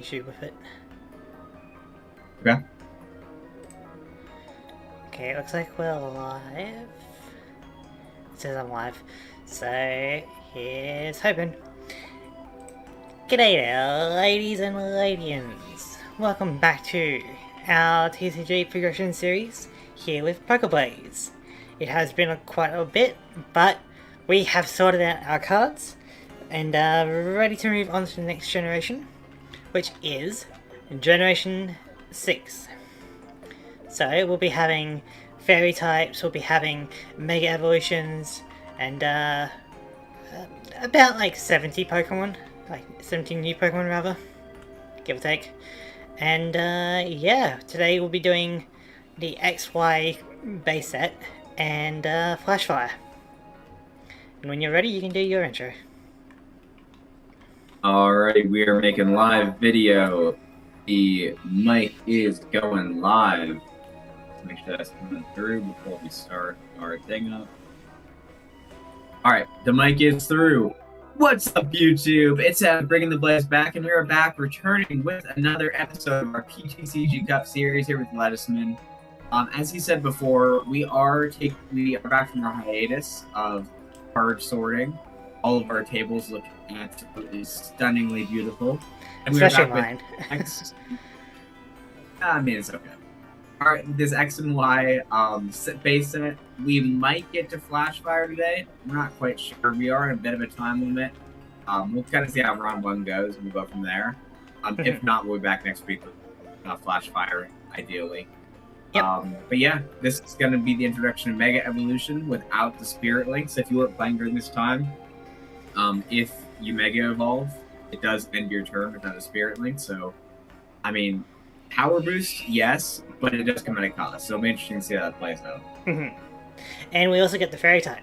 issue with it. Okay. Okay, it looks like we're live. It says I'm live. So, here's hoping. G'day there, ladies and ledians. Welcome back to our TCG progression series here with PokeBlaze. It has been quite a bit, but we have sorted out our cards and are ready to move on to the next generation, which is Generation 6. So we'll be having fairy types, we'll be having mega evolutions, and about like 70 Pokemon, like 70 new Pokemon rather, give or take. And yeah, today we'll be doing the XY base set and Flashfire. And when you're ready, you can do your intro. Alrighty, we are making live video. The mic is going live. Let's make sure that's coming through before we start our thing up. Alright, the mic is through. What's up, YouTube? It's Bringing the Blaze back, and we're back returning with another episode of our PTCG Cup series here with Lettuceman. As he said before, we are back from our hiatus of card sorting. All of our tables look absolutely stunningly beautiful. And especially mine. I mean, it's okay. Alright, this X and Y base set, we might get to Flashfire today. We're not quite sure. We are in a bit of a time limit. We'll kind of see how round one goes, and we'll go from there. If not, we'll be back next week with Flashfire, ideally. Yep. But yeah, this is going to be the introduction of Mega Evolution without the Spirit Links. If you weren't playing during this time, if you Mega Evolve, it does end your turn without a Spirit Link. So, I mean, power boost, yes, but it does come at a cost. So it'll be interesting to see how that plays out. And we also get the Fairy type.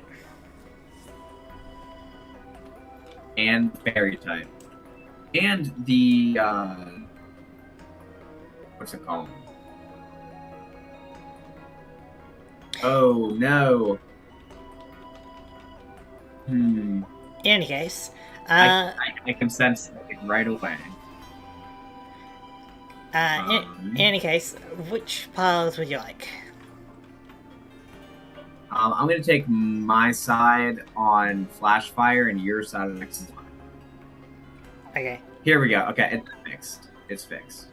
And Fairy type. And the, what's it called? Oh, no. In any case, I can sense it right away. in any case, which piles would you like? I'm going to take my side on Flashfire and your side on X and Y. Okay. Here we go. Okay, it's fixed. It's fixed.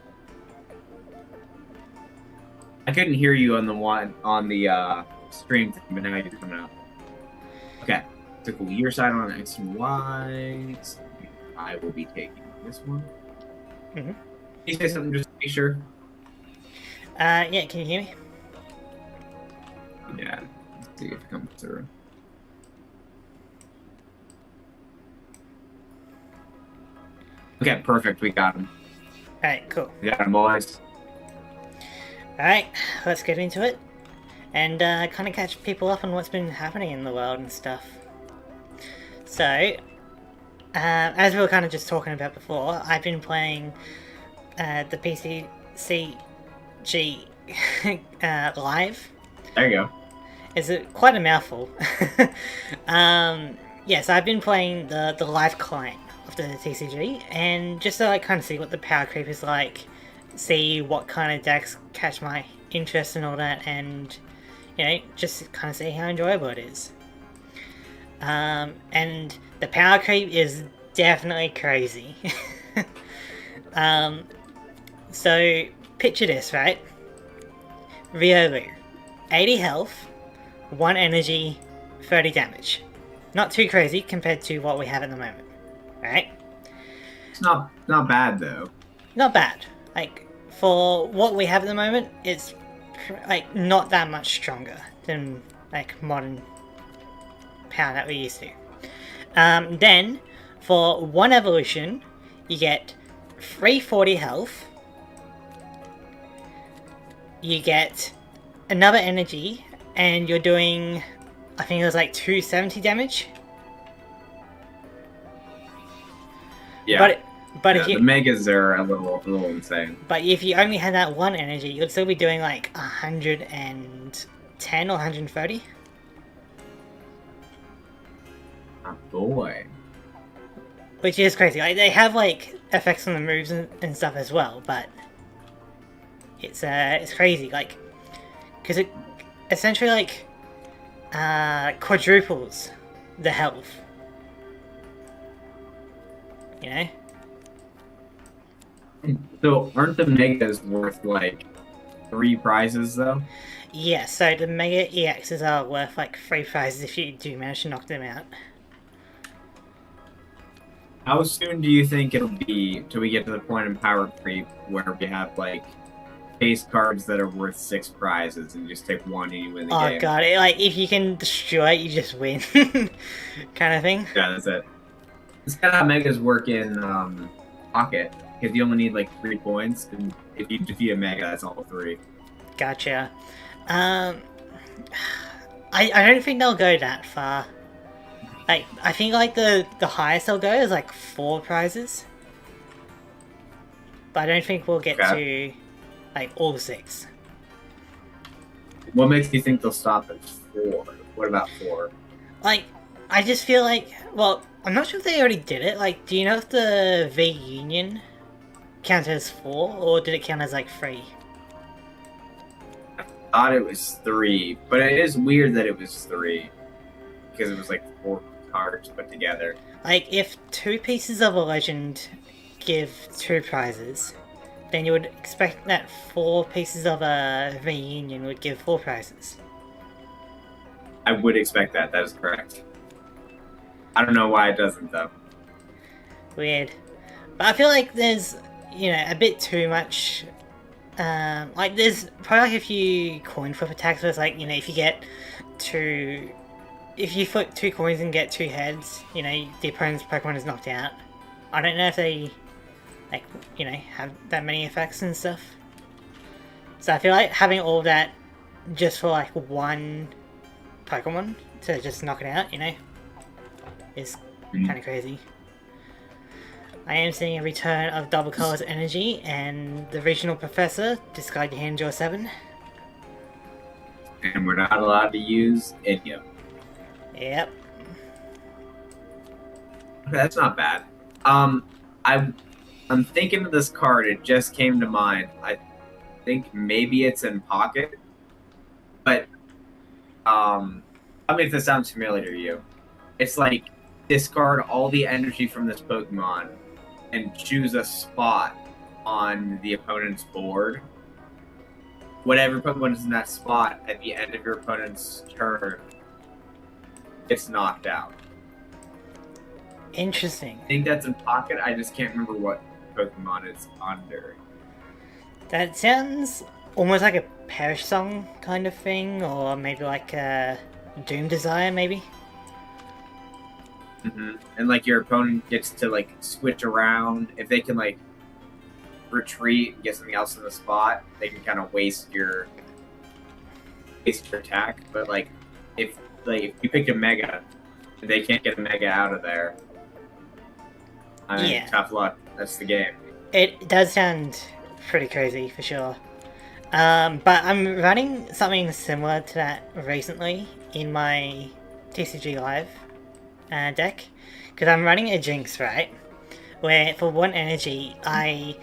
I couldn't hear you on the one on the stream thing, but now you're coming out. Okay. So cool. Your side on X and Y. So I will be taking this one. Can you say something just to be sure? Yeah, can you hear me? Yeah. Let's see if it comes through. Okay, perfect. We got him. Alright, cool. We got him, boys. Alright, let's get into it. And kind of catch people up on what's been happening in the world and stuff. So, as we were kind of just talking about before, I've been playing the PTCG live. There you go. It's quite a mouthful. Yeah, so I've been playing the live client of the TCG, and just to like kind of see what the power creep is like, see what kind of decks catch my interest and all that, and you know, just kind of see how enjoyable it is. And the power creep is definitely crazy. So picture this, right? Riolu, 80 health, 1 energy, 30 damage. Not too crazy compared to what we have at the moment, right? It's not bad though. Not bad. Like for what we have at the moment, it's like not that much stronger than like modern power that we're used to. Then for 1 evolution, you get 340 health. You get another energy, and you're doing, I think it was like 270 damage. Yeah. But yeah, if you, the megas are a little insane. But if you only had that 1 energy, you'd still be doing like 110 or 130. Oh boy. which is crazy. Like they have like effects on the moves and stuff as well, but it's crazy. Like because it essentially like quadruples the health. You know. So aren't the megas worth like 3 prizes though? Yeah, so the Mega EXs are worth like 3 prizes if you do manage to knock them out. How soon do you think it'll be till we get to the point in Power Creep where we have like base cards that are worth 6 prizes and you just take one and you win the game? Oh god, like if you can destroy it, you just win, kind of thing. Yeah, that's it. It's kind of how megas work in Pocket, because you only need like 3 points, and if you defeat a mega, that's all 3. Gotcha. I don't think they'll go that far. Like I think like the highest they'll go is like 4 prizes, but I don't think we'll get to like all 6. What makes you think they'll stop at 4? What about 4? Like I just feel like, well, I'm not sure if they already did it. Like, do you know if the V Union counted as 4 or did it count as like 3? I thought it was 3, but it is weird that it was 3 because it was like 4 cards put together. Like, if 2 pieces of a legend give 2 prizes, then you would expect that 4 pieces of a V Union would give 4 prizes. I would expect that. That is correct. I don't know why it doesn't though. Weird. But I feel like there's, you know, a bit too much. Like there's probably like a few coin flip attacks where it's like, you know, if you get 2, if you flip 2 coins and get 2 heads, you know, the opponent's Pokemon is knocked out. I don't know if they, like, you know, have that many effects and stuff. So I feel like having all that just for like one Pokemon to just knock it out, you know, is kind of crazy. I am seeing a return of Double Color's energy and the regional professor, discard your hand, draw 7. And we're not allowed to use Inyo. Yep. Okay, that's not bad. I'm thinking of this card, it just came to mind. I think maybe it's in Pocket. But I mean, if this sounds familiar to you. It's like discard all the energy from this Pokemon and choose a spot on the opponent's board. Whatever Pokemon is in that spot at the end of your opponent's turn gets knocked out. Interesting. I think that's in Pocket. I just can't remember what Pokemon it's under. That sounds almost like a Perish Song kind of thing, or maybe like a Doom Desire, maybe? And like your opponent gets to like switch around. If they can like retreat and get something else in the spot, they can kind of waste your attack. But like if you pick a Mega, they can't get a Mega out of there. I mean, yeah. Tough luck. That's the game. It does sound pretty crazy for sure. But I'm running something similar to that recently in my TCG Live deck, because I'm running a Jinx, right? Where for 1 energy, I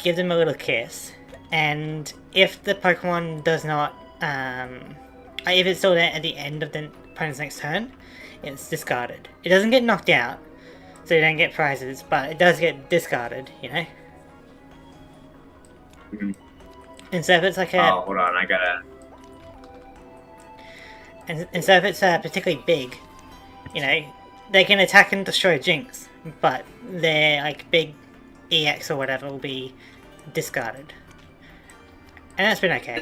give them a little kiss, and if the Pokemon does not, if it's still there at the end of the opponent's next turn, it's discarded. It doesn't get knocked out, so you don't get prizes, but it does get discarded, you know? And so if it's like a... Oh, hold on, I gotta... And so if it's particularly big, you know, they can attack and destroy Jinx, but their like big EX or whatever will be discarded. And that's been okay.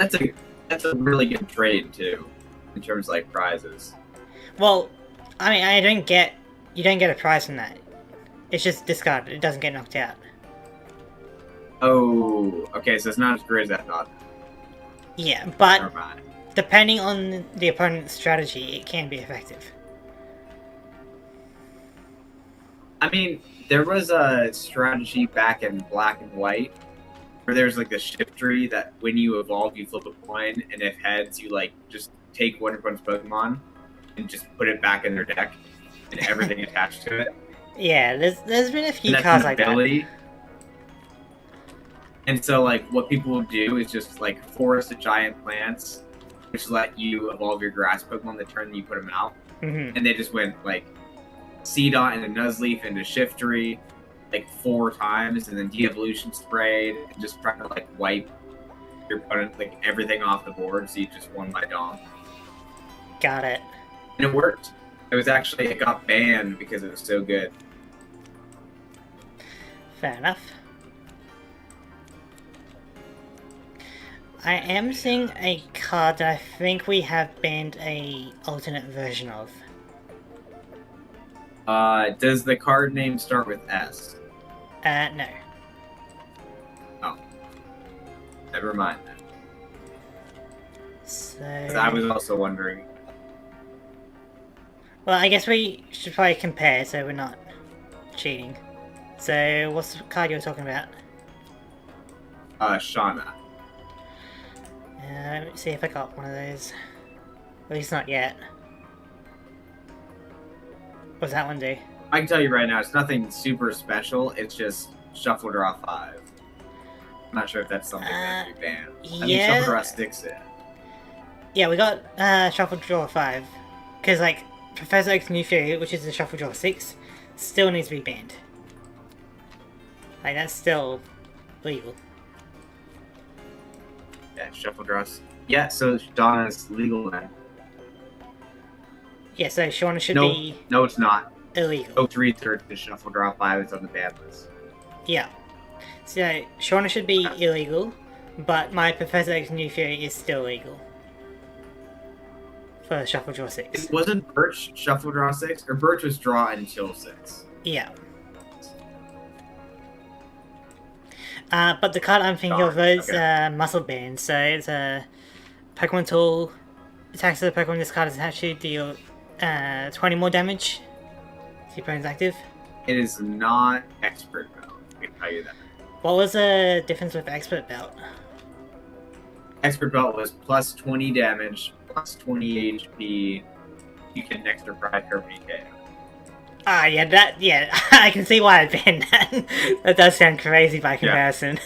That's a really good trade too, in terms of like prizes. Well, I mean, you don't get a prize from that. It's just discarded. It doesn't get knocked out. Oh, okay, so it's not as great as I thought. Yeah, but Never mind. depending on the opponent's strategy, it can be effective. I mean, there was a strategy back in Black and White where there's like the shift tree that when you evolve, you flip a coin, and if heads, you like just take one of one's Pokemon and just put it back in their deck and everything attached to it. Yeah, there's been a few And that's cards an like that. ability. And so, like, what people will do is just, like, forest of giant plants, which let you evolve your grass Pokemon the turn that you put them out. Mm-hmm. And they just went, like, Seedot into Nuzleaf into Shiftry, like, 4 times, and then de-evolution sprayed, and just trying to, like, wipe your opponent, like, everything off the board, so you just won by Dom. Got it. And it worked. It got banned because it was so good. Fair enough. I am seeing a card that I think we have banned a alternate version of. Does the card name start with S? No. Oh. Never mind then. So... 'Cause I was also wondering. Well, I guess we should probably compare so we're not cheating. So, what's the card you're talking about? Shauna. Let me see if I got one of those. At least not yet. What does that one do? I can tell you right now, it's nothing super special. It's just Shuffle Draw 5. I'm not sure if that's something that we banned. I think Yeah. Shuffle Draw 6 in. Yeah, we got Shuffle Draw 5. Because, like, Professor Oak's New Theory, which is the Shuffle Draw 6, still needs to be banned. Like, that's still legal. Yeah, Shuffle Draws. Yeah, so Donna's legal then. Yeah, so Shauna should No, be no, it's not. illegal. Oak's research is Shuffle Draw 5 is on the ban list. Yeah. So, Shauna should be illegal, but my Professor Oak's New Theory is still legal. For Shuffle Draw 6. It wasn't Birch Shuffle Draw 6? Or Birch was Draw until 6? Yeah. But the card I'm thinking of is Muscle Band. So it's a Pokemon tool. Attacks of the Pokemon this card is attached to deal 20 more damage. If your opponent's active. It is not Expert Belt. I can tell you that. What was the difference with Expert Belt? Expert Belt was plus 20 damage, plus 20 HP. You can extra prize her PK. Ah, yeah, I can see why I banned that. That does sound crazy by comparison.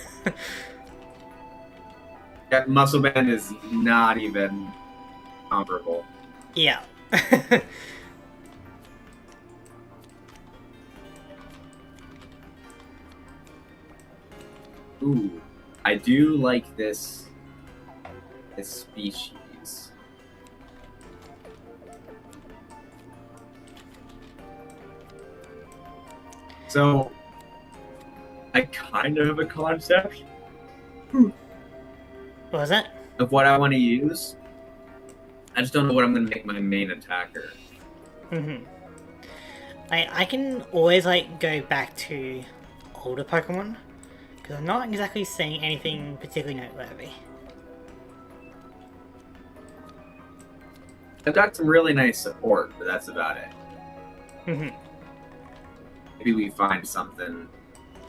That Muscle Band is not even comparable. Yeah. Ooh, I do like this species. So, I kind of have a concept What was that? of what I want to use. I just don't know what I'm going to make my main attacker. I can always like go back to older Pokemon because I'm not exactly seeing anything particularly noteworthy. I've got some really nice support, but that's about it. Maybe we find something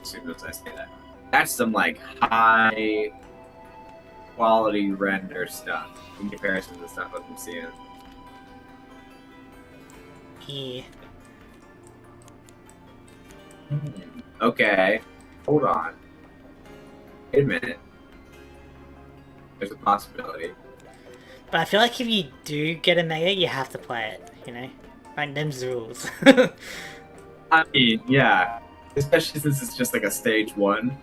as soon as I say that. That's some like high quality render stuff in comparison to the stuff I've been seeing. Yeah. Okay, hold on. Wait a minute. There's a possibility. But I feel like if you do get a Mega, you have to play it, you know? Like, them's the rules. I mean, yeah. Especially since it's just like a stage 1.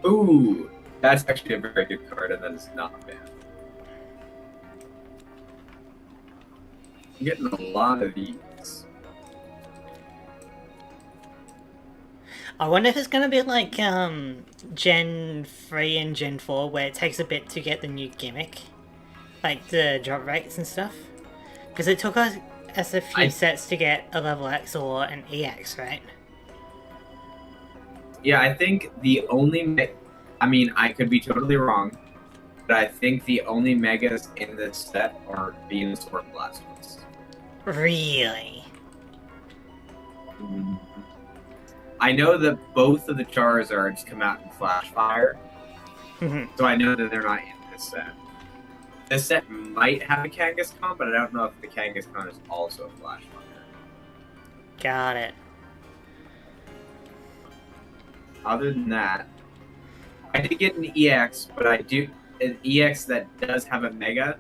Ooh, that's actually a very good card, and that is not bad. I'm getting a lot of these. I wonder if it's gonna be like, Gen 3 and Gen 4, where it takes a bit to get the new gimmick. Like, the drop rates and stuff. Because it took us a few sets to get a level X or an EX, right? Yeah, I think the only... I mean, I could be totally wrong, but I think the only Megas in this set are Venusaur and Blastoise. Really? I know that both of the Charizards come out in Flash Fire, so I know that they're not in this set. This set might have a Kangaskhan, but I don't know if the Kangaskhan is also a Flash Fire. Got it. Other than that, I did get an EX, but I do an EX that does have a Mega.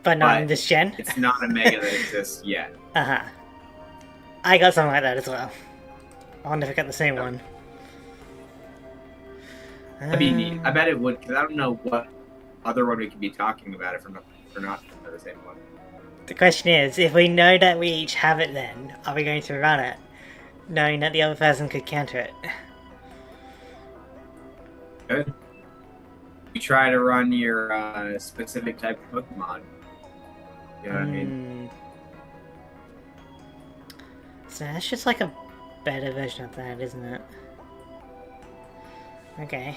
But not in this gen? It's not a Mega that exists yet. Uh-huh. I got something like that as well. I wonder if I got the same one. That'd be neat. I bet it would, because I don't know what other one we could be talking about if we're not the same one. The question is, if we know that we each have it then, are we going to run it, knowing that the other person could counter it? Good. You try to run your specific type of Pokemon. You know what I mean? So that's just like a better version of that, isn't it? Okay.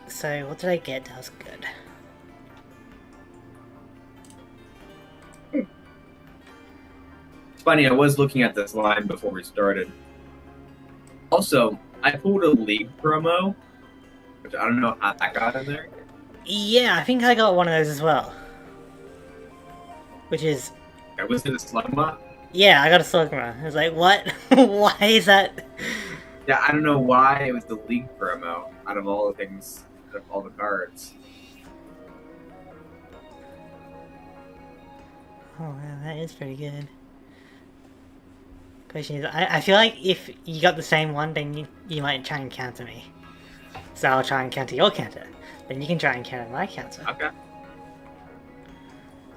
So what did I get that was good? It's funny, I was looking at this line before we started. Also, I pulled a League promo, which I don't know how that got in there. Yeah, I think I got one of those as well. Which is... Was it a Slugma? Yeah, I got a Slugma. I was like, what? Why is that? Yeah, I don't know why it was the League promo out of all the things, out of all the cards. Oh wow, that is pretty good. Question is, I feel like if you got the same one, then you might try and counter me. So I'll try and counter your counter. Then you can try and counter my counter. Okay.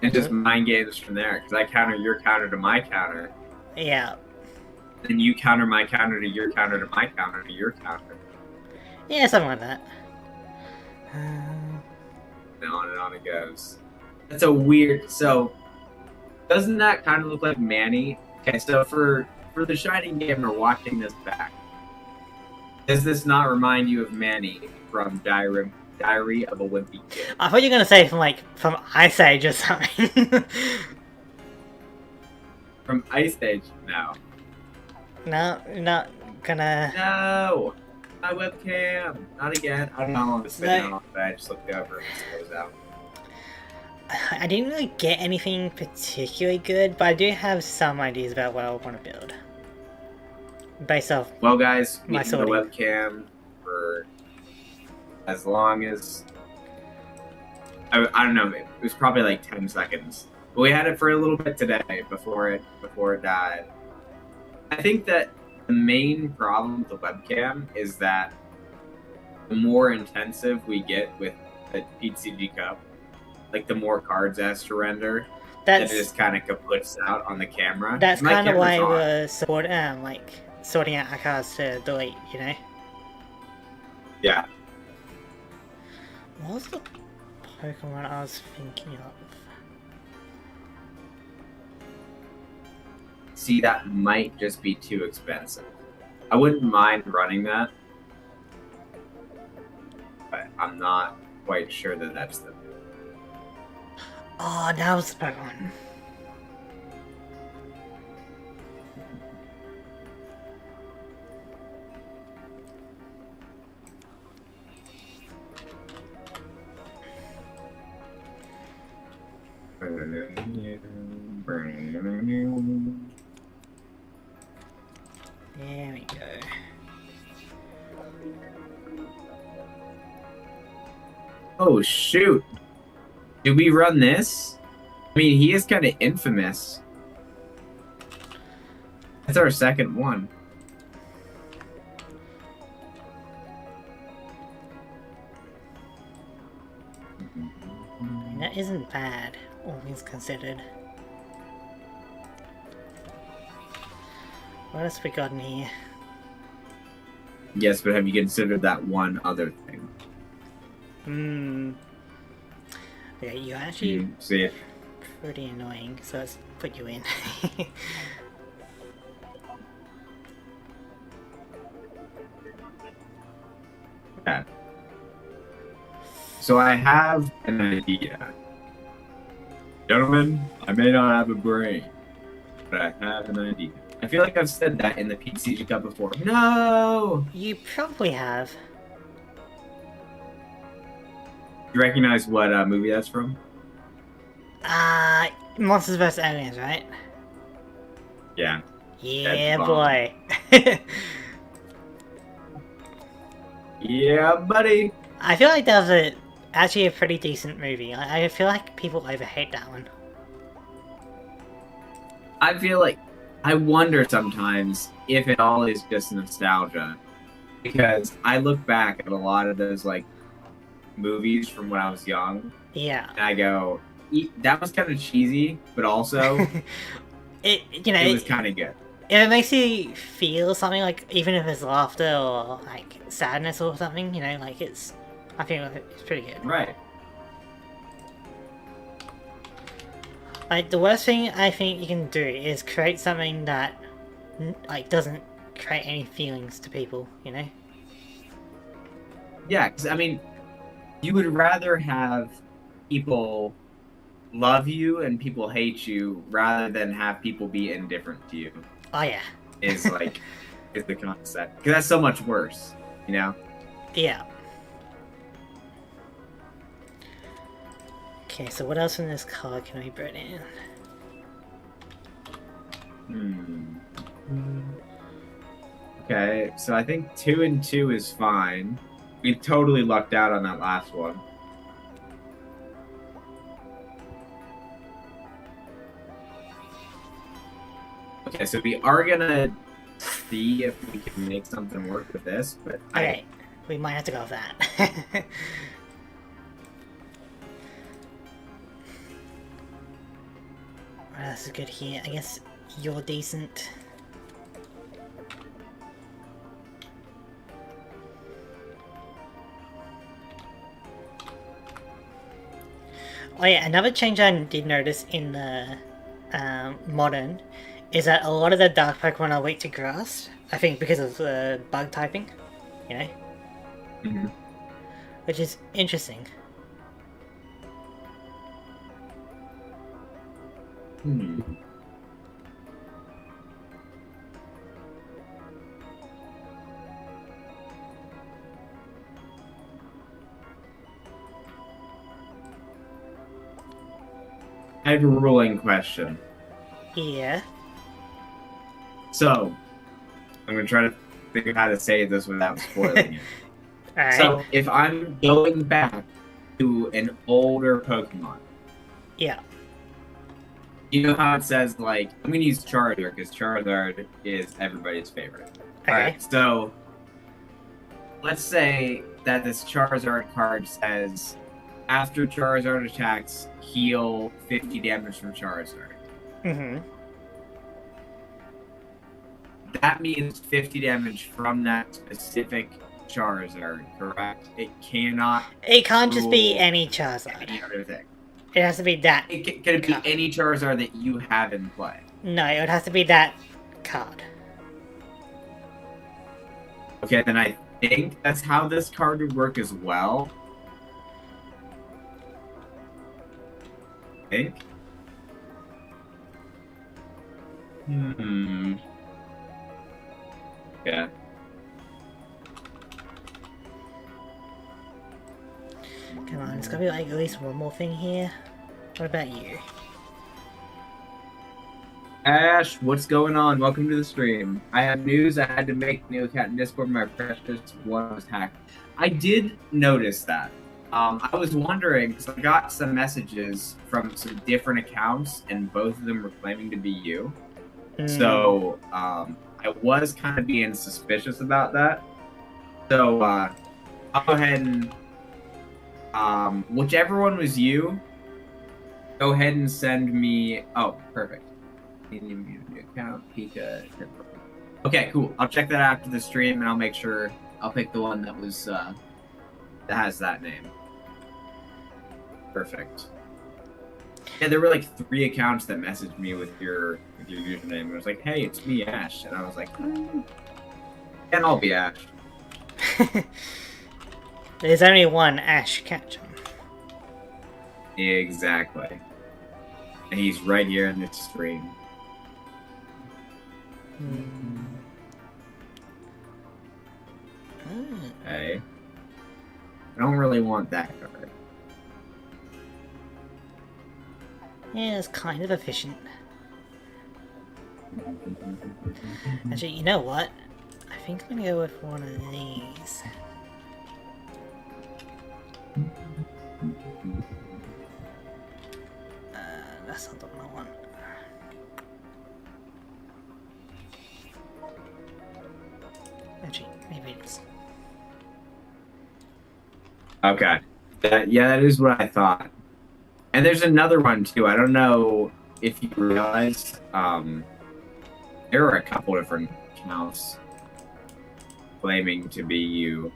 And just mind games from there, because I counter your counter to my counter. Yeah. Then you counter my counter to your counter to my counter to your counter. Yeah, something like that. And on and on it goes. That's a weird... So, doesn't that kind of look like Manny? Okay, so for the Shining Gamer watching this back, does this not remind you of Manny from Diary of a Wimpy Kid? I thought you were gonna say from Ice Age or something. From Ice Age? No. No, not gonna... No! My webcam! Not again. I don't know how long it's been on, but I just looked over and it goes out. I didn't really get anything particularly good, but I do have some ideas about what I want to build. Based off... Well, guys, my the webcam for as long as... I don't know, it was probably like 10 seconds. But we had it for a little bit today before it died. I think that the main problem with the webcam is that the more intensive we get with the PTCG Cup, like the more cards it has to render, then it just kind of kaputs out on the camera. That's kind of why we're sorting out our cards to delete, you know? Yeah. What was the Pokemon I was thinking of? See, that might just be too expensive. I wouldn't mind running that, but I'm not quite sure that that's the... Oh, that was the Pokemon. There we go. Oh, shoot. Do we run this? I mean, he is kind of infamous. That's our second one. That isn't bad, all things considered. What else we got in here? Yes, but have you considered that one other thing? Yeah, you're actually See it. pretty annoying, so let's put you in. Yeah. So I have an idea. Gentlemen, I may not have a brain, but I have an idea. I feel like I've said that in the PTCG Cup before. No! You probably have. You recognize what movie that's from? Monsters vs. Aliens, right? Yeah. Yeah, That's boy. Yeah, buddy. I feel like that was actually a pretty decent movie. I feel like people overhate that one. I feel like I wonder sometimes if it all is just nostalgia, because I look back at a lot of those like movies from when I was young, Yeah. and I go, that was kind of cheesy, but also it was kind of good. If it makes you feel something, like even if it's laughter or like sadness or something, like I think it's pretty good. Right. Like the worst thing I think you can do is create something that like doesn't create any feelings to people. Yeah, because I mean, you would rather have people love you and people hate you rather than have people be indifferent to you. Oh yeah. Is the concept, because that's so much worse, Yeah. Okay, so what else in this card can we put in? Okay, so I think 2 and 2 is fine. We totally lucked out on that last one. Okay, so we are gonna see if we can make something work with this, but Okay, we might have to go with that. Alright, that's good here. I guess you're decent. Oh yeah, another change I did notice in the modern is that a lot of the dark Pokemon are weak to grass. I think because of the bug typing, which is interesting. I have a ruling question. Yeah. So, I'm gonna try to figure out how to say this without spoiling it. Alright. So, if I'm going back to an older Pokemon, yeah. you know how it says, like, I'm gonna use Charizard because Charizard is everybody's favorite. Okay. Alright, so let's say that this Charizard card says, after Charizard attacks, heal 50 damage from Charizard. Mm-hmm. That means 50 damage from that specific Charizard, correct? It cannot. It can't just be any Charizard. Any other thing. It has to be that. Can it be any Charizard that you have in play? No, it would have to be that card. Okay, then I think that's how this card would work as well. I think. Yeah. Come on, it's gotta be like at least one more thing here. What about you? Ash, what's going on? Welcome to the stream. I have news. I had to make a new account in Discord. My precious one was hacked. I did notice that. I was wondering, because I got some messages from some different accounts, and both of them were claiming to be you. So, I was kind of being suspicious about that. So, I'll go ahead and, whichever one was you, go ahead and send me, oh, perfect. Account, Pika. Okay, cool. I'll check that after the stream, and I'll make sure I'll pick the one that was, that has that name. Perfect. Yeah, there were like 3 accounts that messaged me with your username. It was like, hey, it's me, Ash. And I was like, and I'll be Ash. There's only one Ash Ketchum. Exactly. And he's right here in this stream. Okay. I don't really want that card. Yeah, it's kind of efficient. Actually, you know what? I think I'm gonna go with one of these. That's not the one I want. Actually, maybe it's... Okay. Yeah, that is what I thought. And there's another one too. I don't know if you realize, there are a couple different accounts claiming to be you.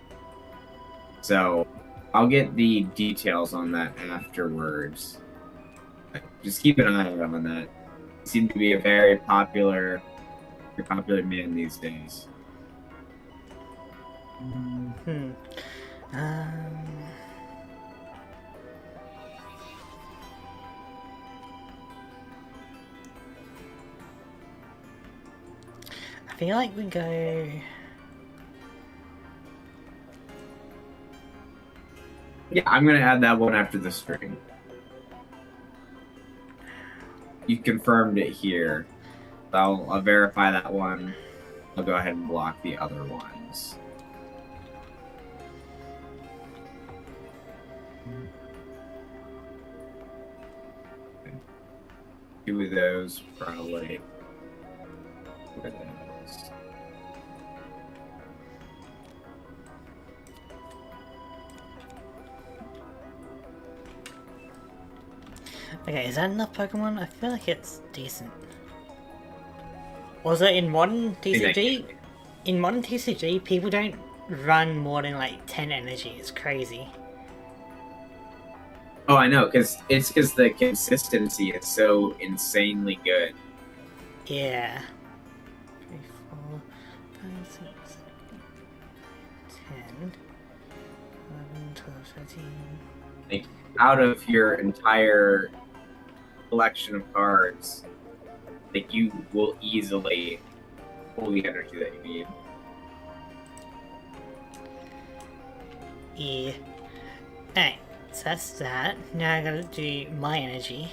So I'll get the details on that afterwards. Just keep an eye out on that. You seem to be a very popular man these days. I feel like we go... Yeah, I'm gonna add that one after the stream. You confirmed it here. I'll verify that one. I'll go ahead and block the other ones. Two of those probably. Where are those? Okay, is that enough Pokemon? I feel like it's decent. Was it in modern TCG? In modern TCG, people don't run more than like 10 energy. It's crazy. Oh, I know, because the consistency is so insanely good. Yeah. 3, 4, 5, 6, 10, 11, 12, 13. Like, out of your entire collection of cards, like, you will easily pull the energy that you need. Yeah. Alright, so that's that. Now I gotta do my energy.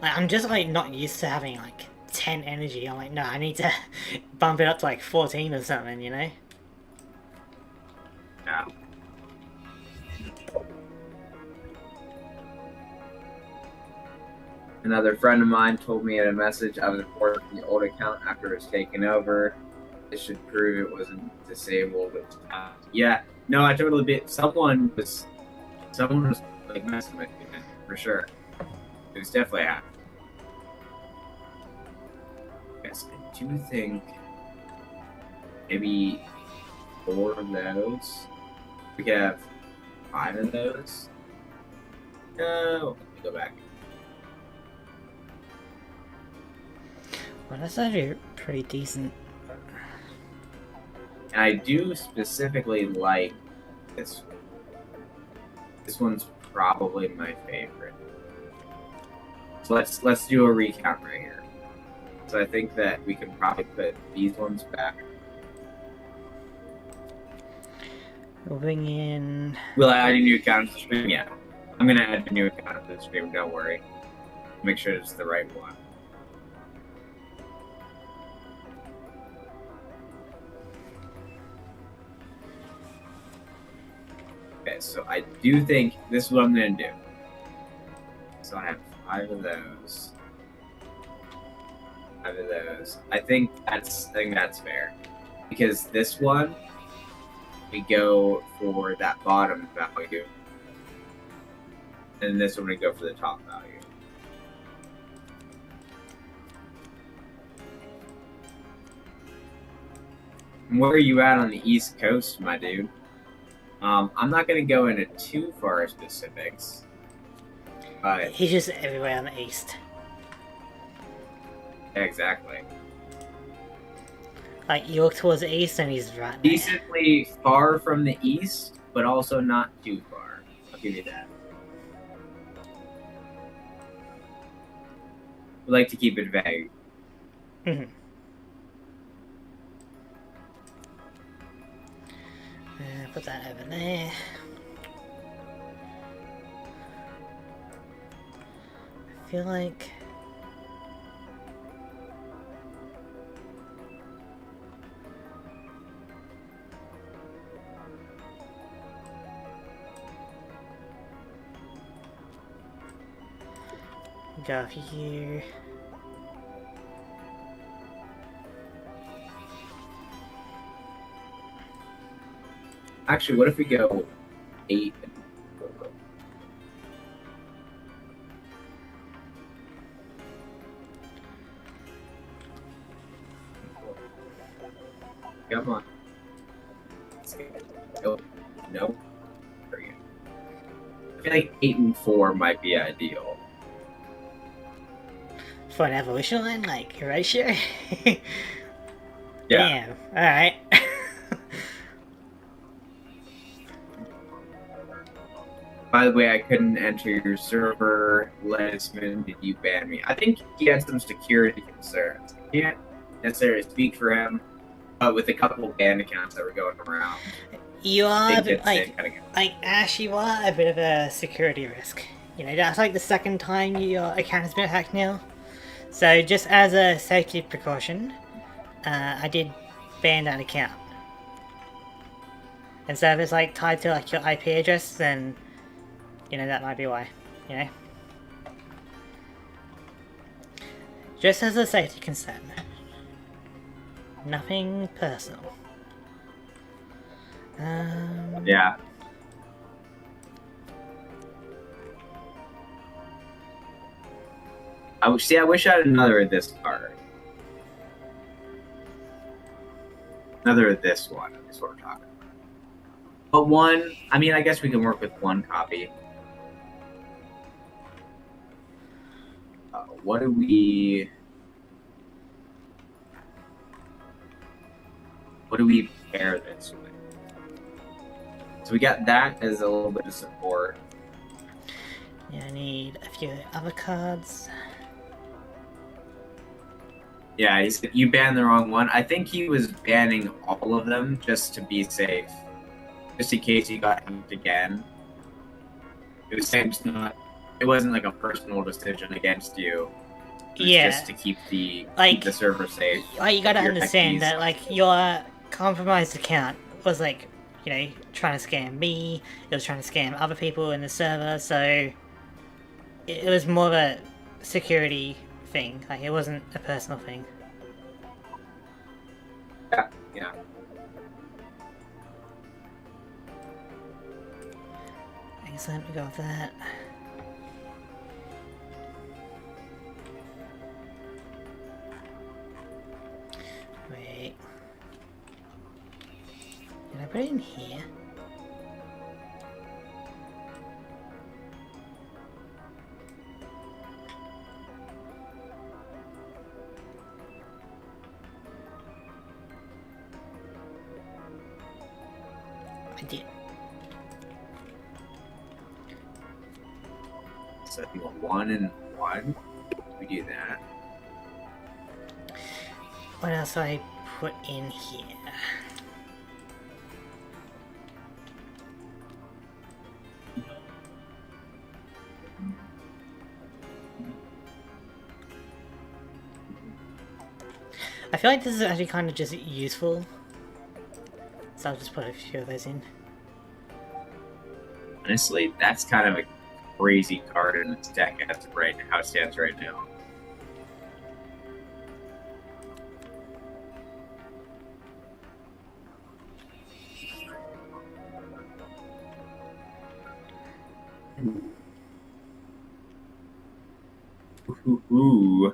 Like, I'm just like not used to having like 10 energy. I'm like, no, I need to bump it up to like 14 or something, you know? Yeah. Another friend of mine told me in a message I was reporting the old account after it was taken over. This should prove it wasn't disabled. Yeah, no, I totally did. Someone was like messing with me, man, for sure. It was definitely happening. Yes, I do think maybe 4 of those. We could have 5 of those. No, let me go back. Well, that's actually pretty decent. And I do specifically like this one. This one's probably my favorite. So let's do a recount right here. So I think that we can probably put these ones back. Moving in... Will I add a new account to the stream? Yeah. I'm gonna add a new account to the stream, don't worry. Make sure it's the right one. Okay, so I do think this is what I'm gonna do. So I have 5 of those. 5 of those. I think that's fair. Because this one, we go for that bottom value. And this one we go for the top value. And where are you at on the East Coast, my dude? I'm not going to go into too far specifics. But He's just everywhere on the east. Exactly. Like, you look towards the east and he's right there. Decently far from the east, but also not too far. I'll give you that. We like to keep it vague. Put that over there. feel like... Go for you. Actually, what if we go 8 and 4? Come on. Nope. Nope. There we go. I feel like 8 and 4 might be ideal. For an evolution line, like, ratio? Yeah. Damn, alright. By the way, I couldn't enter your server. Lesman, did you ban me? I think he had some security concerns. I can't necessarily speak for him, but with a couple of banned accounts that were going around, You are, they did say kind of like, Ash, you are a bit of a security risk. You know, that's like the second time your account has been hacked now. So just as a safety precaution, I did ban that account. And so if it's like tied to like your IP address, then, you know, that might be why, you know? Just as a safety concern. Nothing personal. yeah. I wish I had another of this card. Another of this one is what we're talking about. But one, I mean, I guess we can work with one copy. What do we pair this with? So we got that as a little bit of support. Yeah, I need a few other cards. Yeah, you banned the wrong one. I think he was banning all of them just to be safe. Just in case he got hacked again. It was saying it wasn't like a personal decision against you. It was just to keep the server safe. Like, you gotta understand that, like, your compromised account was, like, you know, trying to scam me, it was trying to scam other people in the server, so it was more of a security thing. Like, it wasn't a personal thing. Yeah. Excellent, we got that. Wait. Did I put it in here? I did. So if you want 1 and 1, we do that. What else do I put in here? I feel like this is actually kind of just useful, so I'll just put a few of those in. Honestly, that's kind of a crazy card in this deck as of right now, how it stands right now. Ooh.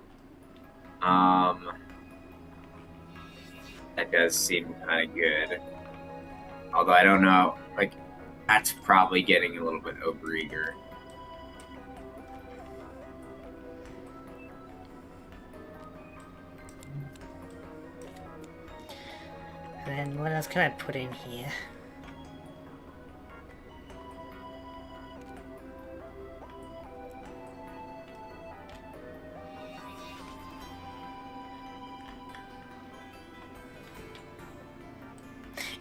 That does seem kind of good. Although I don't know, like, that's probably getting a little bit overeager. And then what else can I put in here?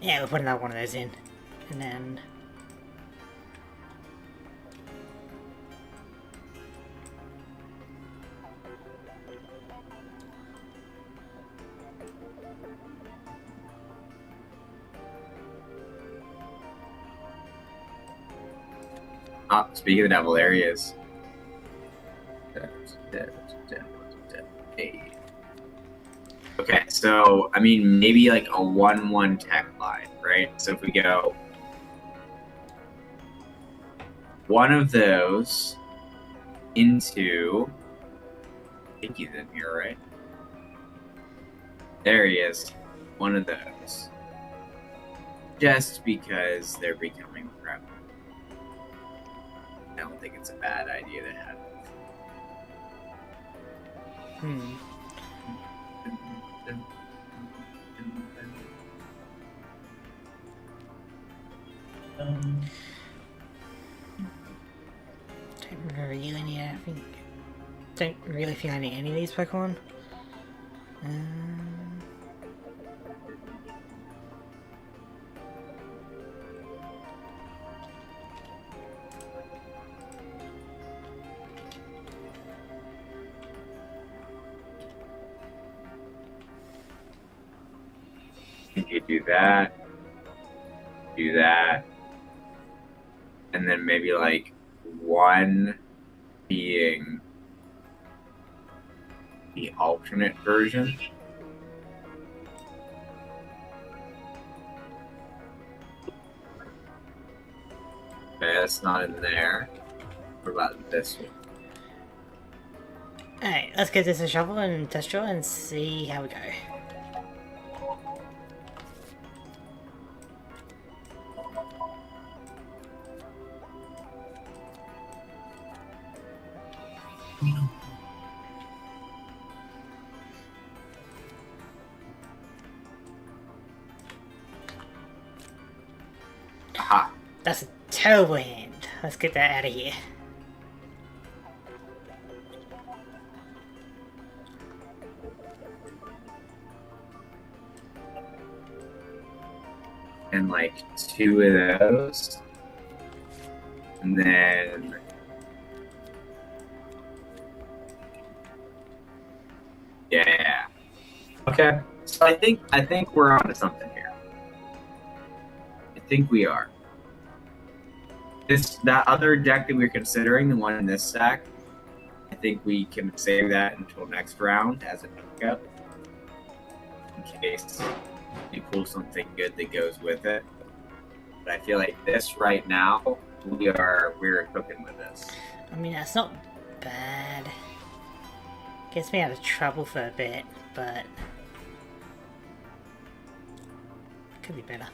Yeah, we'll put another one of those in. And then... Oh, speaking of the devil, there he is. Okay, so I mean maybe like a 1-1 tech line, right? So if we go one of those into, I think he's in here, right? There he is. One of those. Just because they're becoming prevalent. I don't think it's a bad idea to have. Don't really think I need any of these Pokemon. You do that, and then maybe like one being the alternate version. Okay, that's not in there. What about this one? Alright, let's give this a shuffle and test draw and see how we go. Aha. That's a terrible hand. Let's get that out of here. And like two of those. And then yeah. Okay. So I think we're onto something here. I think we are. That other deck that we're considering, the one in this stack, I think we can save that until next round as a backup. In case we pull something good that goes with it. But I feel like this right now, we're cooking with this. I mean, that's not bad. Gets me out of trouble for a bit, but could be better.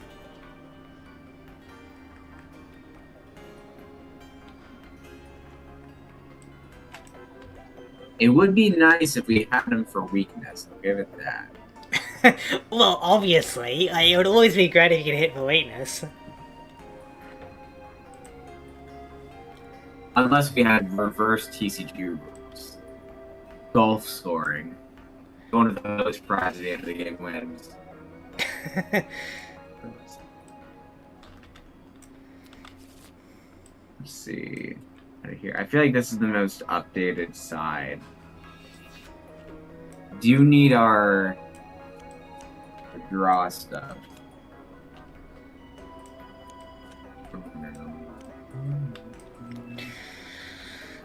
It would be nice if we had him for weakness. I'll give it that. Well, obviously, it would always be great if you could hit for weakness. Unless we had reverse TCG rules. Golf scoring. One of those prizes at the end of the game wins. Let's see. Right here. I feel like this is the most updated side. Do you need our draw stuff?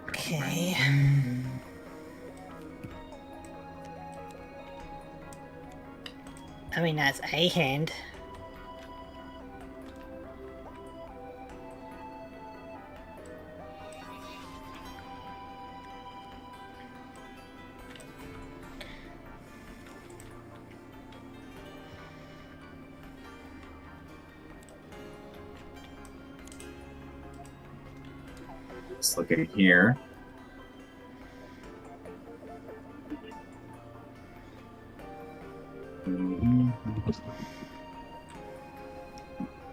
Okay. I mean, that's a hand. Let's look at here.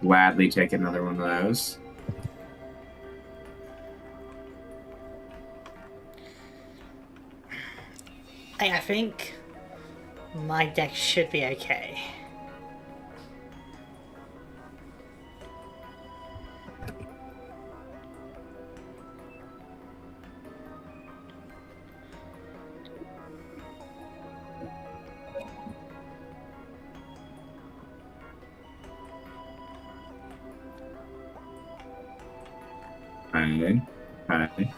Gladly take another one of those. I think my deck should be okay. Okay. Okay.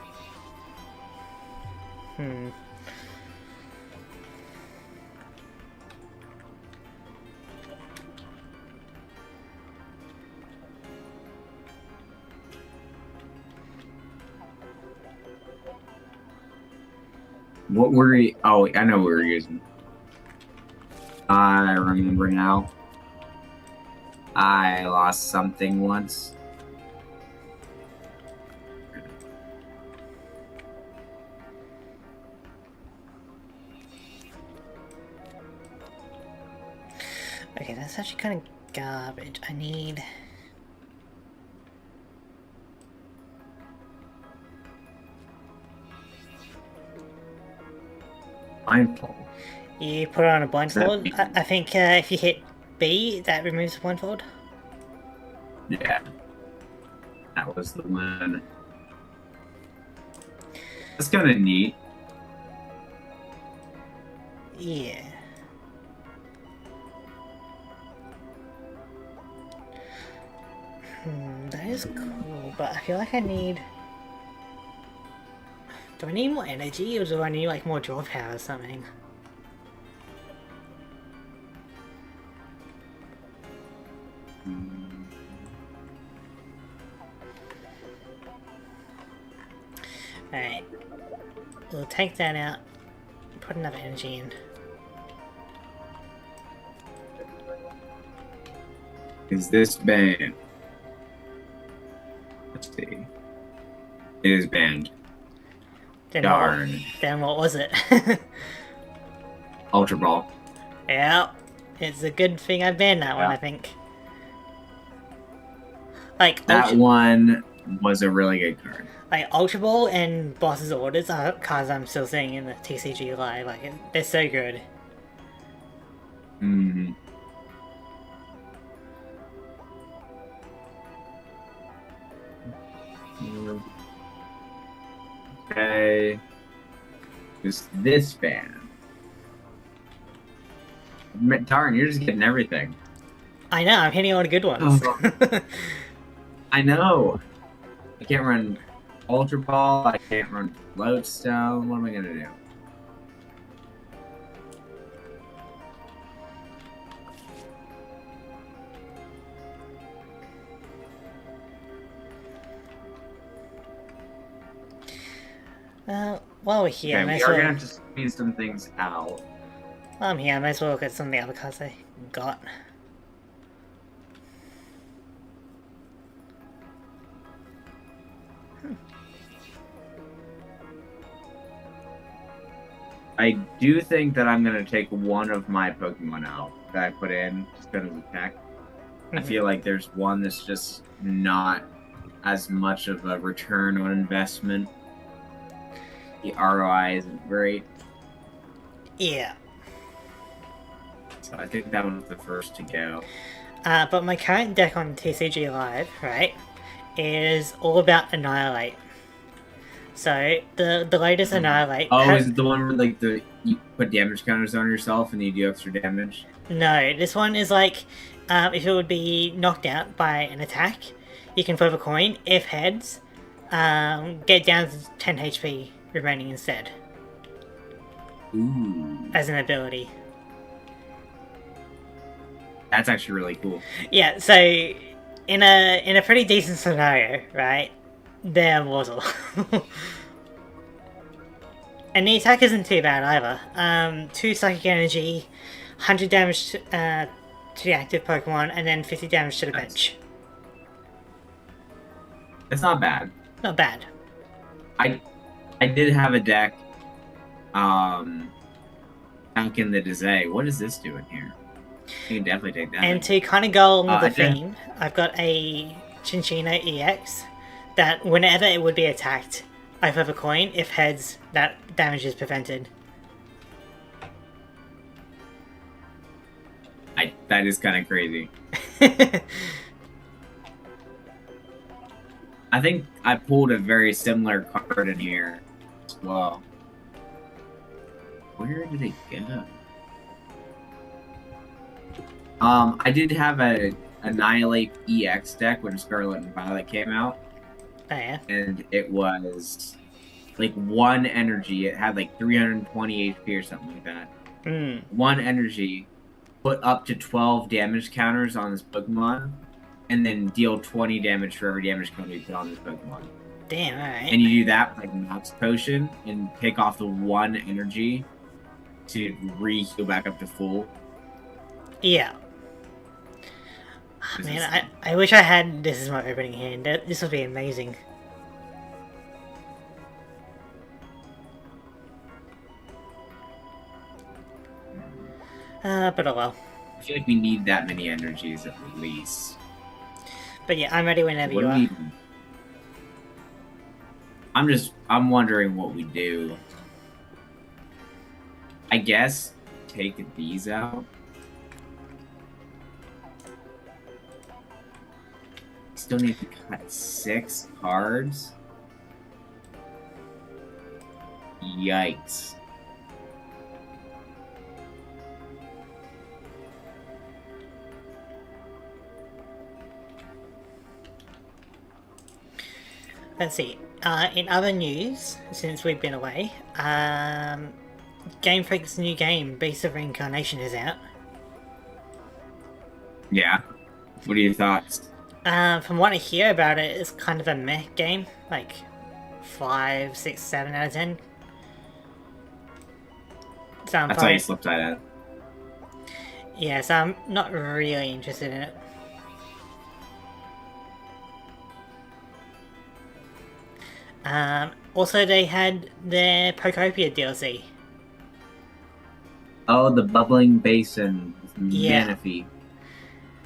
Hmm. What were we? Oh, I know what we were using. I remember now. I lost something once. Okay, that's actually kind of garbage. I need... Blindfold. You put on a blindfold. mean? I think if you hit B, that removes the blindfold. Yeah. That was the one. That's kind of neat. Yeah. That is cool, but I feel like I need... Do I need more energy, or do I need like more draw power or something? Alright. We'll take that out. Put another energy in. Is this banned? Let's see. It is banned. Then Darn. Then what was it? Ultra Ball. Yeah. It's a good thing I banned that one, I think. Like, That one was a really good card. Like, Ultra Ball and Boss's Orders are cards I'm still seeing in the TCG Live. Like, they're so good. Mm-hmm. Okay. Is this band? Darn, you're just getting everything. I know, I'm hitting all the good ones. I know. I can't run Ultra Ball. I can't run Lodestone. What am I gonna do? While we're here, Okay, we are gonna have to squeeze some things out. While I'm here, I might as well look at some of the other cards I got. I do think that I'm gonna take one of my Pokemon out that I put in just because of attack. I feel like there's one that's just not as much of a return on investment. The ROI isn't great. Yeah. So I think that one's the first to go. But my current deck on TCG Live, right, is all about Annihilate. So the latest Annihilate. Oh, is it the one where like you put damage counters on yourself and you do extra damage? No, this one is like, if it would be knocked out by an attack, you can flip a coin. If heads, get down to 10 HP remaining instead. Ooh. As an ability. That's actually really cool. Yeah, so in a pretty decent scenario, right? They're mortal. And the attack isn't too bad either. 2 psychic energy, 100 damage to the active Pokemon, and then 50 damage to the bench. It's not bad. Not bad. I did have a deck. Falcon the Dizay. What is this doing here? You can definitely take that. And to kind of go along with the theme, I've got a Chinchino EX that whenever it would be attacked, I flip a coin. If heads, that damage is prevented. That is kind of crazy. I think I pulled a very similar card in here as well. Where did it go? I did have a Annihilate EX deck when Scarlet and Violet came out. Oh yeah. and it was like one energy. It had like 320 HP or something like that. Hmm. One energy put up to 12 damage counters on this Pokemon, and then deal 20 damage for every damage counter you put on this Pokemon. Damn. All right. And you do that like Max Potion and take off the one energy to re-heal back up to full. Yeah. Man, I wish I had this as my opening hand. This would be amazing. But oh well. I feel like we need that many energies at least. But yeah, I'm ready whenever you are. I'm wondering what we do. I guess take these out. Still need to cut 6 cards. Yikes. Let's see. In other news, since we've been away, Game Freak's new game, Beast of Reincarnation, is out. Yeah. What are your thoughts? From what I hear about it, it's kind of a meh game. Like 5, 6, 7 out of 10. So That's how you slipped that in. Yeah, so I'm not really interested in it. Also, they had their Pokopia DLC. Oh, the bubbling basin. Yeah. Manaphy.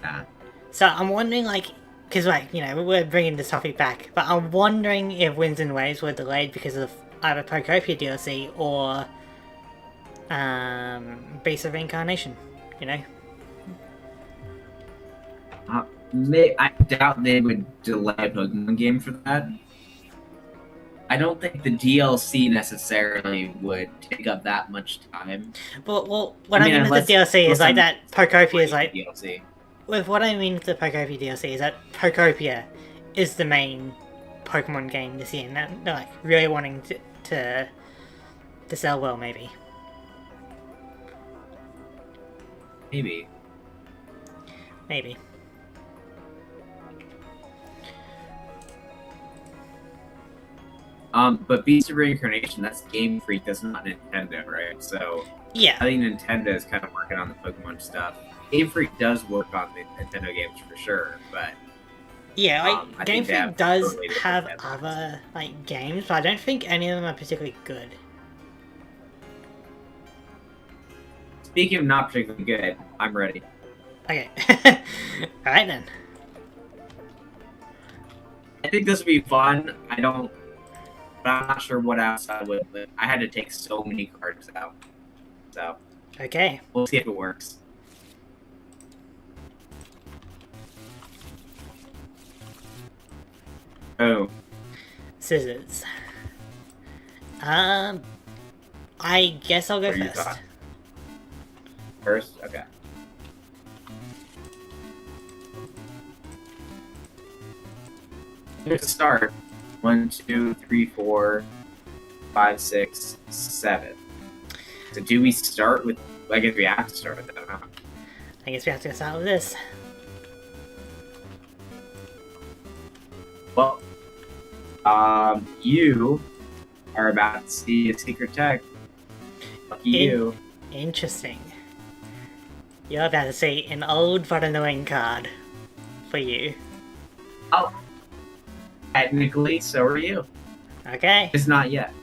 Nah. So I'm wondering, like, because, like, you know, we're bringing this topic back, but I'm wondering if Winds and Waves were delayed because of either Pokopia DLC or Beast of Reincarnation, you know? I doubt they would delay a Pokemon game for that. I don't think the DLC necessarily would take up that much time. Well, what I mean with the DLC is like that Pokopia is like... DLC. With what I mean with the Pokopia DLC is that Pokopia is the main Pokemon game this year, and they're like really wanting to sell well, maybe. Maybe. Maybe. But Beast of Reincarnation, that's Game Freak, that's not Nintendo, right? So yeah, I think Nintendo is kind of working on the Pokemon stuff. Game Freak does work on the Nintendo games for sure, but yeah, like Game Freak does totally have other like games, but I don't think any of them are particularly good. Speaking of not particularly good, I'm ready. Okay, all right then. I think this would be fun. But I'm not sure what else I would. I had to take so many cards out, so okay, we'll see if it works. Oh, scissors. I guess I'll go first. First, okay. Here's the start. 1, 2, 3, 4, 5, 6, 7. So do we start with... I guess we have to start with that, huh? I guess we have to start with this. Well, you are about to see a secret tech. Lucky you. Interesting. You're about to see an old but annoying card for you. Oh. Technically, so are you. Okay. It's not yet.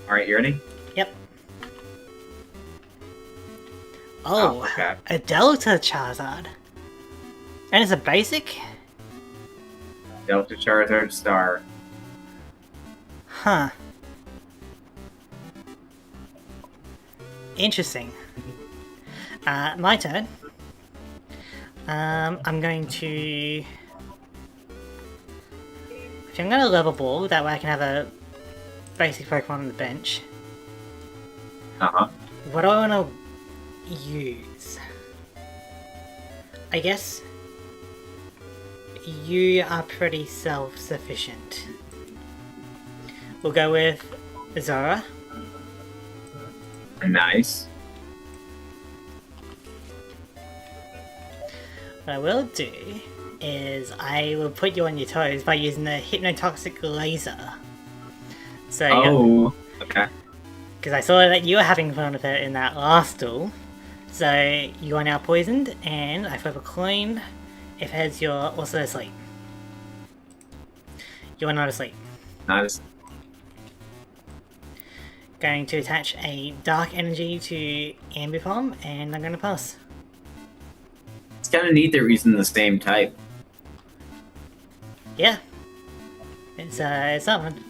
Alright, you ready? Yep. Oh, okay. A Delta Charizard. And it's a basic? Delta Charizard Star. Huh. Interesting. My turn. I'm going to... I'm going to level ball, that way I can have a basic Pokemon on the bench. Uh-huh. What do I want to use? I guess you are pretty self-sufficient. We'll go with Zora. Nice. What I will do is I will put you on your toes by using the hypnotoxic laser. So, okay. because I saw that you were having fun with it in that last duel. So you are now poisoned, and I flip a coin. If heads, you're also asleep. You are not asleep. Nice. Going to attach a dark energy to Ambipom, and I'm going to pass. It's kind of neat they're using the same type. Yeah. It's that one.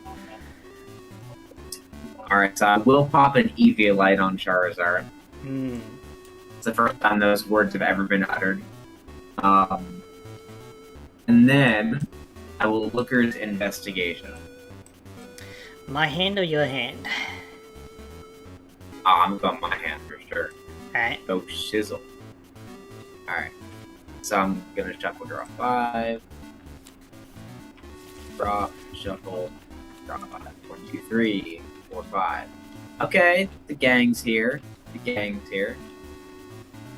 Alright, so I will pop an Eviolite on Charizard. It's the first time those words have ever been uttered. And then I will Looker's Investigation. My hand or your hand? Oh, I'm going my hand for sure. Alright. Oh, shizzle. Alright. So I'm gonna shuffle, draw 5. Draw, shuffle, draw 5. 1, 2, 3, 4, 5. Okay, the gang's here.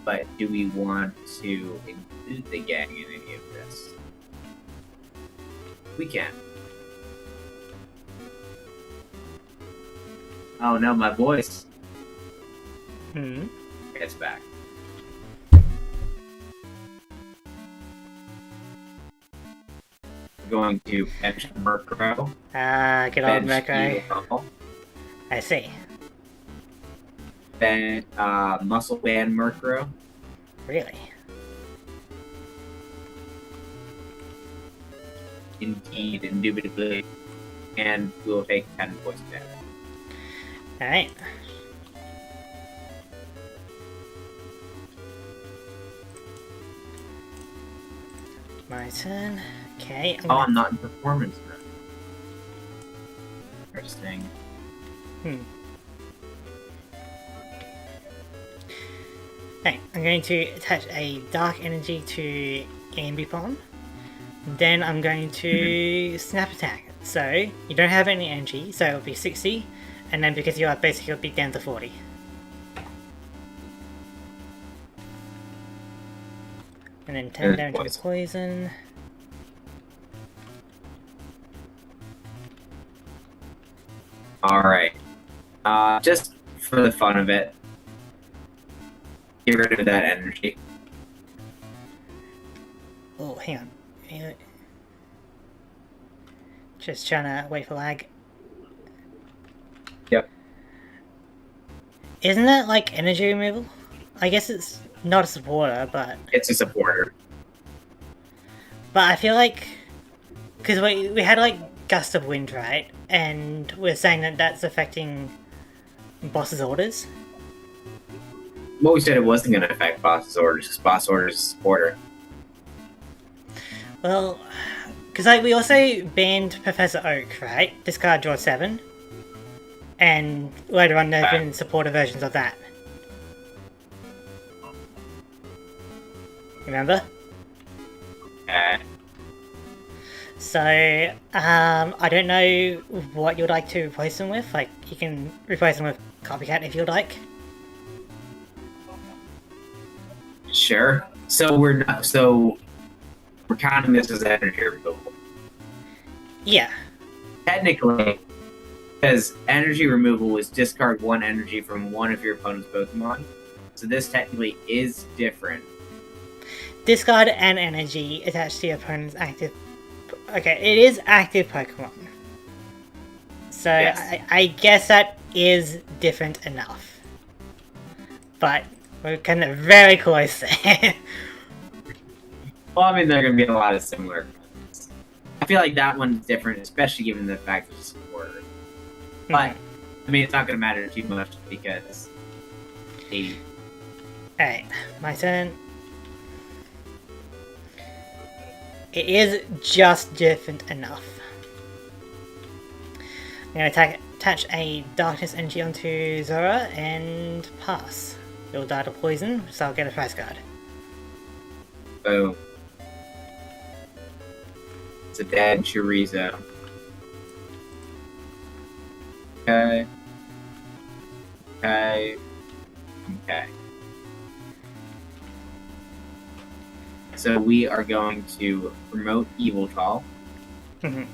But do we want to include the gang in any of this? We can. Oh no, my voice. It's back. We're going to bench Murkrow. Good old Murkrow. I see. Then Muscle Band Murkrow. Really? Indeed, indubitably. And we'll take 10 points damage. Alright. My turn. Okay. I'm not in performance mode. Interesting. Okay, I'm going to attach a dark energy to Ambipom. Then I'm going to snap attack. So you don't have any energy, so it'll be 60, and then because you are basically it'll be down to 40. And then 10 damage to poison. Alright. Just for the fun of it, get rid of that energy. Oh, hang on. Just trying to wait for lag. Yep. Isn't that like energy removal? I guess it's not a supporter, but... It's a supporter. But I feel like... Because we had like Gust of Wind, right? And we're saying that that's affecting boss's orders. Well, we said it wasn't going to affect boss's orders, because boss orders is a supporter. Well, because like we also banned Professor Oak, right? Discard, draw 7. And later on there have been supporter versions of that. Remember? So, I don't know what you'd like to replace them with. Like, you can replace them with Copycat if you'd like. Sure. So we're counting this as energy removal. Yeah. Technically, because energy removal is discard 1 energy from one of your opponent's Pokemon. So this technically is different. Discard an energy attached to your opponent's active... Okay, it is active Pokemon. So yes. I guess that is different enough. But we're kind of very close there. Well, I mean, there are going to be a lot of similar ones. I feel like that one's different, especially given the fact that it's a supporter. But, I mean, it's not going to matter too much because... Alright, my turn. It is just different enough. I'm going to attach a Darkness Energy onto Zora and pass. It'll die to poison, so I'll get a prize card. Boom. It's a dead chorizo. Okay. Okay. Okay. So we are going to promote Evil Tall. Mhm.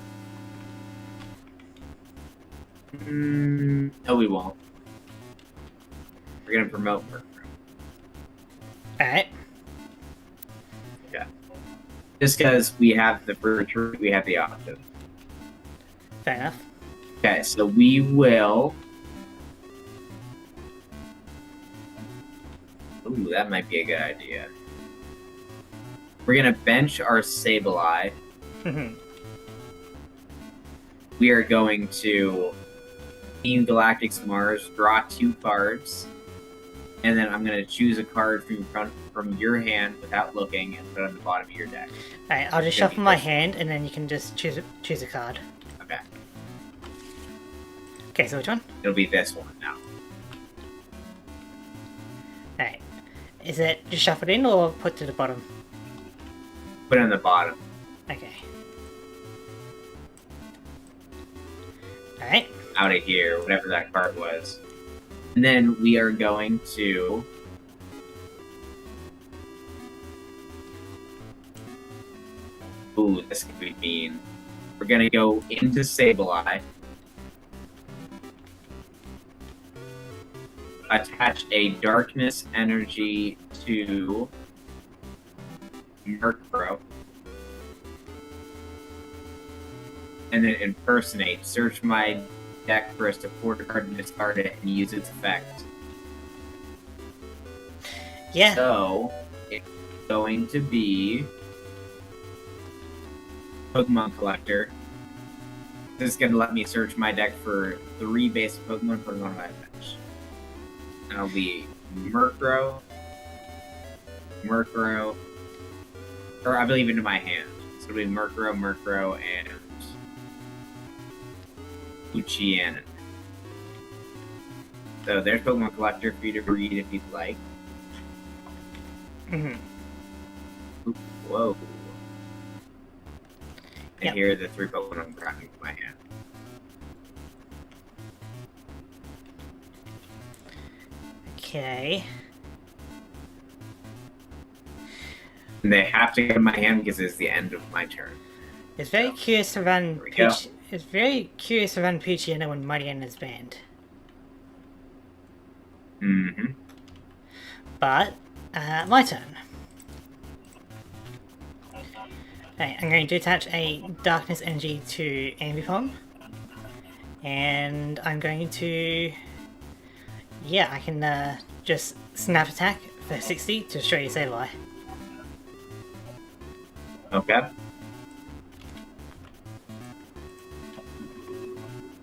No, we won't. We're gonna promote Murkrow. Alright. Okay. Just because we have the retreat, we have the option. Fair enough. Okay, so we will. Ooh, that might be a good idea. We're gonna bench our Sableye. Mhm. We are going to Team Galactic's Mars, draw 2 cards, and then I'm gonna choose a card from your hand without looking and put it on the bottom of your deck. Alright, I'll just shuffle my hand and then you can just choose a card. Okay. Okay, so which one? It'll be this one now. Alright. Is it just shuffled in or put to the bottom? Put it on the bottom. Okay. Alright. Out of here, whatever that card was. And then we are going to ooh, this could be mean. We're gonna go into Sableye. Attach a darkness energy to Murkrow. And then impersonate. Search my deck for a support card and discard it and use its effect. Yeah. So, it's going to be Pokemon Collector. This is going to let me search my deck for 3 basic Pokemon, put them on my bench. And it'll be Murkrow, or I believe into my hand. So it'll be Murkrow, and Uchianen. So there's Pokemon Collector for you to read if you'd like. Mhm. Ooh, whoa. And Yep. here are the 3 Pokemon I'm grabbing with my hand. Okay. And they have to get in my hand because it's the end of my turn. It's very curious to run There we go. It's very curious to run Poochyena when Muddian is banned. Mm-hmm. But, my turn. Okay, I'm going to attach a Darkness Energy to Ambipom. And I'm going to... Yeah, I can just Snap Attack for 60 to destroy your Sableye. Okay.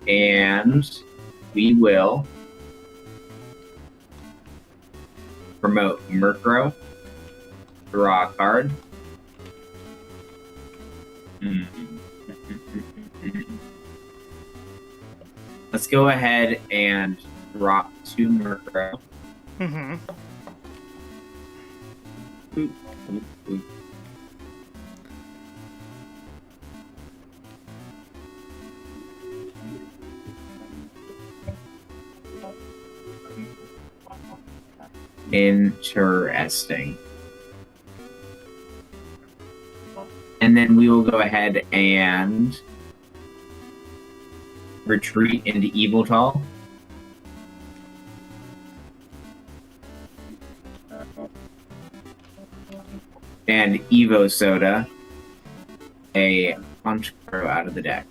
And we will promote Murkrow. Draw a card. Let's go ahead and drop 2 Murkrow. Mm-hmm. Oop, oop, oop. Interesting. And then we will go ahead and retreat into Eviltall. And Evo Soda a Honchkrow out of the deck.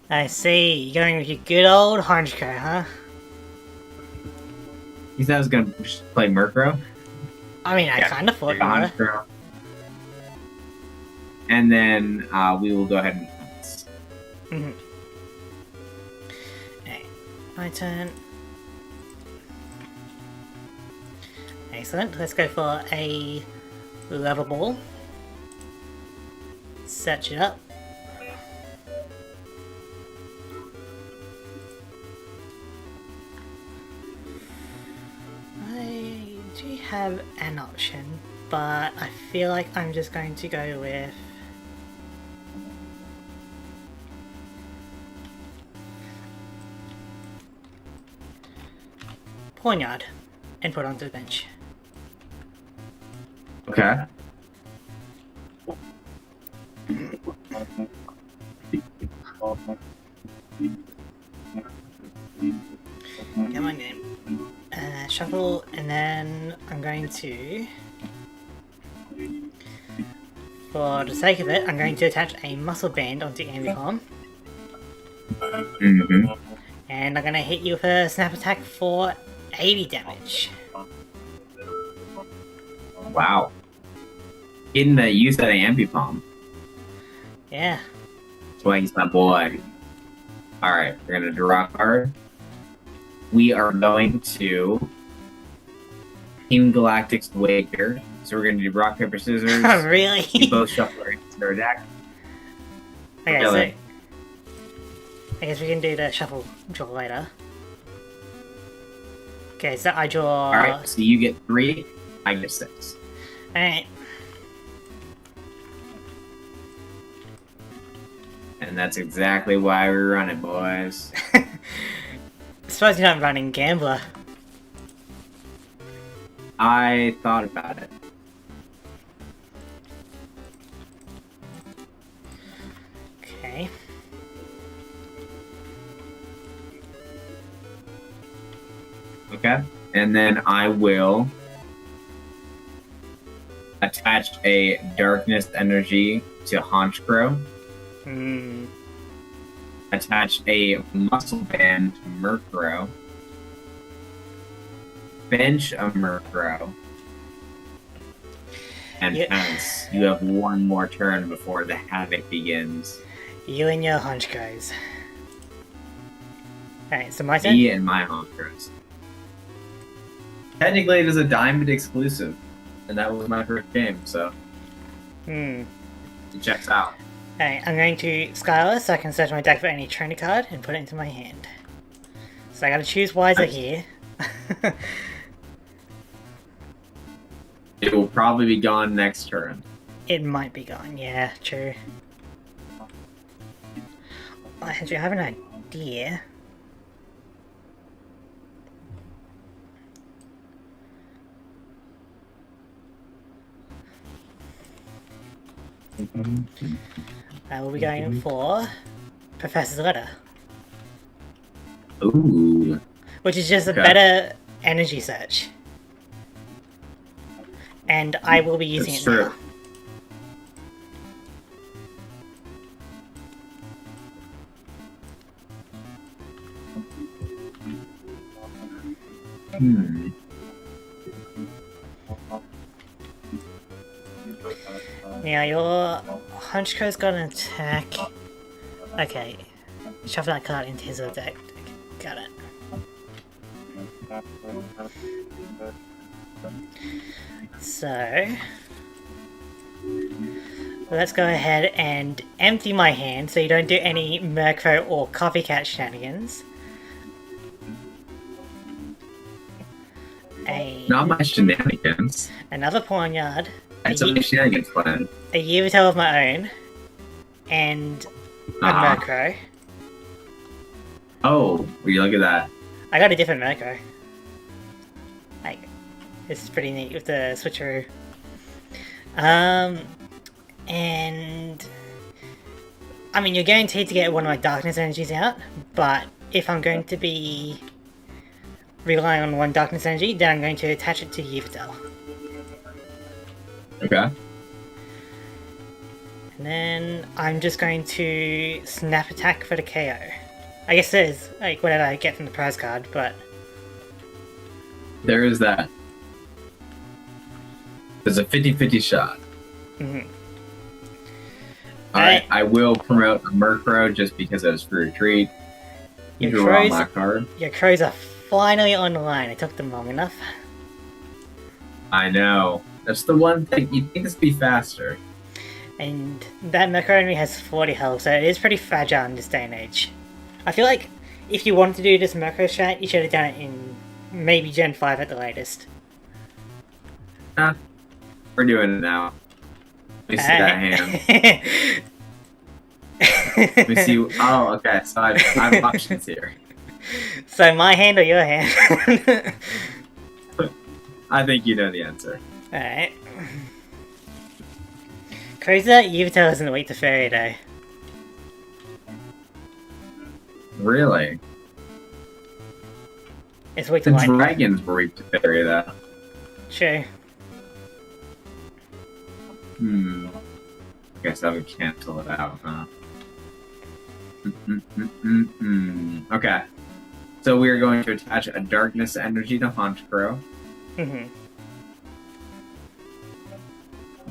I see. You're going with your good old Honchkrow, huh? You thought I was going to just play Murkrow? I mean, I kind of thought you were. Honchkrow. And then we will go ahead and pass. Mm-hmm. Okay, my turn. Excellent. Let's go for a level ball. Search it up. have an option, but I feel like I'm just going to go with... Pawnyard, and put onto the bench. Okay. Come on in. Shuffle, and then I'm going to... For the sake of it, I'm going to attach a muscle band onto Ambicom. And I'm going to hit you with a snap attack for 80 damage. Wow. Getting the use of the Ambipom. Yeah. That's why he's my boy. Alright, we're gonna draw a card. We are going to Team Galactic's Wager. So we're gonna do rock, paper, scissors. Oh, really? We both shuffle our deck. Okay, Really? so I guess we can do the shuffle draw later. Okay, so I draw... Alright, so you get 3, I get 6. Alright. And that's exactly why we run it, boys. Suppose you're not running Gambler. I thought about it. Okay. Okay. And then I will attach a darkness energy to Honchcrow. Attach a muscle band to Murkrow. Bench a Murkrow. And pounce. You have one more turn before the havoc begins. You and your hunch guys. Alright, so my turn? Me and my Honchcrows. Technically, it is a Diamond exclusive. And that was my first game, so... It checks out. Alright, I'm going to Skylar so I can search my deck for any trainer card and put it into my hand. So I gotta choose wiser here. It will probably be gone next turn. It might be gone, yeah, true. Actually, I have an idea. I will be going for Professor's Letter. Ooh. Which is just a better energy search. And I will be using it now. Now your Honchcrow's got an attack. Okay. Shuffle that card into his deck. Got it. So let's go ahead and empty my hand so you don't do any Murkrow or copycat shenanigans. Not my shenanigans. Another Pawnyard. That's a shenanigans plan. A Yveltal of my own. And a Murkrow. Oh, will you look at that? I got a different Murkrow. Like, this is pretty neat with the switcheroo. And I mean, you're guaranteed to get one of my darkness energies out, but if I'm going to be relying on one darkness energy, then I'm going to attach it to Yveltal. Okay. And then I'm just going to snap attack for the KO. I guess there's like whatever I get from the prize card, but there is that. There's a 50-50 shot. Alright, I will promote a Murkrow just because it was for a treat. You draw my card. Your crows are finally online. It took them long enough. I know. That's the one thing. You'd think this would be faster. And that Murkrow only has 40 health, so it is pretty fragile in this day and age. I feel like if you wanted to do this Murkrow strat, you should have done it in maybe Gen 5 at the latest. Nah, we're doing it now. Let me see that hand. Let me see. Oh, okay. So I have options here. So my hand or your hand? I think you know the answer. Alright. Crazy that Yveltal isn't weak to Fairy though. Really? It's weak to The Lightning. dragons were weak to fairy, though. True. I guess that would cancel it out, huh? Okay. So we are going to attach a darkness energy to Honchkrow.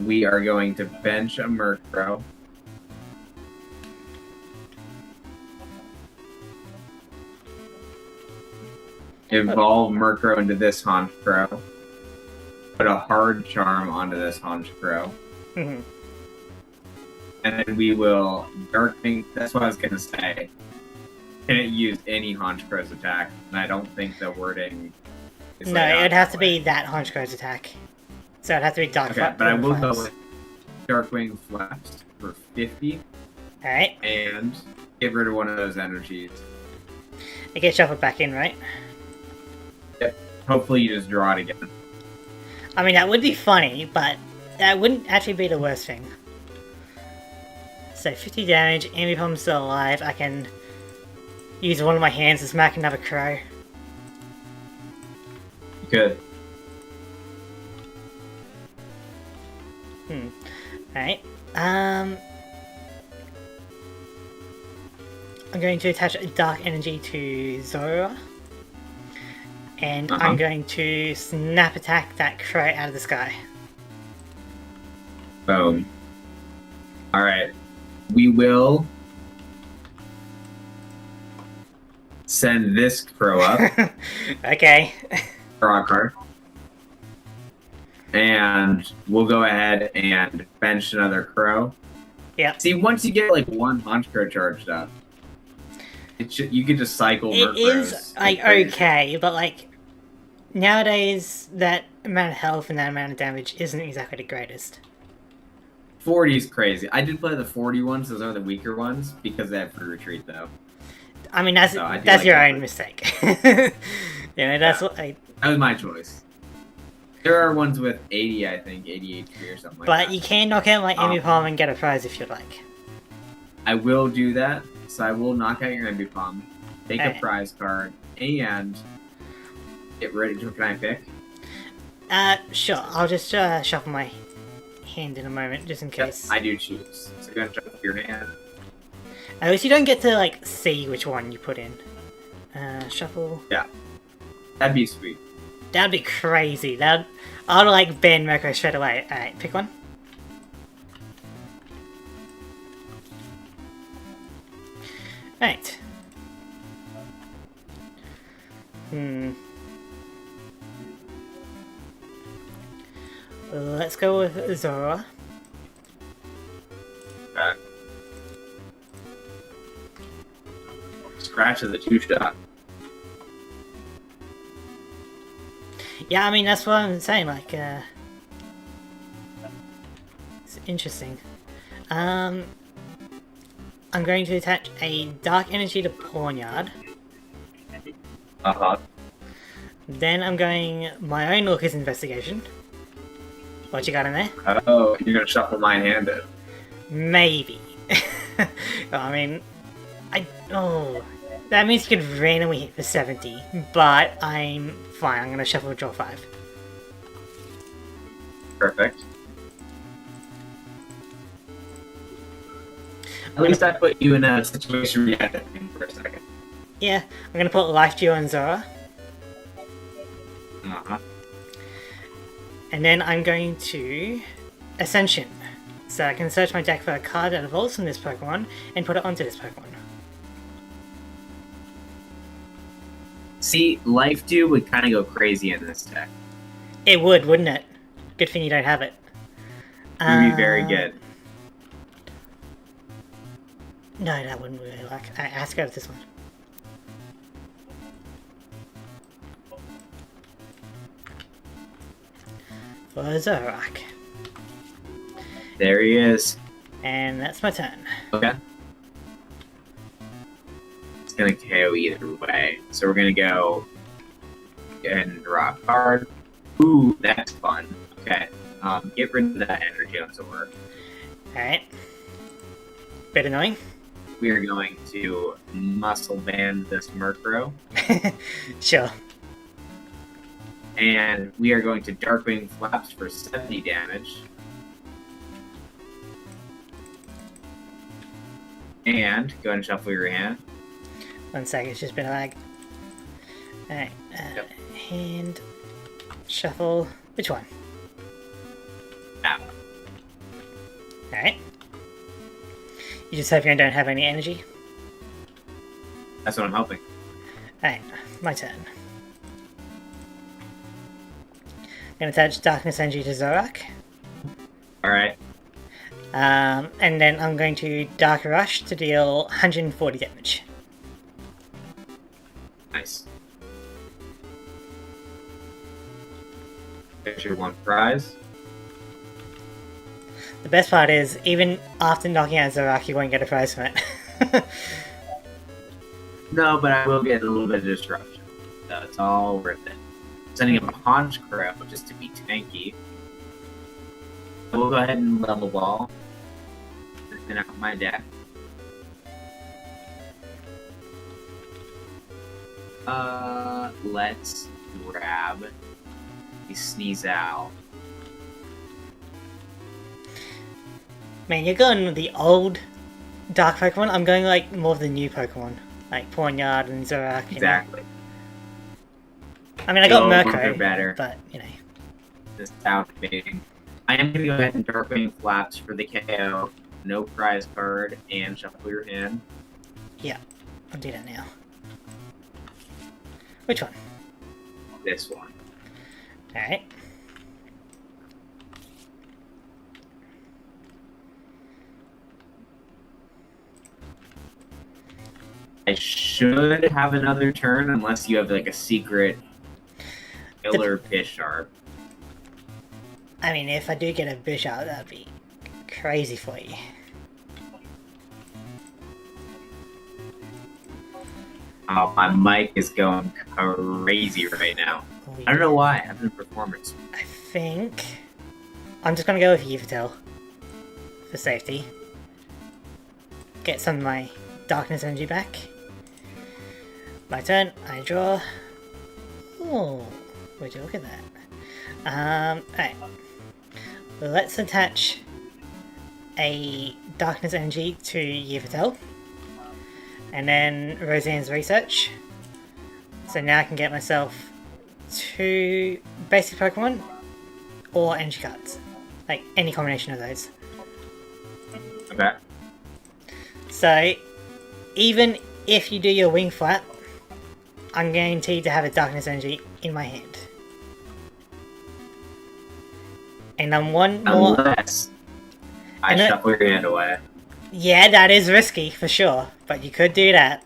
We are going to bench a Murkrow. Evolve Murkrow into this Honchkrow. Put a hard charm onto this Honchkrow. And then we will Darkening. That's what I was going to say. Can it use any Honchkrow's attack? And I don't think the wording is No, it would have to be that Honchkrow's attack. So it'd have to be Dark Okay, but I will go with Darkwing Flaps for 50. Alright. And get rid of one of those energies. It gets shuffled back in, right? Yep. Hopefully you just draw it again. I mean, that would be funny, but that wouldn't actually be the worst thing. So 50 damage, Ambipom's still alive. I can use one of my hands to smack another crow. Good. Alright. I'm going to attach a dark energy to Zora. And I'm going to snap attack that crow out of the sky. Boom. Alright. We will send this crow up. Okay. Draw a card. And we'll go ahead and bench another crow. Yeah. See, once you get like one Honchkrow charged up, you can just cycle It Murkrows. is like okay, but like nowadays that amount of health and that amount of damage isn't exactly the greatest. 40 is crazy. I did play the 40 ones, those are the weaker ones, because they have free retreat though. I mean that's So that's your own mistake. You know, that's what that was my choice. There are ones with 80, I think, 80 HP or something like that. But you can knock out my Ambipom and get a prize if you'd like. I will do that. So I will knock out your Ambipom, take a prize card, and get ready to... Can I pick? Sure. I'll just shuffle my hand in a moment, just in case. Yep, I do choose. So you're gonna shuffle your hand. At least you don't get to, like, see which one you put in. Shuffle. Yeah. That'd be sweet. That'd be crazy. I'd like ban Murkrow straight away. Alright, pick one. Right. Let's go with Zora. Okay. Scratch is a 2-shot. Yeah, I mean, that's what I'm saying, like, it's interesting. I'm going to attach a dark energy to Pawnyard. Then I'm going my own Looker's Investigation. What you got in there? Oh, you're gonna shuffle my hand in. Maybe. I mean, that means you could randomly hit for 70, but I'm fine. I'm gonna shuffle draw 5. Perfect. At least I put you in a situation where you had to think for a second. Yeah, I'm gonna put Life Dew on Zora. And then I'm going to Ascension. So I can search my deck for a card that evolves from this Pokemon and put it onto this Pokemon. See, Life Dew would kind of go crazy in this deck. It would, wouldn't it? Good thing you don't have it. It would be very good. No, that wouldn't really like. I have to go with this one. for Zorak. There he is. And that's my turn. Okay. It's gonna KO either way. So we're gonna go and draw a card. Ooh, that's fun. Okay. Get rid of that energy on Zorak. Alright. Bit annoying. We are going to muscle band this Murkrow. Sure. And we are going to Darkwing Flaps for 70 damage. And go ahead and shuffle your hand. 1 sec, it's just been a lag. Alright, Yep. hand, shuffle, which one? That one. Alright. You just hope you don't have any energy? That's what I'm hoping. Alright, my turn. Gonna attach Darkness Energy to Zorak. Alright. And then I'm going to Dark Rush to deal 140 damage. Nice. There's your one prize. The best part is, even after knocking out Zorak, you won't get a prize from it. No, but I will get a little bit of disruption. So it's all worth it. Sending him a Honchkrow just to be tanky. We'll go ahead and level ball. And out my deck. Let's grab a Sneeze Owl. Man, you're going with the old Dark Pokemon. I'm going like more of the new Pokemon, like Pawniard and Zorak. You know? Exactly. I mean, I got The old ones are Murkrow, better. but you know. This out debating. I am going to go ahead and Darkwing Flaps for the KO. No prize card and shuffle your hand. Yeah, I'll do that now. Which one? This one. Alright. I should have another turn unless you have like a secret killer Bisharp. I mean, if I do get a Bisharp, that'd be crazy for you. Oh, my mic is going crazy right now. I don't know why. I have a performance. I think I'm just gonna go with Yveltal for safety. Get some of my darkness energy back. My turn. I draw. Oh, would you look at that? Alright. Let's attach a darkness energy to Yveltal. And then Roseanne's Research. So now I can get myself 2 basic Pokemon or energy cards. Like any combination of those. Okay. So even if you do your wing flap, I'm guaranteed to have a darkness energy in my hand. And I'm one more. Unless I And shuffle your hand away. Yeah, that is risky for sure, but you could do that.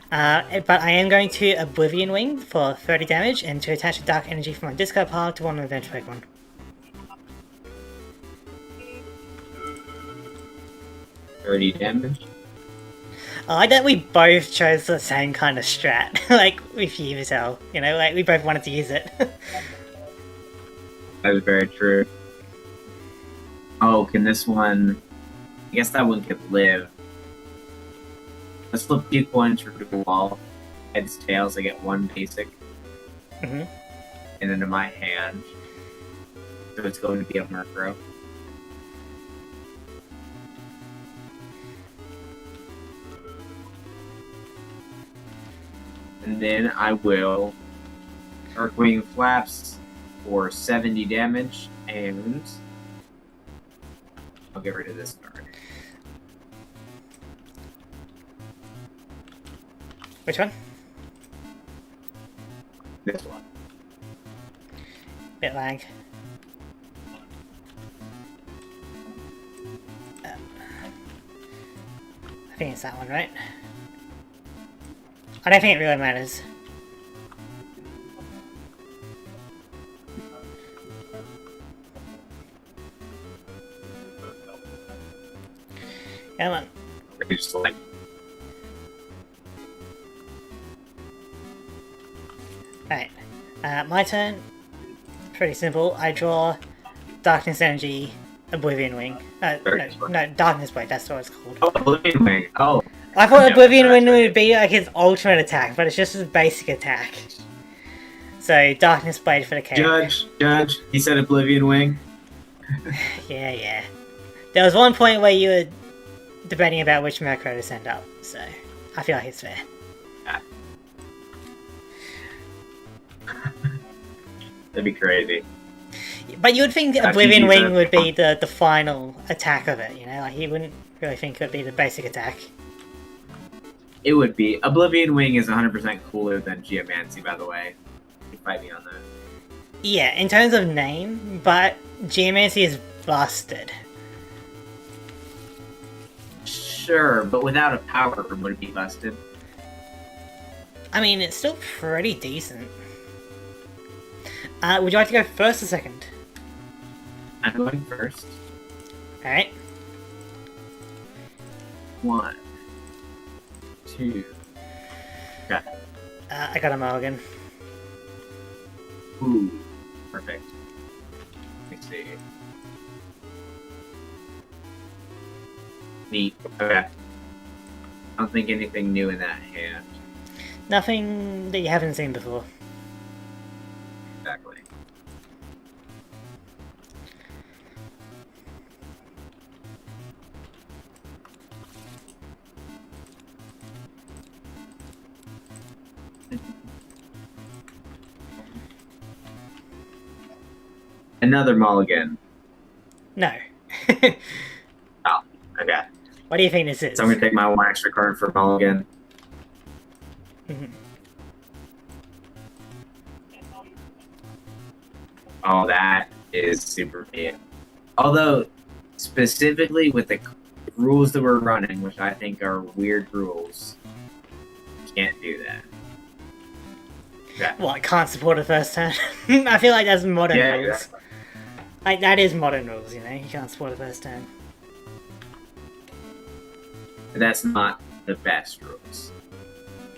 But I am going to Oblivion Wing for 30 damage and to attach a dark energy from my discard pile to one of my bench Pokemon. $30 damage. I like that we both chose the same kind of strat, like with Yveltal, you know, like we both wanted to use it. That is very true. Oh, can this one... I guess that one could live. Let's flip 2 coins for the wall. Heads, tails, I get 1 basic. Mm-hmm. And into my hand. So it's going to be a Murkrow. And then I will Darkwing Flaps for 70 damage, and I'll get rid of this card. Which one? This one. Bit lag. I think it's that one, right? I don't think it really matters. Come on. Just like, Alright. My turn. Pretty simple. I draw Darkness Energy, Oblivion Wing. No, Darkness Blade, that's what it's called. oh, Oblivion Wing. Oh. I thought Yeah, Oblivion that's Wing right. would be like his ultimate attack, but it's just his basic attack. So, Darkness Blade for the KO. Judge, he said Oblivion Wing. Yeah. There was one point where you were debating about which macro to send up, so I feel like it's fair. Yeah. That'd be crazy. But you would think Oblivion Wing would be the final attack of it, you know? Like, he wouldn't really think it would be the basic attack. It would be. Oblivion Wing is 100% cooler than Geomancy, by the way. You fight me on that. Yeah, in terms of name, but Geomancy is busted. Sure, but without a power, would it be busted? I mean, it's still pretty decent. Would you like to go first or second? I'm going first. Alright. 1, 2. Okay. I got a mulligan. Ooh, perfect. Let me see. Neat. Okay. I don't think anything new in that hand. Nothing that you haven't seen before. Exactly. Another mulligan. No. Oh, okay. What do you think this is? So I'm gonna take my 1 extra card for mulligan. Oh, that is super neat. Although, specifically with the rules that we're running, which I think are weird rules, can't do that. Okay. What, can't support a first turn? I feel like that's modern Yeah, rules. exactly. Like, that is modern rules, you know? You can't support a first turn. That's not the best rules.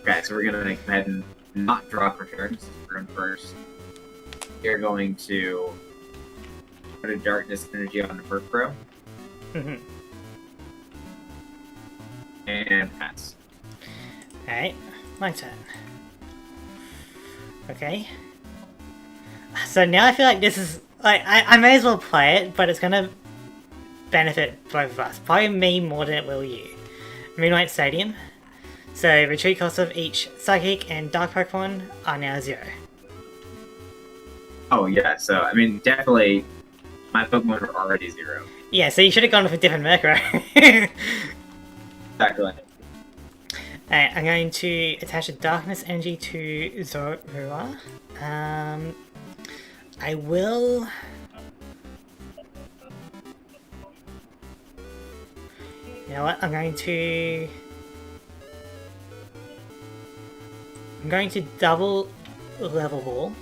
Okay, so we're gonna go ahead and not draw for turns. We're going first. You're going to put a Darkness Energy on the first row. And pass. Alright, my turn. Okay. So now I feel like this is... Like, I may as well play it, but it's gonna benefit both of us. Probably me more than it will you. Moonlight Stadium. So, retreat costs of each Psychic and Dark Pokemon are now 0. Oh yeah, so I mean definitely my Pokemon are already 0. Yeah, so you should have gone with a different Murkrow. Exactly. Alright, I'm going to attach a Darkness Energy to Zorua. I will... You know what, I'm going to double Level Ball.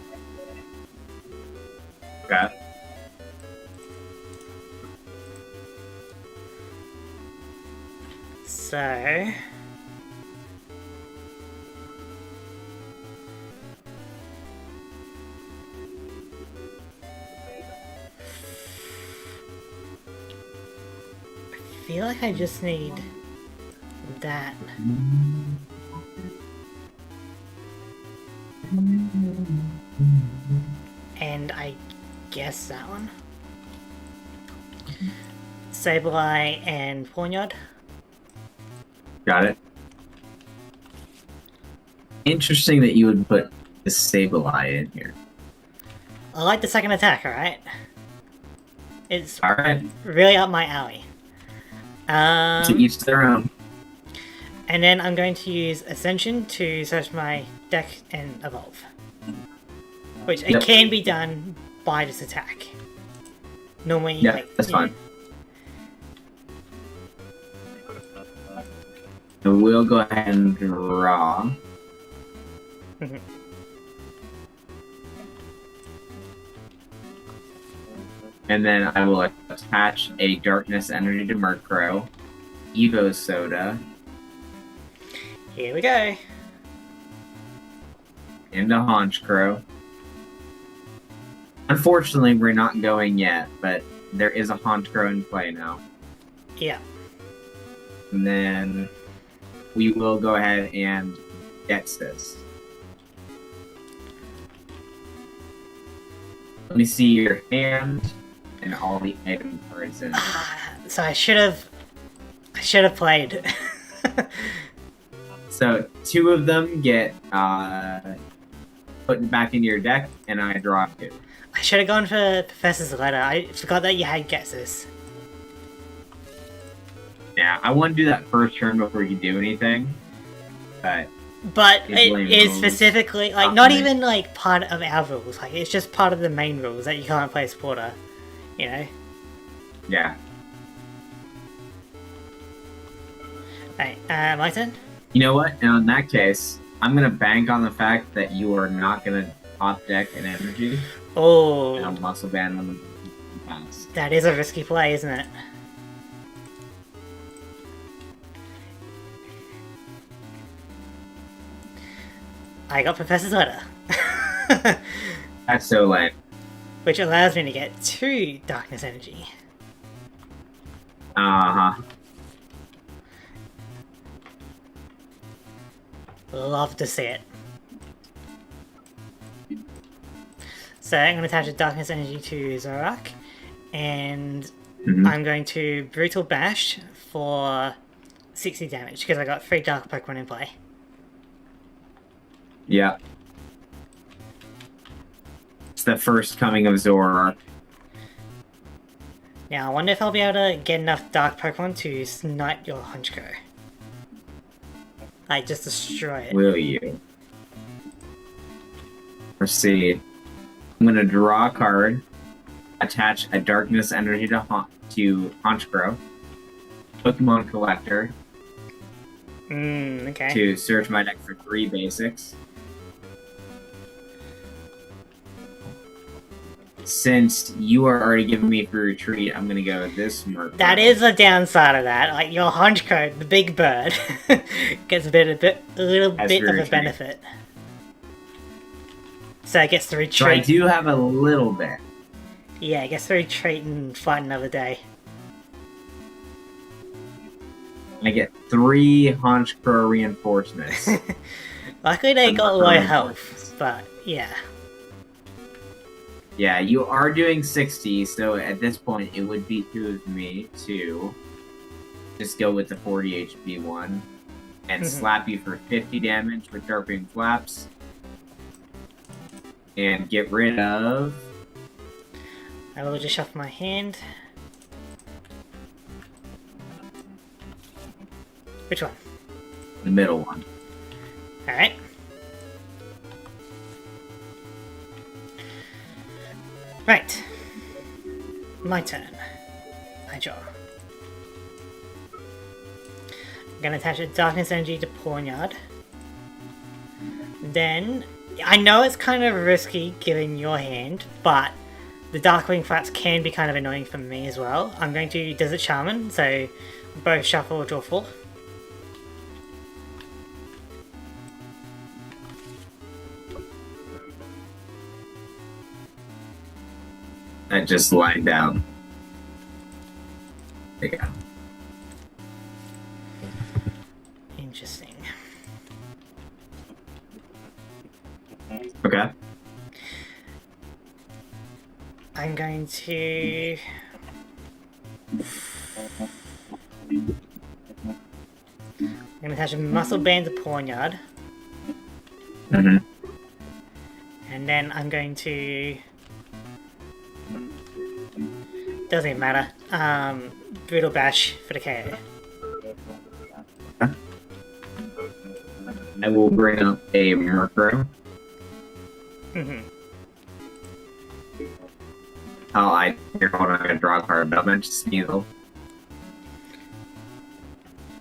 Okay. So... I feel like I just need that. And I guess that one. Sableye and Pawniard. Got it. Interesting that you would put the Sableye in here. I like the second attack, alright? It's Alright. really up my alley. To each their own. And then I'm going to use Ascension to search my deck and evolve. Which it can be done by this attack. Normally, Yeah, like, that's fine. So we'll go ahead and draw. And then I will attach a Darkness Energy to Murkrow. Evo Soda Here we go. into Honchkrow. Unfortunately, we're not going yet, but there is a Honchkrow in play now. Yeah. And then we will go ahead and get this. Let me see your hand and all the item cards in it. So I should have played. So 2 of them get put back into your deck, and I draw 2. I should have gone for Professor's Letter. I forgot that you had guesses. Yeah, I want to do that first turn before you do anything. But it is specifically like not even like part of our rules. Like it's just part of the main rules that you can't play supporter. You know. Yeah. Right, my turn. You know what? Now in that case, I'm gonna bank on the fact that you are not gonna top deck an energy. Oh. And I'll muscle band on the pass. That is a risky play, isn't it? I got Professor's Letter. That's so lame. Which allows me to get 2 Darkness Energy. Uh-huh. Love to see it. So I'm going to attach a Darkness Energy to Zorak. And I'm going to Brutal Bash for 60 damage because I got 3 Dark Pokemon in play. Yeah. It's the first coming of Zoroark. Now I wonder if I'll be able to get enough Dark Pokemon to snipe your Honchkrow. Like, just destroy it. Will you? Let's see. I'm gonna draw a card, attach a Darkness Energy to Honchkrow, Pokemon Collector, okay. to search my deck for 3 basics. Since you are already giving me free retreat, I'm gonna go with this Murkrow. That is the downside of that. Like your Honchkrow, the big bird, gets a little bit of a benefit. So it gets to retreat. So I do have a little bit. Yeah, it gets to retreat and fight another day. I get 3 Honchkrow reinforcements. Luckily they got low health, but yeah. Yeah, you are doing 60, so at this point it would be 2 of me to just go with the 40 HP one and slap you for 50 damage with Sharpening Flaps and get rid of... I will just shuffle my hand. Which one? The middle one. Alright. Right. My turn. I draw. I'm gonna attach a Darkness Energy to Pawnyard. Then, I know it's kind of risky given your hand, but the Darkwing Flaps can be kind of annoying for me as well. I'm going to Desert Shaman, so both shuffle or draw 4. That just lying down. There you go. Interesting. Okay. I'm going to... I'm going to attach a Muscle Band to Pawnyard. Mm-hmm. And then I'm going to... Doesn't even matter. Brutal Bash for the KO. I will bring up a Murkrow. Here, hold on, I'm gonna draw a card, but I'm gonna just Sneasel.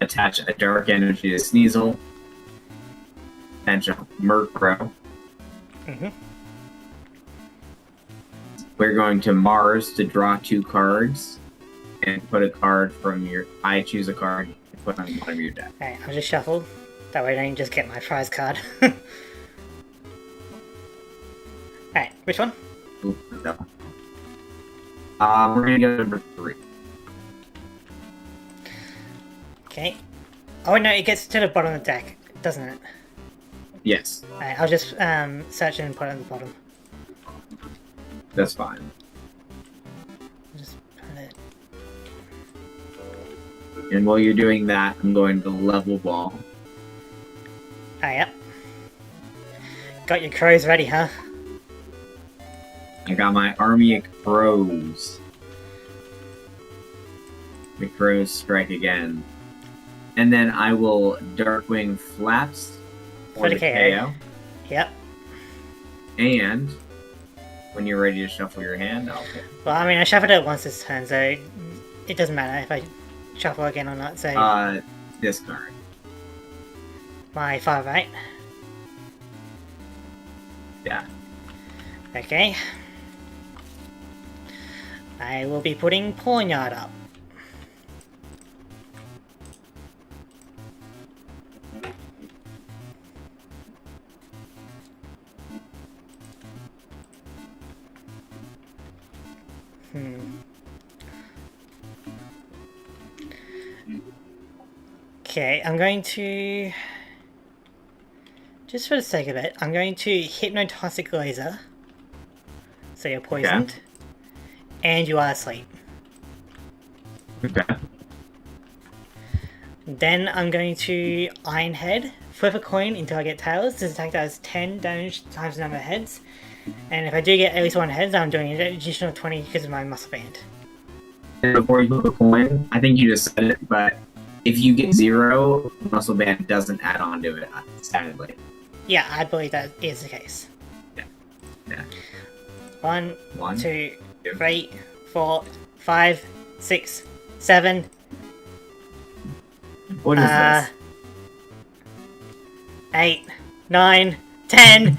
Attach a Dark Energy to Sneasel. Attach a Murkrow. We're going to Mars to draw 2 cards and put a card from your. I choose a card to put on one of your deck. Alright, I'll just shuffle. That way I don't just get my prize card. Alright, which one? Ooh, no. We're gonna go number 3. Okay. Oh no, it gets to the bottom of the deck, doesn't it? Yes, Alright, I'll just search it and put it at the bottom. that's fine. Just put it. And while you're doing that, I'm going to level ball. Ah, yep. Got your crows ready, huh? I got my army of crows. The crows strike again. And then I will Darkwing Flaps for the KO. Yep. And when you're ready to shuffle your hand, I'll pick. Well, I mean, I shuffled it once this turn, so it doesn't matter if I shuffle again or not, so... Discard. My 5, right? Yeah. Okay. I will be putting Pawnyard up. Okay, I'm going to... Just for the sake of it, I'm going to Hypnotoxic Laser. So you're poisoned. Okay. And you are asleep. Okay. Then I'm going to Iron Head, flip a coin until I get tails. This attack does 10 damage times the number of heads. And if I do get at least 1 head, I'm doing an additional 20 because of my muscle band. And before you flip a coin, I think you just said it, but if you get 0, muscle band doesn't add on to it, sadly. Yeah, I believe that is the case. Yeah. 1, One, 2, two. 3, 4, 5, 6, 7. What is this? 8, 9, 10.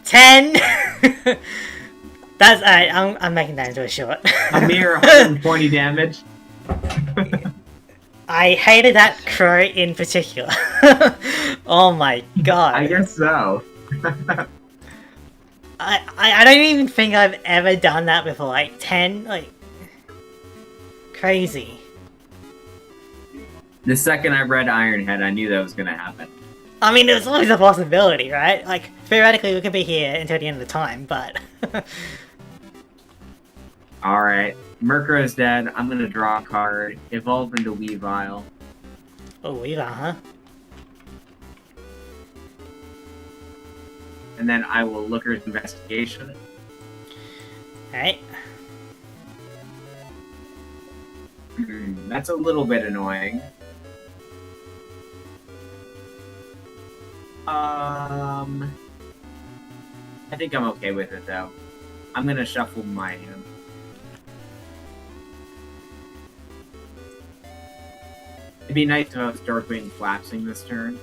10! That's alright, I'm making that into a short. A mere 120 damage. I hated that crow in particular. Oh my god. I guess so. I don't even think I've ever done that before. Like 10, like crazy. The second I read Ironhead, I knew that was gonna happen. I mean, there's always a possibility, right? Like theoretically, we could be here until the end of the time, but. All right, Murkrow's dead. I'm gonna draw a card. Evolve into Weavile. Oh, Weaver, huh? And then I will Looker's Investigation. Alright. That's a little bit annoying. I think I'm okay with it though. I'm gonna shuffle my hand. It'd be nice if I was Darkwing Flapsing this turn,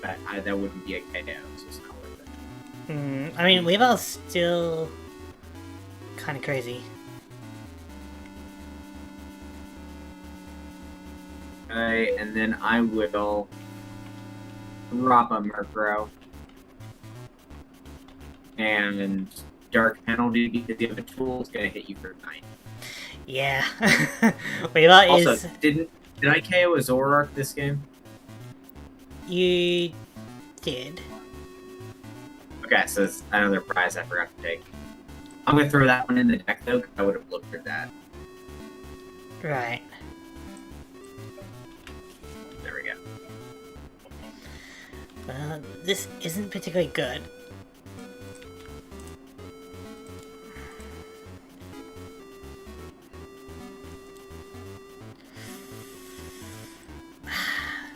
but that wouldn't be a KO, so it's not worth it. I mean, Weaver's still kind of crazy. Okay, and then I will drop a Murkrow. And Dark Penalty, because the other tool is going to hit you for 9. Yeah. Weaver Also, is... did I KO a Zoroark this game? You did. Okay, so it's another prize I forgot to take. I'm going to throw that one in the deck, though, because I would have looked at that. Right. There we go. Well, this isn't particularly good.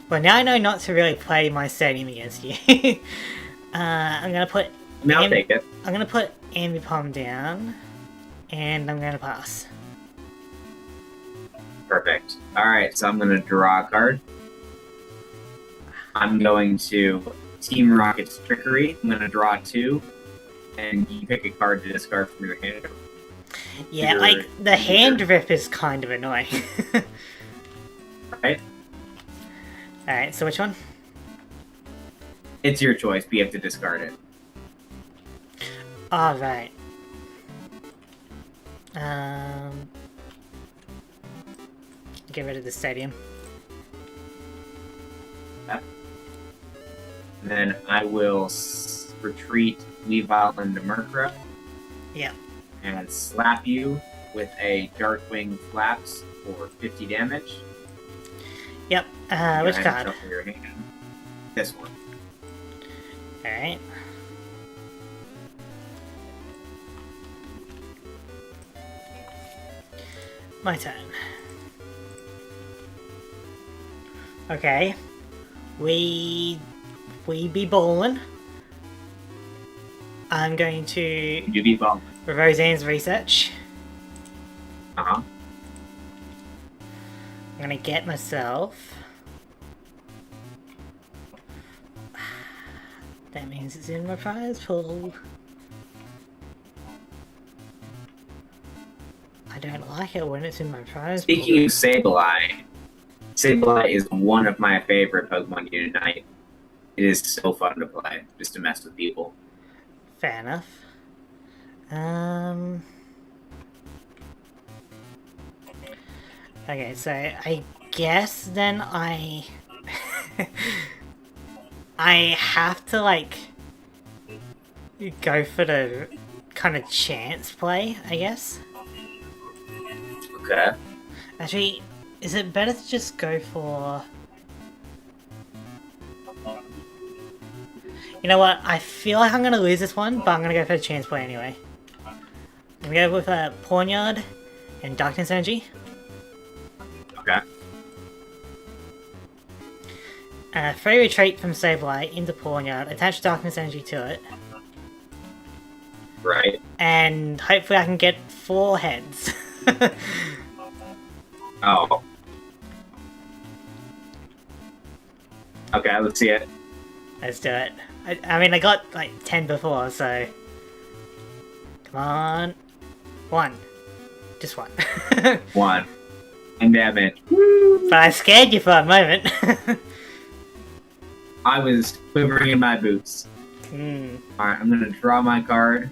Well, now I know not to really play my stadium against you. I'm gonna put... Now take it. I'm gonna put Ambipom down, and I'm gonna pass. Perfect. Alright, so I'm going to draw a card. I'm going to Team Rocket's Trickery. I'm going to draw 2, and you pick a card to discard from your hand. Yeah, like, the hand rip is kind of annoying. Right? Alright, so which one? It's your choice, but you have to discard it. Alright. Get rid of the stadium. Yep. And then I will retreat Weavile into Murkrow. Yep. And slap you with a Darkwing Flaps for 50 damage. Yep. Which card? This one. Alright. My turn. Okay. We be ballin'. I'm going to You be ballin'. Roseanne's research. Uh-huh. I'm gonna get myself. That means it's in my prize pool. I don't like it when it's in my prize pool. Speaking of Sableye, Sableye is one of my favorite Pokemon Unite. It is so fun to play, just to mess with people. Fair enough. Okay, so I guess then I have to like go for the kind of chance play, I guess. Okay. Actually, is it better to just go for... You know what? I feel like I'm gonna lose this one, but I'm gonna go for the chance play anyway. I'm gonna go with a Pawniard and Darkness Energy. Okay. Free retreat from Sableye into Pawniard, attach Darkness Energy to it. Right. And hopefully I can get 4 heads. Oh. Okay, let's see it. Let's do it. I mean, I got like 10 before, so... Come on. 1. Just 1. 1. And damage. But I scared you for a moment. I was quivering in my boots. Alright, I'm gonna draw my card.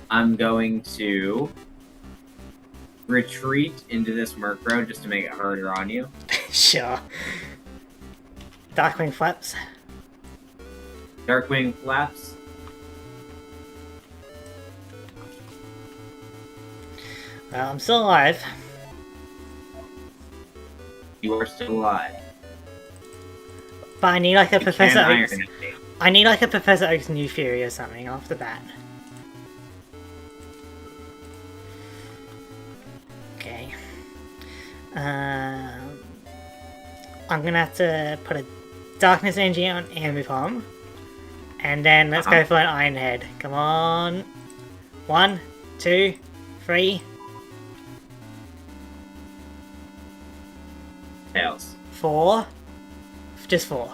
I'm going to retreat into this Murkrow just to make it harder on you. Sure. Darkwing Flaps. Darkwing Flaps. Well, I'm still alive. You are still alive. But I need like a You Professor can't Oak's... iron anything. I need like a Professor Oak's New Fury or something off the bat. Okay. I'm gonna have to put a Darkness Energy on Ambipom. And then let's go for an Iron Head. Come on. 1, 2, 3. Tails. 4. Just 4.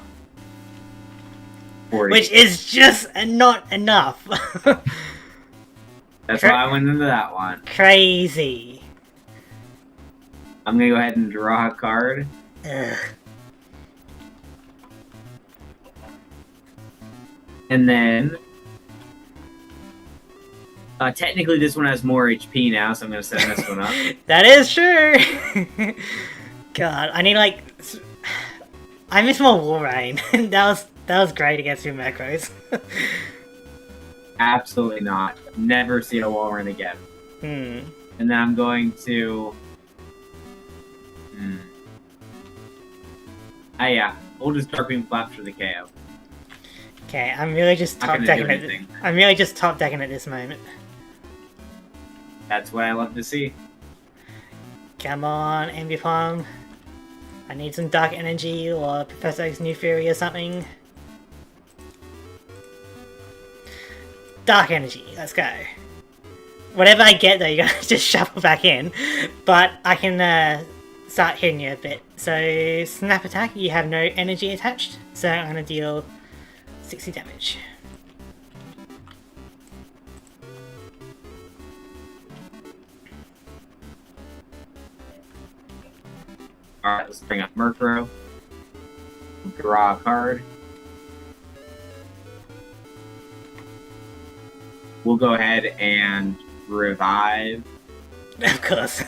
40. Which is just not enough. That's why I went into that one. Crazy. I'm gonna go ahead and draw a card. Ugh. And then... technically this one has more HP now, so I'm gonna send this one up. That is true. God, I need like... I miss my Walrein. that was great against your macros. Absolutely not. Never see a Walrein again. And then I'm going to... Ah, yeah. We'll just Darkwing Flaps for the KO. Okay, I'm really just top decking it. I'm really just top decking at this moment. That's what I love to see. Come on, Ambipom. I need some Dark Energy or Professor Oak's New Fury or something. Dark Energy, let's go. Whatever I get though, you're gonna just shuffle back in. But I can start hitting you a bit. So, Snap Attack, you have no energy attached. So I'm gonna deal 60 damage. Alright, let's bring up Murkrow. Draw a card. We'll go ahead and revive. Of course.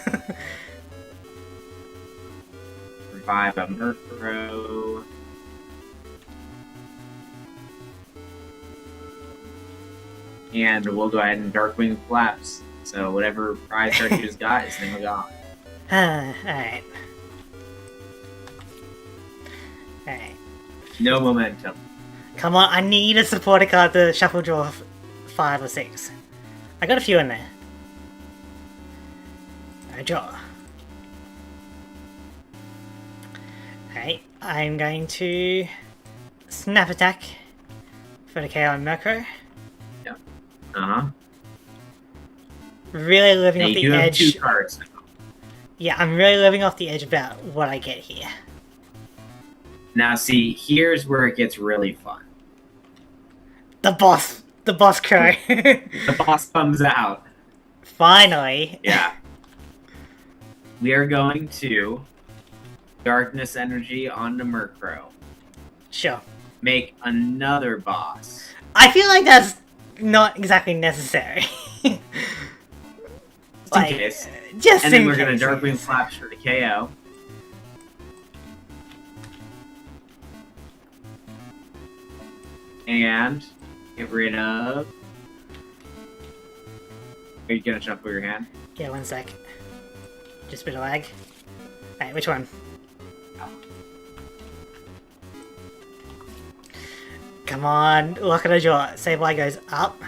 Revive a Murkrow. And we'll go ahead and Darkwing Flaps. So whatever prize card you just got is now gone. Alright. Alright. No momentum. Come on, I need a supporter card to shuffle draw 5 or 6. I got a few in there. No draw. Alright, I'm going to snap attack for the KO on Murkrow. Yep. Uh-huh. Really living Now off the you have edge. 2 cards now. Yeah, I'm really living off the edge about what I get here. Now see, here's where it gets really fun. The boss crow. The boss comes out. Finally. Yeah. We are going to Darkness Energy on the Murkrow. Sure. Make another boss. I feel like that's not exactly necessary. Just in case. Just And then in we're going case, to Darkwing yes. Flaps for the KO. And get rid of... Are you going to shuffle your hand? Yeah, 1 sec. Just a bit of lag. Alright, which one? Come on, look at the draw. Sableye goes up.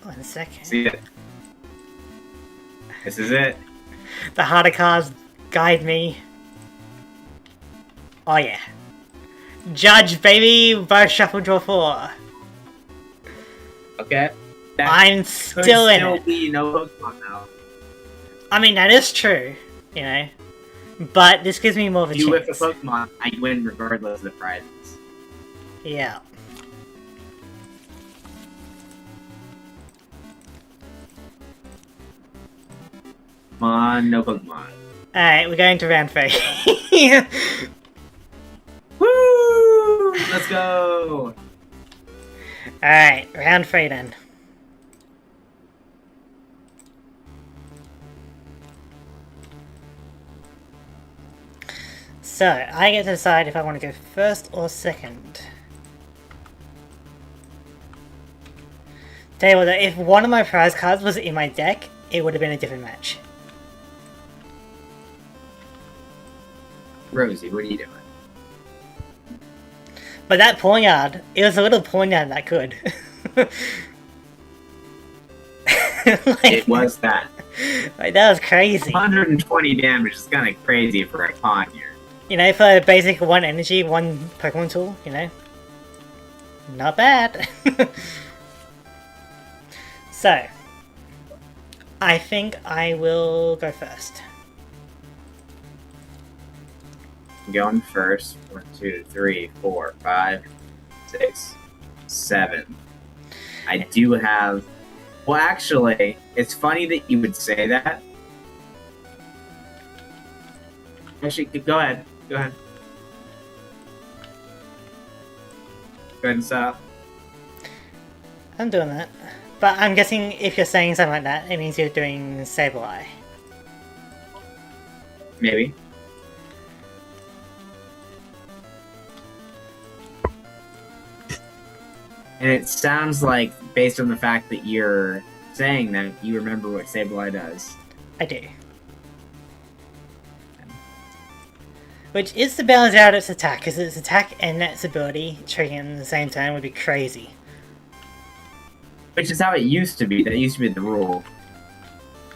1 sec. See it? This is it. The harder cards guide me. Oh yeah. Judge, baby! Both shuffle draw 4. Okay. I'm Could still in it. be no Pokemon now. I mean, that is true, you know. But this gives me more of a You whip a chance. Pokemon, I win regardless of the prizes. Yeah. Come on, no Pokemon. Alright, we're going to round 3. Woo! Let's go! Alright, round 3 then. So, I get to decide if I want to go first or second. Tell you what, if one of my prize cards was in my deck, it would have been a different match. Rosie, what are you doing? But that Pawnyard, it was a little Pawnyard that could. It was that. Like, that was crazy. 120 damage is kind of crazy for a pawn here. You know, for basic 1 energy, 1 Pokemon tool, you know? Not bad. So, I think I will go first. I'm going first. 1, 2, 3, 4, 5, 6, 7. I do have... Well, actually, it's funny that you would say that. Actually, go ahead. Go ahead. Go ahead and stop. I'm doing that. But I'm guessing if you're saying something like that, it means you're doing Sableye. Maybe. And it sounds like, based on the fact that you're saying that, you remember what Sableye does. I do. Which is to balance out its attack, because its attack and its ability trading in the same turn would be crazy. Which is how it used to be. That used to be the rule.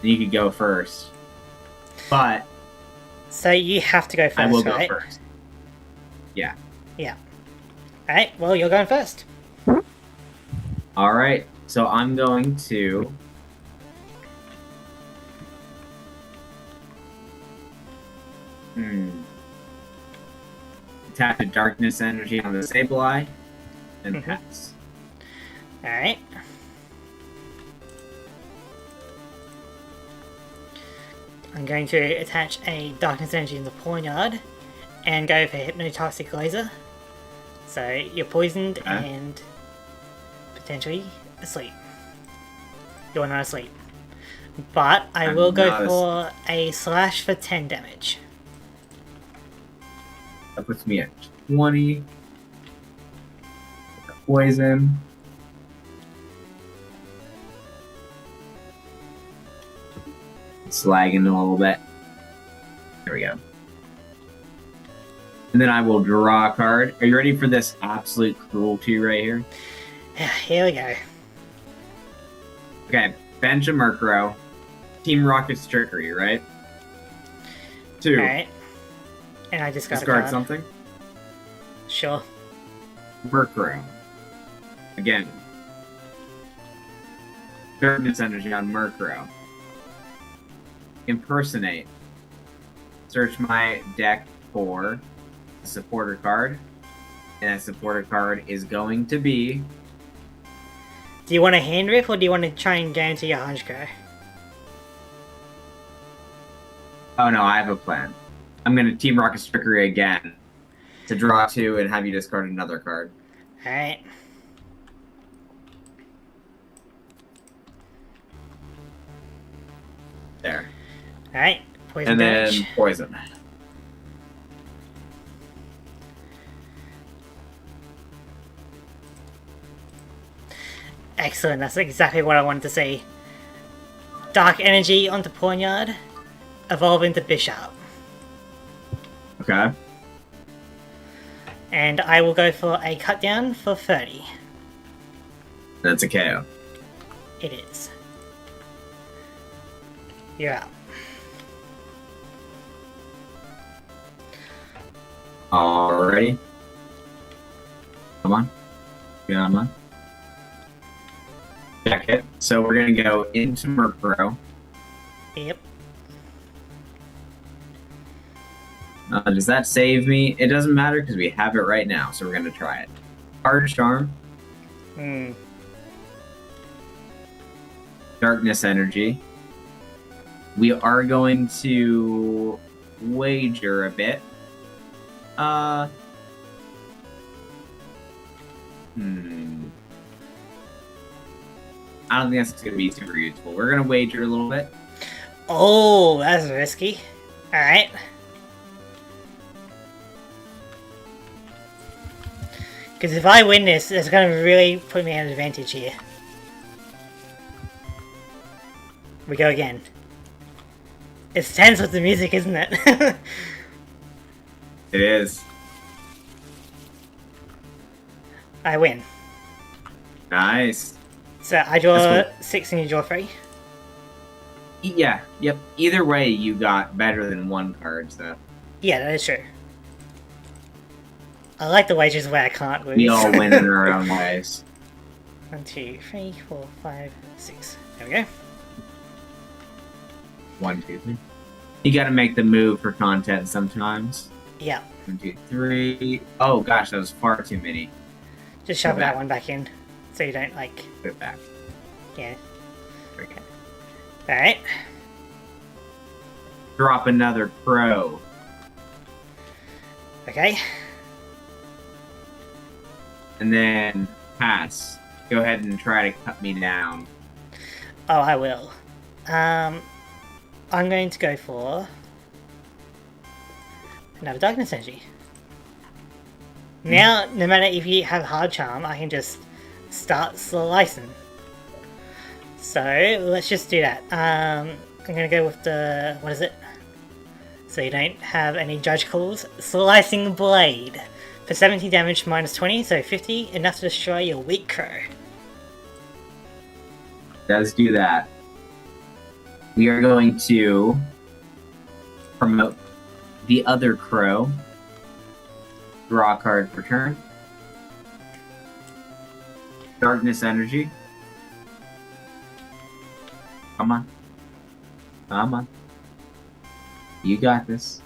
You could go first. But So you have to go first, I will right? go first. Yeah. Yeah. Alright, well, you're going first. Alright, so I'm going to... Tap the Darkness Energy on the Sableye, and pass. I'm going to attach a Darkness Energy in the pawn yard and go for Hypnotoxic Laser. So you're poisoned and potentially asleep. You're not asleep. But I will go for a slash for 10 damage. That puts me at 20. Poison. It's lagging a little bit. There we go. And then I will draw a card. Are you ready for this absolute cruelty right here? Yeah, here we go. Okay, bench a Murkrow. Team Rocket's Trickery, right? 2. Alright. And I discard something. Sure. Murkrow. Again. Darkness Energy on Murkrow. Impersonate. Search my deck for a supporter card. And that supporter card is going to be... Do you want a hand rip or do you want to try and guarantee your Honchkrow? Oh no, I have a plan. I'm going to Team Rocket's Trickery again to draw 2 and have you discard another card. Alright. There. Alright, poison and damage. Then poison. Excellent, that's exactly what I wanted to see. Dark Energy onto Pawnyard, evolve into Bishop. Okay. And I will go for a cut down for 30. That's a KO. It is. You're out. Alrighty. Come on. Come on. Check it. So we're gonna go into Murkrow. Yep. Does that save me? It doesn't matter because we have it right now, so we're gonna try it. Hard Charm. Darkness Energy. We are going to wager a bit. I don't think that's going to be super useful. We're going to wager a little bit. Oh, that's risky. Alright. Because if I win this, it's going to really put me at an advantage here. We go again. It's tense with the music, isn't it? It is. I win. Nice. So I draw Cool. 6 and you draw 3. Yeah, yep. Either way, you got better than 1 card, so. Yeah, that is true. I like the wagers where I can't lose. We all win in our own ways. 1, 2, 3, 4, 5, 6. There we go. 1, 2, 3. You gotta make the move for content sometimes. Yeah. 1, 2, 3. Oh gosh, that was far too many. Just shove Go that back. one back in. So you don't, like... Put it back. Yeah. Okay. Alright. Drop another Crow. Okay. And then pass. Go ahead and try to cut me down. Oh, I will. I'm going to go for... another Darkness Energy. Now, no matter if you have Hard Charm, I can just start slicing. So, let's just do that. I'm gonna go with the... what is it? So you don't have any Judge Calls. Slicing Blade. For 70 damage, minus 20, so 50. Enough to destroy your weak crow. Let's do that. We are going to promote the other Crow. Draw a card per turn. Darkness Energy. Come on. Come on. You got this.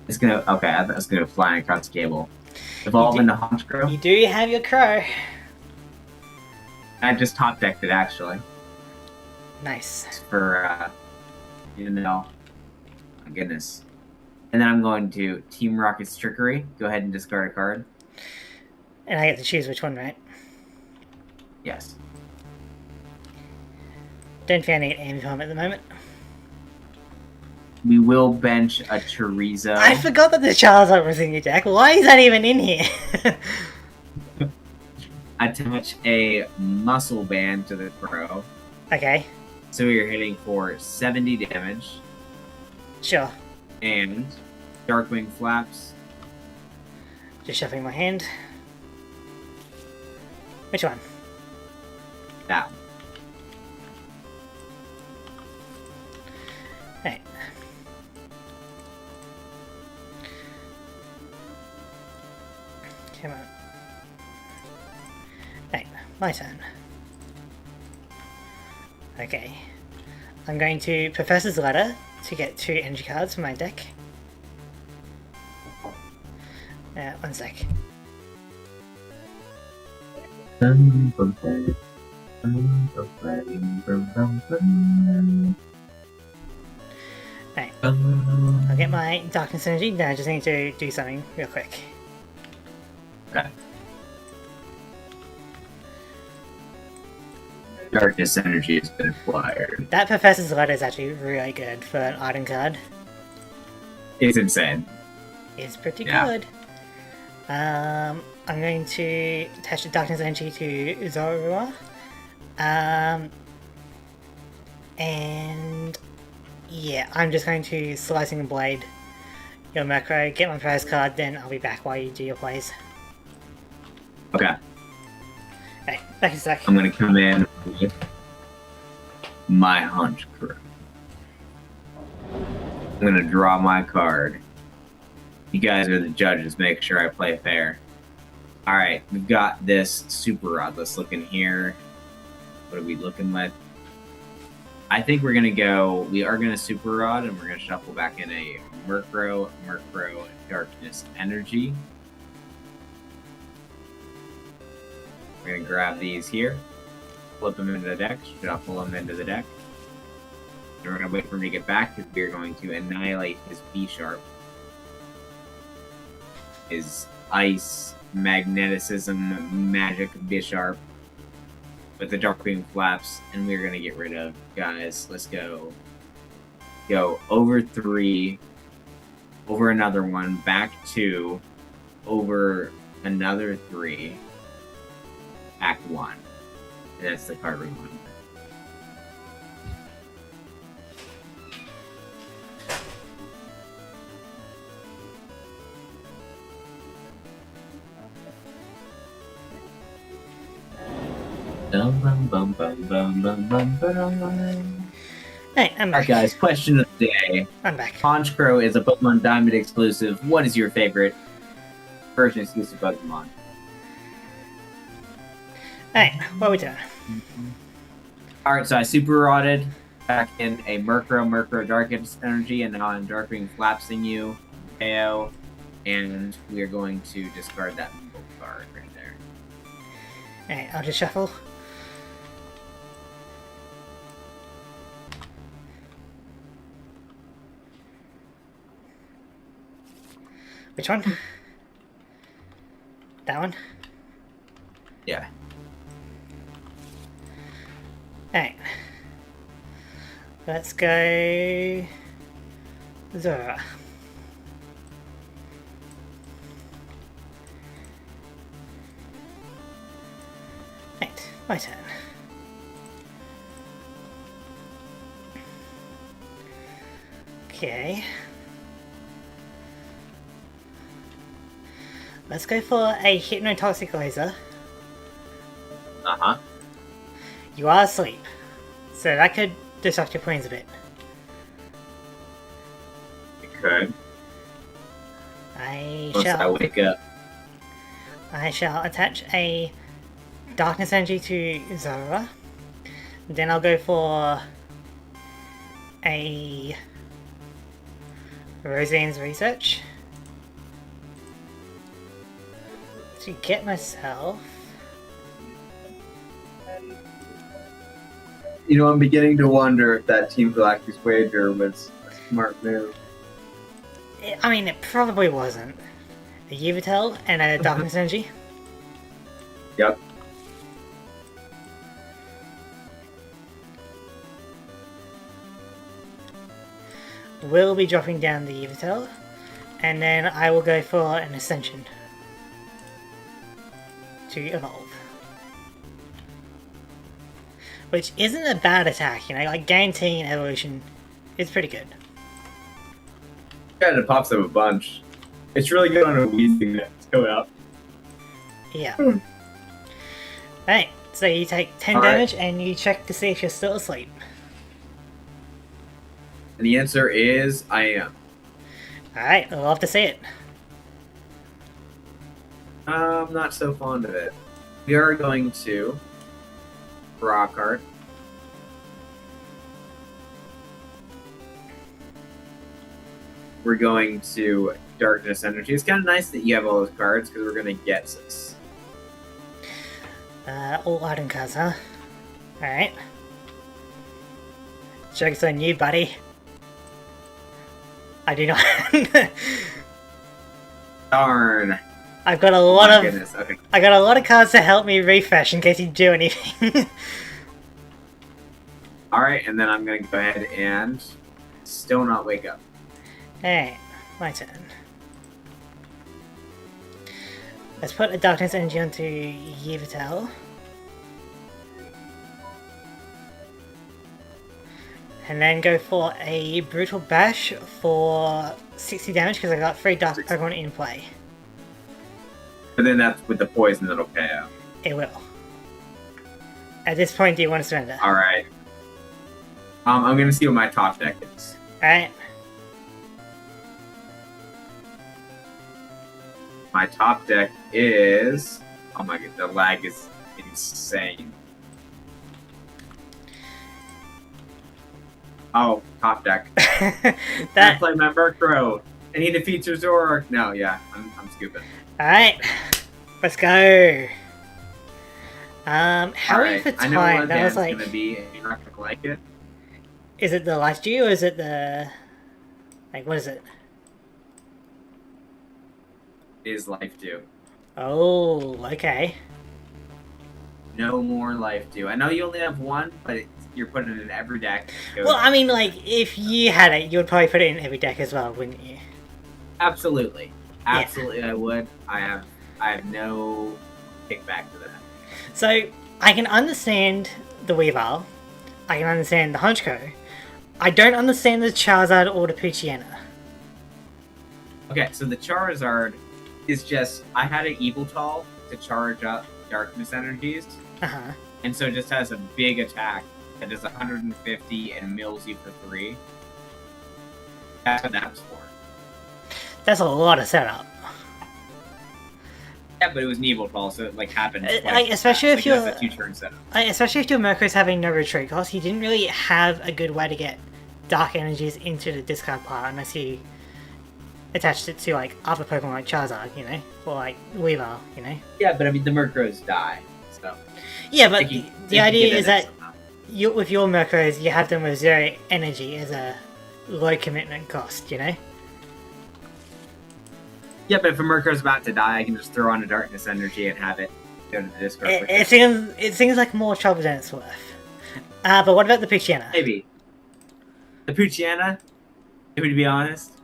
It's gonna... okay, I thought it was gonna fly across the cable. Evolve into Honchkrow. You do have your crow. I just top decked it, actually. Nice. For You know, my goodness. And then I'm going to Team Rocket's Trickery. Go ahead and discard a card. And I get to choose which one, right? Yes. Don't feel I need aim home at the moment. We will bench a Chorizo. I forgot that the Charizard was in your deck. Why is that even in here? Attach a Muscle Band to the Crow. Okay, So we are hitting for 70 damage. sure. And Darkwing Flaps. Just shuffling my hand. Which one? That one. Right. Come on. Right, my turn. Okay. I'm going to Professor's Ladder to get 2 energy cards from my deck. One sec. Right. I'll get my Darkness Energy, then I just need to do something real quick. Okay. Darkness Energy has been acquired. That Professor's Ladder is actually really good for an item card. It's insane. It's pretty Yeah. good. I'm going to attach the Darkness Energy to Zorua. And yeah, I'm just going to Slicing Blade your Murkrow, get my prize card, then I'll be back while you do your plays. Okay. Right, back in a sec. I'm gonna come in with my Hunch Crew. I'm gonna draw my card. You guys are the judges, make sure I play fair. Alright, we've got this Super Rod. Let's look in here. What are we looking with? I think we are gonna Super Rod, and we're gonna shuffle back in a Murkrow, Darkness Energy. We're gonna grab these here, flip them into the deck, shuffle them into the deck. And we're gonna wait for him to get back, because we're going to annihilate his B-Sharp. His Ice, Magneticism, Magic Bisharp with the Darkwing Flaps, and we're gonna get rid of, guys, let's go over 3, over another one, back 2, over another 3, back 1. And that's the card we want. Hey, I'm back. Alright guys, question of the day. I'm back. Honchkrow is a Pokemon Diamond exclusive. What is your favorite version exclusive Pokemon? Hey, what are we doing? Alright, so I super rotted back in a Murkrow Darkest Energy, and now I'm Darkwing Flapsing you, KO, and we are going to discard that card right there. Alright, I'll just shuffle. Which one? That one? Yeah. Alright. Let's go... Zora. Right, my turn. Okay. Let's go for a Hypnotoxic Laser. Uh-huh. You are asleep, so that could disrupt your plans a bit. It could. Once I wake up. I shall attach a Darkness Energy to Zora. Then I'll go for a Roseanne's Research to get myself You know, I'm beginning to wonder if that Team Galactic's wager was a smart move. I mean, it probably wasn't. A Yveltal and a Darkness Energy. Yep. We'll be dropping down the Yveltal, and then I will go for an Ascension to evolve. Which isn't a bad attack, you know, like guaranteeing evolution is pretty good. Yeah, it pops up a bunch. It's really good on a Weezing that's going up. Yeah. Alright, so you take 10 All right. damage and you check to see if you're still asleep. And the answer is I am. Alright, I'll love to see it. I'm not so fond of it. We are going to draw a card. We're going to Darkness Energy. It's kind of nice that you have all those cards because we're going to get this. All item cards, huh? Alright. Joke's on you, buddy. I do not. Darn. I've got a lot My of. goodness. Okay. I got a lot of cards to help me refresh in case you do anything. All right, and then I'm going to go ahead and still not wake up. Hey, my turn. Let's put a Darkness Energy onto Yveltal. And then go for a Brutal Bash for 60 damage because I got 3 Dark 60. Pokemon in play. But then that's with the poison that'll pay out. It will. At this point, do you want to surrender? All right. I'm going to see what my top deck is. Alright. My top deck is... Oh my god, the lag is insane. Oh, top deck. I That. play my Murkrow, and he defeats your Zoroark. No, yeah, I'm stupid. Alright. Let's go. How are we Alright, for I know time? what That was band's like. gonna be, and you're not gonna like it. Is it the last G or is it the. Like, what is it? Is Life Dew. Oh, okay. No more Life Dew. I know you only have one, but you're putting it in every deck. Well, I mean, like, if you had it, you would probably put it in every deck as well, wouldn't you? Absolutely. Absolutely, I would. I have no kickback to that. So, I can understand the Weavile. I can understand the Honchko. I don't understand the Charizard or the Poochyena. Okay, so the Charizard is just... I had an Yveltal to charge up Darkness Energies, Uh-huh. and so it just has a big attack that does 150 and mills you for 3. That's what that's for. That's a lot of setup. Yeah, but it was an Yveltal, so it like happened. Especially if you're... That's a 2-turn setup. Especially if your Murkrow's having no retreat cost, you didn't really have a good way to get Dark Energies into the discard pile unless you attached it to, like, other Pokemon like Charizard, you know? Or, like, Weavile, you know? Yeah, but I mean, the Murkrows die, so... Yeah, but They can- they the can idea get in is it that somehow. with your Murkrows, you have them with 0 energy as a low commitment cost, you know? Yeah, but if a Murkrow's about to die, I can just throw on a Darkness Energy and have it go to the discard. It seems like more trouble than it's worth. But what about the Poochyena? Maybe. The Poochyena, to be honest,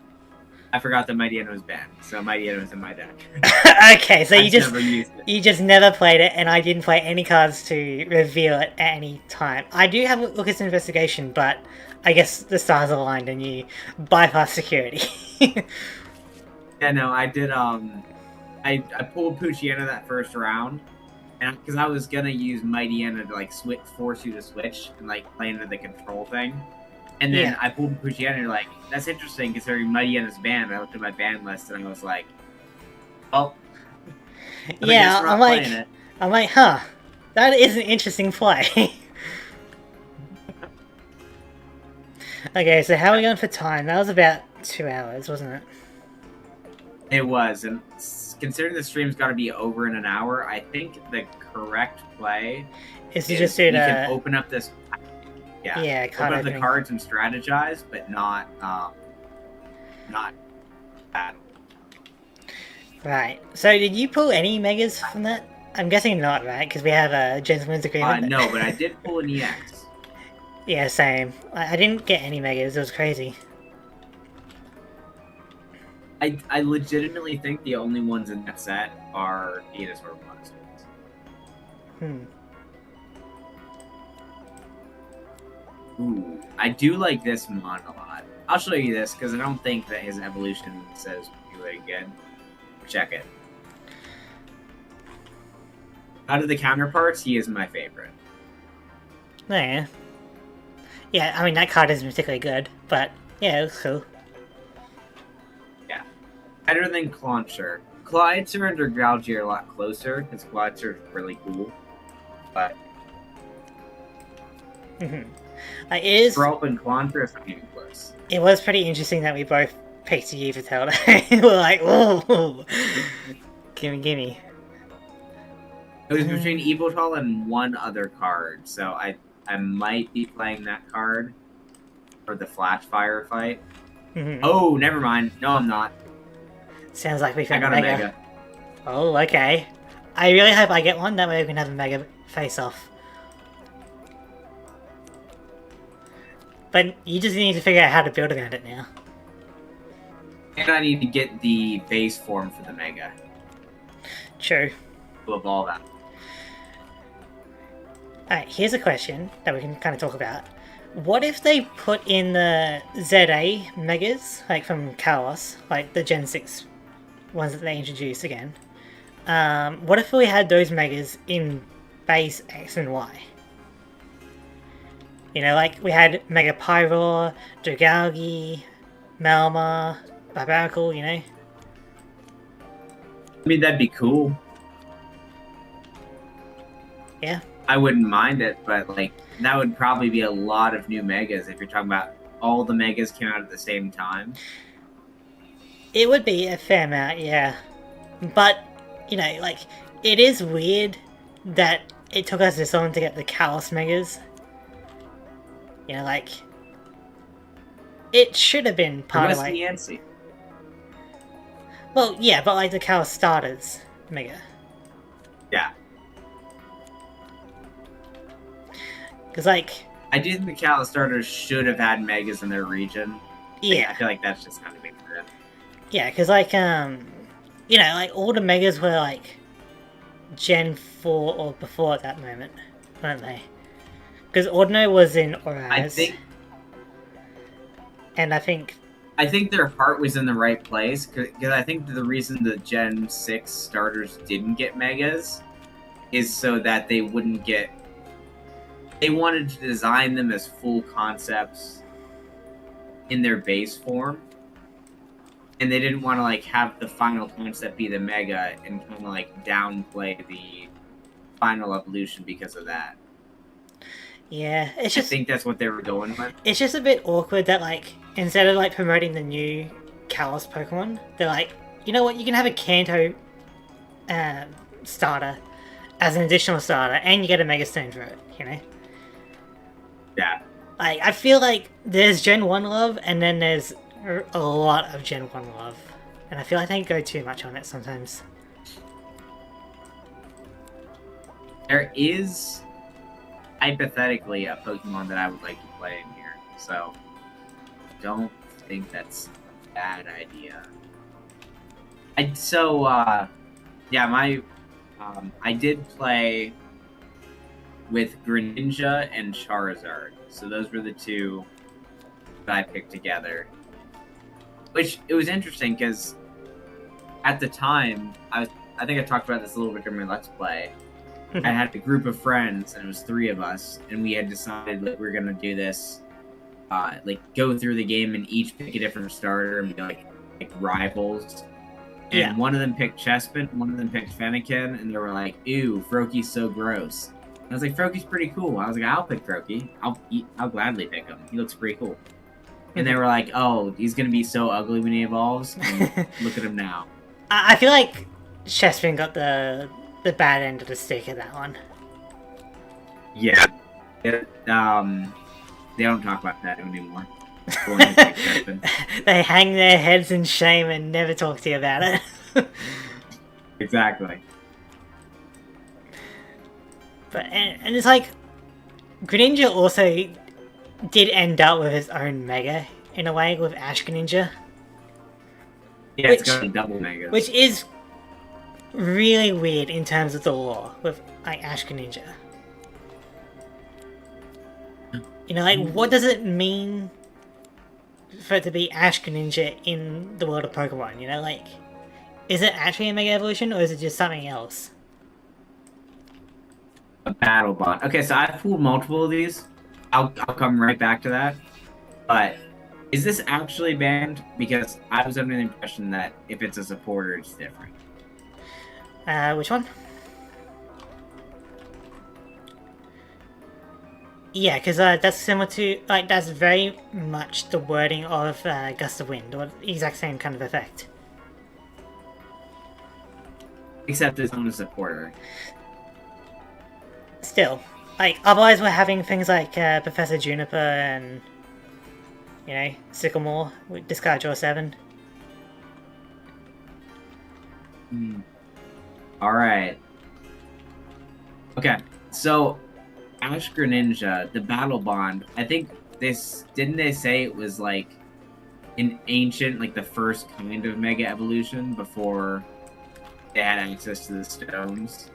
I forgot that Mightyena was banned, so Mightyena was in my deck. Okay, so I you just never used it. you just never played it, and I didn't play any cards to reveal it at any time. I do have Lucas Investigation, but I guess the stars aligned and you bypass security. Yeah, no, I did, I pulled Poochyena that first round, and because I was gonna use Mightyena to, like, force you to switch and, like, play into the control thing. And then Yeah. I pulled Poochyena, and like, that's interesting, considering Mightyena's banned. I looked at my ban list, and I was like, oh. I guess Yeah, we're not I'm playing like, it. huh, that is an interesting play. Okay, so how are we going for time? That was about 2 hours, wasn't it? It was, and considering the stream's got to be over in an hour, I think the correct play Is to is just do we can the... open up this package Yeah. Yeah, card Open up the opening. cards and strategize, but not battle. Right. So did you pull any megas from that? I'm guessing not, right? Because we have a gentleman's agreement. No, but I did pull an EX. Yeah, same. I didn't get any megas. It was crazy. I legitimately think the only ones in that set are Venusaur monsters. Hmm. Ooh, I do like this mon a lot. I'll show you this because I don't think that his evolution says do it again. Check it. Out of the counterparts, he is my favorite. Yeah. Yeah, I mean, that card isn't particularly good, but yeah, it was cool. Yeah. Better than Clauncher. Clydeser and Gouge are a lot closer because Clydeser is really cool. But Like, it is. Grulp and Clauncher is not even close. It was pretty interesting that we both picked the Yveltal. We're like, whoa, gimme, gimme. It was between Yveltal and one other card, so I might be playing that card for the Flash Fire fight. Oh, never mind. No, I'm not. Sounds like we I found got a Mega. Oh, okay. I really hope I get one, that way we can have a Mega face-off. But you just need to figure out how to build around it now. And I need to get the base form for the Mega True. to evolve out. Alright, here's a question that we can kind of talk about. What if they put in the ZA Megas, like from Kalos, like the Gen 6 ones that they introduced again? What if we had those Megas in base X and Y? You know, like we had Mega Pyroar, Dragalge, Malma, Barbaracle, you know? I mean, that'd be cool. Yeah. I wouldn't mind it, but like that would probably be a lot of new Megas if you're talking about all the Megas came out at the same time. It would be a fair amount, yeah. But, you know, like, it is weird that it took us this long to get the Kalos Megas. You know, like, it should have been part of, like... Yancy. Well, yeah, but like the Kalos starters Mega. Yeah. Because, like... I do think the Kalos starters should have had Megas in their region. Yeah. I feel like that's just kind of ignorant. Yeah, because, like, you know, like, all the Megas were, like, Gen 4 or before at that moment, weren't they? Because Ordino was in Oraz. And I think their heart was in the right place, because I think the reason the Gen 6 starters didn't get Megas is so that they wouldn't get... They wanted to design them as full concepts in their base form. And they didn't want to, like, have the final concept be the Mega and kind of, like, downplay the final evolution because of that. yeah, it's just... I think that's what they were going with. It's just a bit awkward that, like, instead of, like, promoting the new Kalos Pokemon, they're like, you know what, you can have a Kanto starter as an additional starter, and you get a Mega Stone for it, you know? Yeah. Like, I feel like there's Gen 1 love, and then there's a lot of Gen 1 love. And I feel like they go too much on it sometimes. There is, hypothetically, a Pokemon that I would like to play in here. So, don't think that's a bad idea. I did play with Greninja and Charizard. So those were the two that I picked together. Which, it was interesting because at the time, I think I talked about this a little bit during my Let's Play. I had a group of friends, and it was 3 of us, and we had decided that we were going to do this, like, go through the game and each pick a different starter and be, like rivals. And Yeah. one of them picked Chespin, one of them picked Fennekin, and they were like, ew, Froakie's so gross. I was like, Froakie's pretty cool. I was like, I'll pick Froakie. I'll gladly pick him. He looks pretty cool. And they were like, oh, he's going to be so ugly when he evolves. And look at him now. I feel like Chespin got the bad end of the stick of that one. Yeah. They don't talk about that anymore. Like they hang their heads in shame and never talk to you about it. Exactly. But and it's like Greninja also did end up with his own Mega in a way with Ash Greninja. Yeah, it's got a double Mega. Which is really weird in terms of the lore with like Ash Greninja. You know, like what does it mean for it to be Ash Greninja in the world of Pokemon? You know, like is it actually a Mega Evolution or is it just something else? A battle bond. Okay, so I've pulled multiple of these. I'll come right back to that. But is this actually banned? Because I was under the impression that if it's a supporter, it's different. Which one? Yeah, because that's similar to, like, that's very much the wording of Gust of Wind, or the exact same kind of effect. Except it's on a supporter. Still, like, otherwise we're having things like Professor Juniper and, you know, Sycamore with Discard Draw 7. Alright. Okay, so Ash Greninja, the battle bond, I think didn't they say it was like an ancient, like the first kind of Mega Evolution before they had access to the stones?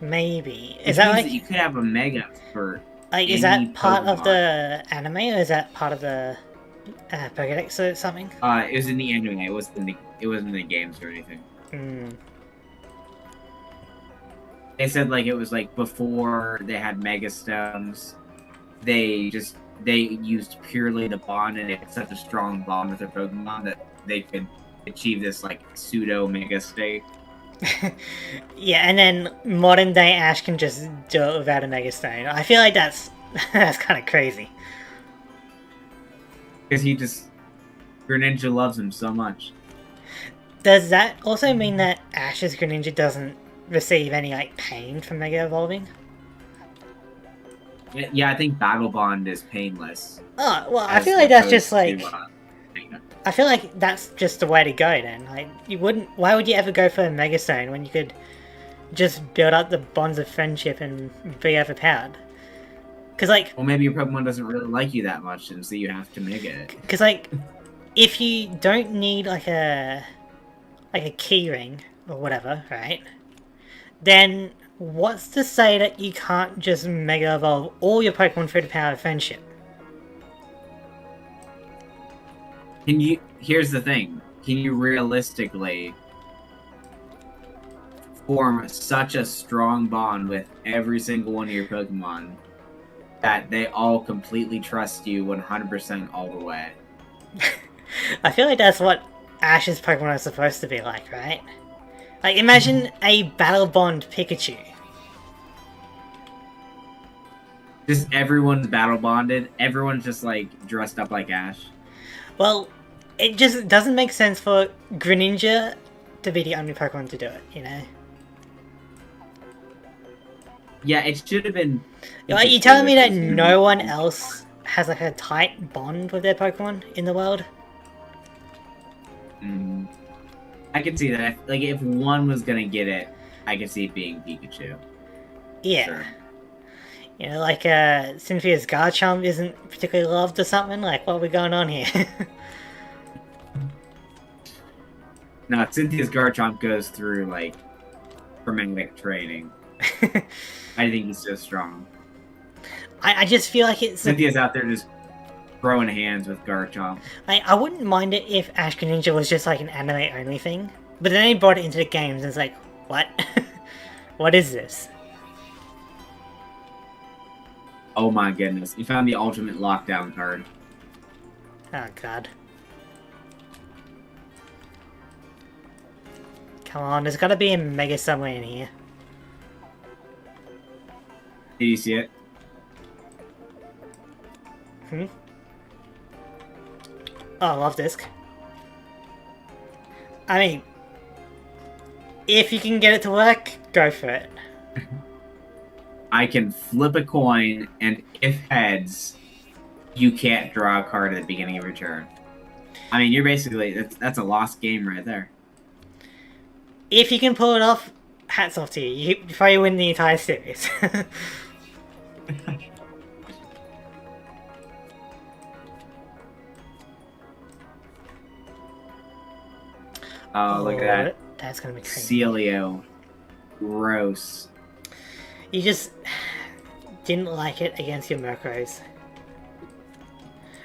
Maybe. Is that like you could have a Mega for like is that part of the anime or is that part of the Pokédex or something? It was in the anime. It wasn't in the games or anything. They said like it was like before they had Mega Stones, they used purely the bond, and they had such a strong bond with their Pokemon that they could achieve this like pseudo Mega state. Yeah, and then modern day Ash can just do it without a Mega Stone. I feel like that's kind of crazy. Because Greninja loves him so much. Does that also mean that Ash's Greninja doesn't receive any like pain from Mega Evolving? Yeah, I think Battle Bond is painless. Oh, well, I feel like that's just like... I feel like that's just the way to go then. Like, you wouldn't... Why would you ever go for a Mega Stone when you could just build up the bonds of friendship and be overpowered? Because, like... Well, maybe your Pokemon doesn't really like you that much, and so you have to Mega it. Because, like, if you don't need, like a key ring or whatever, right? Then what's to say that you can't just Mega Evolve all your Pokemon through the power of friendship? Here's the thing. Can you realistically form such a strong bond with every single one of your Pokemon that they all completely trust you 100% all the way? I feel like that's what Ash's Pokemon are supposed to be like, right? Like, imagine a Battle Bond Pikachu. Just everyone's battle bonded. Everyone's just like dressed up like Ash. Well, it just doesn't make sense for Greninja to be the only Pokemon to do it, you know? Yeah, it should have been... Like, you telling me that no one else has like a tight bond with their Pokemon in the world? I can see that. Like, if one was gonna get it, I could see it being Pikachu. Yeah. Sure. You know, like, Cynthia's Garchomp isn't particularly loved or something? Like, what are we going on here? No, Cynthia's Garchomp goes through, like, traumatic training. I think he's so strong. I just feel like it's... Cynthia's out there just throwing hands with Garchomp. I wouldn't mind it if Ash Greninja was just, like, an anime-only thing. But then they brought it into the games and it's like, what? What is this? Oh my goodness. You found the ultimate lockdown card. Oh god. Come on, there's gotta be a Mega somewhere in here. Did you see it? Oh, love disc. I mean, if you can get it to work, go for it. I can flip a coin, and if heads, you can't draw a card at the beginning of your turn. I mean, you're basically that's a lost game right there. If you can pull it off, hats off to you. You probably win the entire series. Oh, look at that. That's gonna be crazy. Celio. Gross. You just didn't like it against your Murkrows.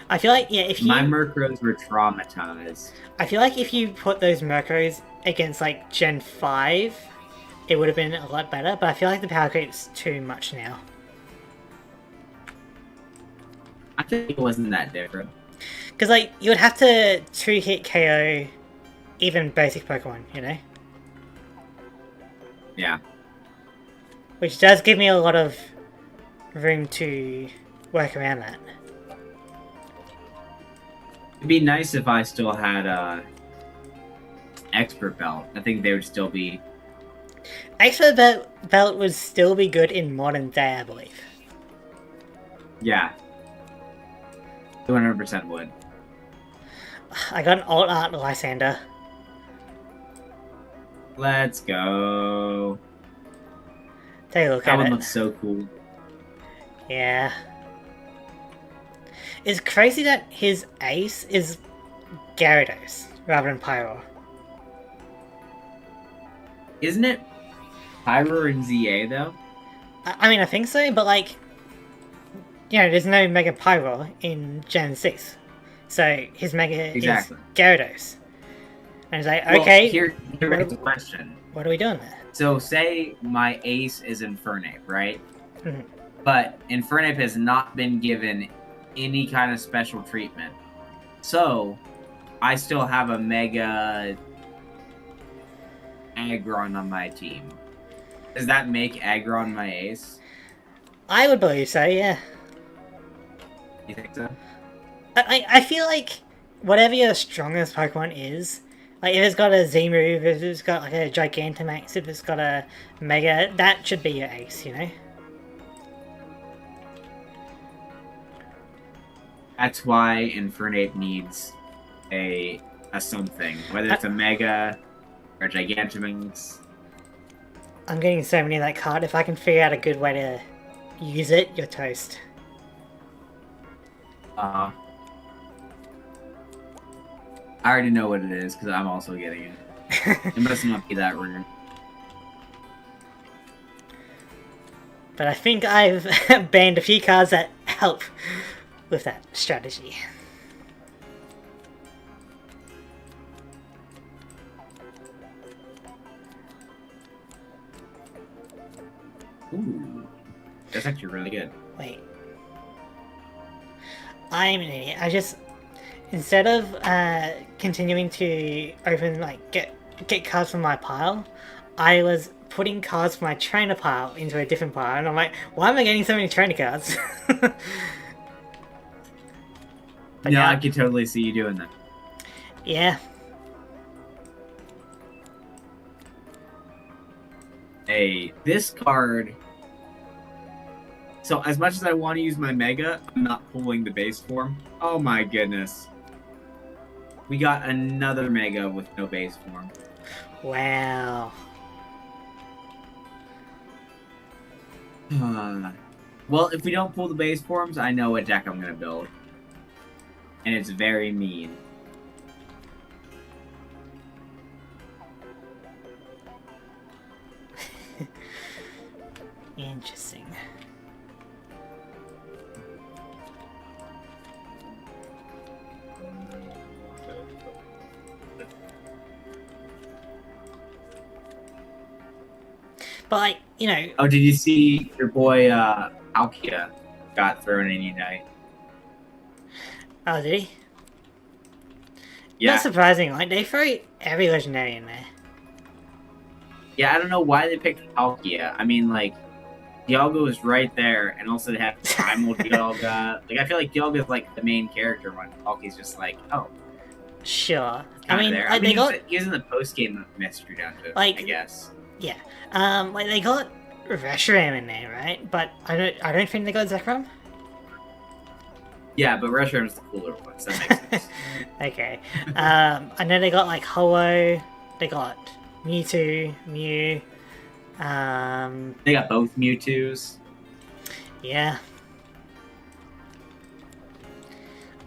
I feel like, yeah, if you... My Murkrows were traumatized. I feel like if you put those Murkrows against, like, Gen 5, it would have been a lot better, but I feel like the power creep's too much now. I think it wasn't that different. Because, like, you would have to 2-hit KO even basic Pokemon, you know? Yeah. Which does give me a lot of room to work around that. It'd be nice if I still had Expert Belt. I think they would still be... Expert Belt would still be good in modern day, I believe. Yeah. 200% would. I got an alt art Lysander. Let's go. Take a look That at one it. looks so cool. Yeah. It's crazy that his ace is Gyarados rather than Pyro. Isn't it Pyro and ZA though? I mean, I think so, but like, you know, there's no Mega Pyro in Gen 6. So his Mega Exactly. is Gyarados. And it's like, Well, okay, here's the question. what are we doing there? So say my ace is Infernape, right? Mhm. But Infernape has not been given any kind of special treatment. So I still have a Mega Aggron on my team. Does that make Aggron my ace? I would believe so, yeah. You think so? I feel like whatever your strongest Pokemon is, like if it's got a Z move, if it's got like a Gigantamax, if it's got a Mega, that should be your ace, you know? That's why Infernape needs a something, whether it's a Mega or a Gigantamax. I'm getting so many of that card. If I can figure out a good way to use it, you're toast. I already know what it is because I'm also getting it. It must not be that rare. But I think I've banned a few cards that help with that strategy. Ooh, that's actually really good. Wait. I'm an idiot. I just... Instead of continuing to open, like, get cards from my pile, I was putting cards from my trainer pile into a different pile, and I'm like, why am I getting so many trainer cards? But No, yeah. I can totally see you doing that. Yeah. Hey, this card... So, as much as I want to use my Mega, I'm not pulling the base form. Oh my goodness. We got another Mega with no base form. Wow. Well, if we don't pull the base forms, I know what deck I'm going to build. And it's very mean. Interesting. But, like, you know... Oh, did you see your boy, Palkia got thrown in Unite? Oh, did he? Yeah. Not surprising, like, they throw every legendary in there. Yeah, I don't know why they picked Palkia. I mean, like, Dialga is right there, and also they have Primal Dialga. Like, I feel like Dialga is, like, the main character when Palkia's just like, oh. Sure. I mean, like, they got... he's in the post-game mystery down to it, like, I guess. Yeah. Like, they got Reshiram in there, right? But I don't think they got Zekrom. Yeah, but Reshiram's the cooler one, so that makes sense. Okay. I know they got like Ho-Oh, they got Mewtwo, Mew. They got both Mewtwo's. Yeah.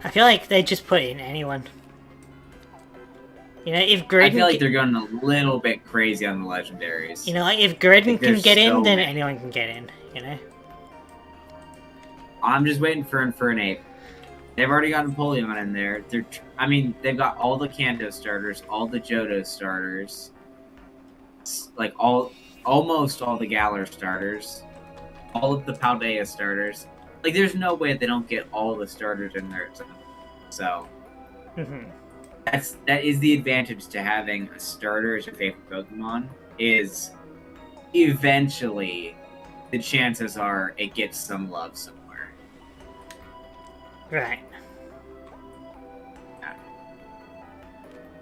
I feel like they just put in anyone. You know, if Gridden... I feel like they're going a little bit crazy on the legendaries. You know, like if Gridden can get in, so then many. anyone can get in, you know? I'm just waiting for Infernape. They've already got Napoleon in there. They've got all the Kanto starters, all the Johto starters, like almost all the Galar starters, all of the Paldea starters. Like, there's no way they don't get all the starters in there. So, that is the advantage to having a starter as your favorite Pokemon. Is eventually the chances are it gets some love somewhere. Right.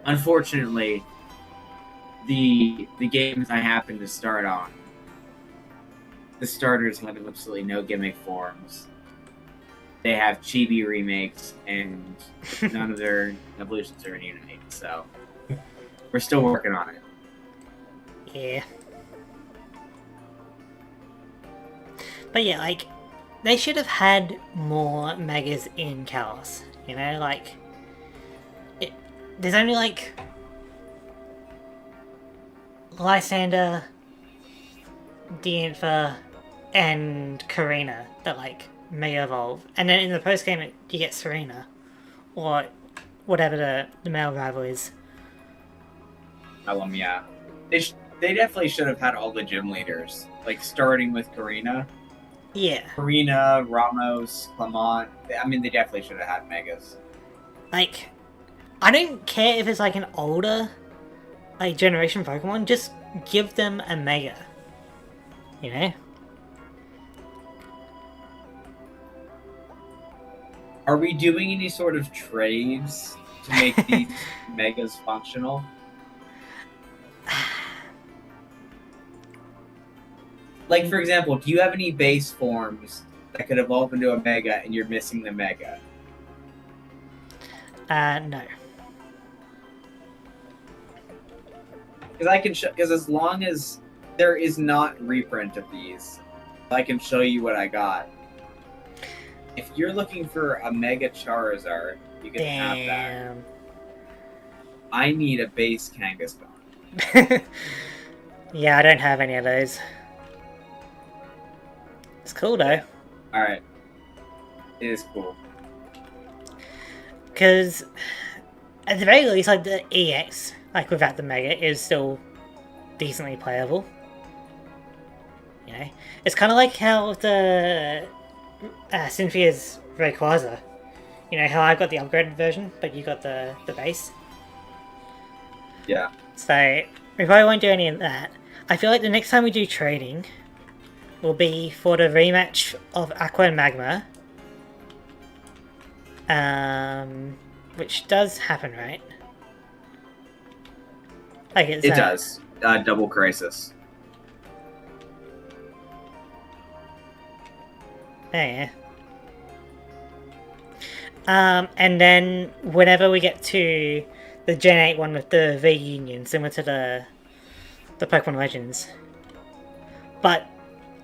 Unfortunately, the games I happen to start on, the starters have absolutely no gimmick forms. They have chibi remakes, and none of their evolutions are in Unite, so we're still working on it. Yeah. But yeah, like, they should have had more Megas in Kalos, you know, like, there's only like Lysander, Dianfa, and Karina that like Mega Evolve, and then in the post game you get Serena, or whatever the male rival is. Yeah, they definitely should have had all the gym leaders, like starting with Karina. Yeah. Karina, Ramos, Clement. I mean, they definitely should have had Megas. Like, I don't care if it's like an older, like, generation Pokemon, just give them a Mega. You know? Are we doing any sort of trades to make these Megas functional? Like, for example, do you have any base forms that could evolve into a Mega and you're missing the Mega? No. Because as long as there is not reprint of these, I can show you what I got. If you're looking for a Mega Charizard, you can have that. I need a base Kangaskhan. Yeah, I don't have any of those. It's cool though. Alright. It is cool. Because at the very least, like, the EX, like, without the Mega, is still decently playable. You know? It's kind of like how the Cynthia's Rayquaza. You know, how I got the upgraded version, but you got the base. Yeah. So, we probably won't do any of that. I feel like the next time we do trading will be for the rematch of Aqua and Magma. Which does happen, right? Like it does. Double Crisis. Yeah. And then whenever we get to the Gen 8 one with the V-Union, similar to the Pokemon Legends. But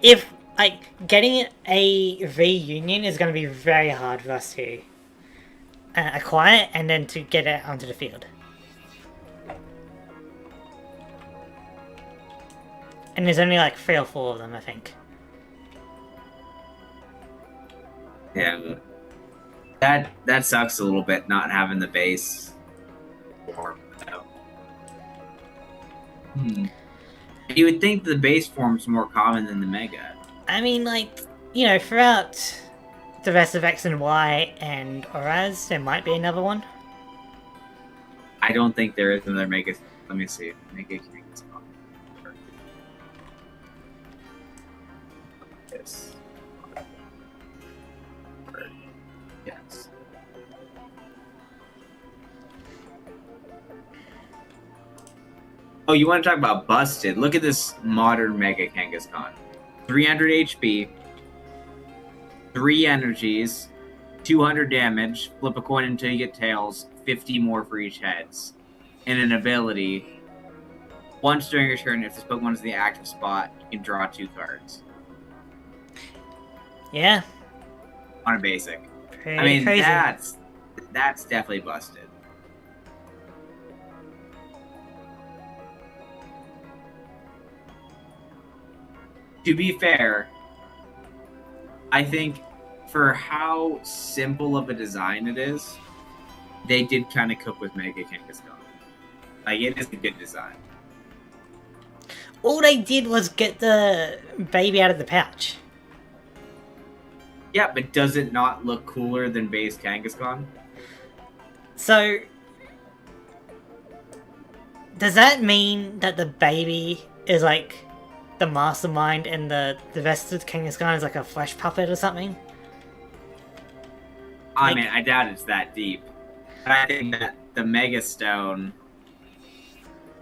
if, like, getting a V-Union is going to be very hard for us to acquire and then to get it onto the field. And there's only like 3 or 4 of them, I think. Yeah. That sucks a little bit, not having the base form. You would think the base form's more common than the Mega. I mean, like, you know, throughout the rest of X and Y and Oraz, there might be another one. I don't think there is another Mega. Let me see. Mega Kangaskhan. Yes. Yes. Oh, you want to talk about busted? Look at this modern Mega Kangaskhan. 300 HP, 3 energies, 200 damage, flip a coin until you get tails, 50 more for each heads. And an ability, once during your turn, if this Pokemon is in the active spot, you can draw 2 cards. Yeah. On a basic. Pretty I mean, crazy. that's definitely busted. To be fair, I think for how simple of a design it is, they did kind of cook with Mega Kangaskhan. Like, it is a good design. All they did was get the baby out of the pouch. Yeah, but does it not look cooler than base Kangaskhan? So, does that mean that the baby is like the mastermind and the rest of Kangaskhan is like a flesh puppet or something? I mean, I doubt it's that deep. But I think that the Mega Stone,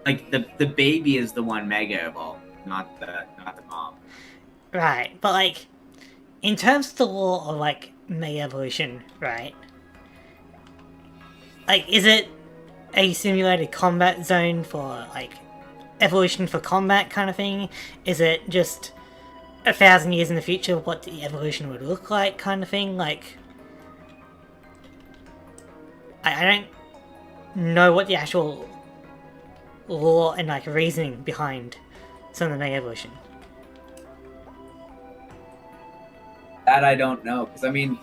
like the baby is the one Mega evolved, not the mom. Right, but like, in terms of the law of like Mega Evolution, right? Like, is it a simulated combat zone for like evolution for combat kind of thing? Is it just 1,000 years in the future what the evolution would look like kind of thing? Like, I don't know what the actual law and like reasoning behind some of the Mega Evolution. That I don't know, because I mean,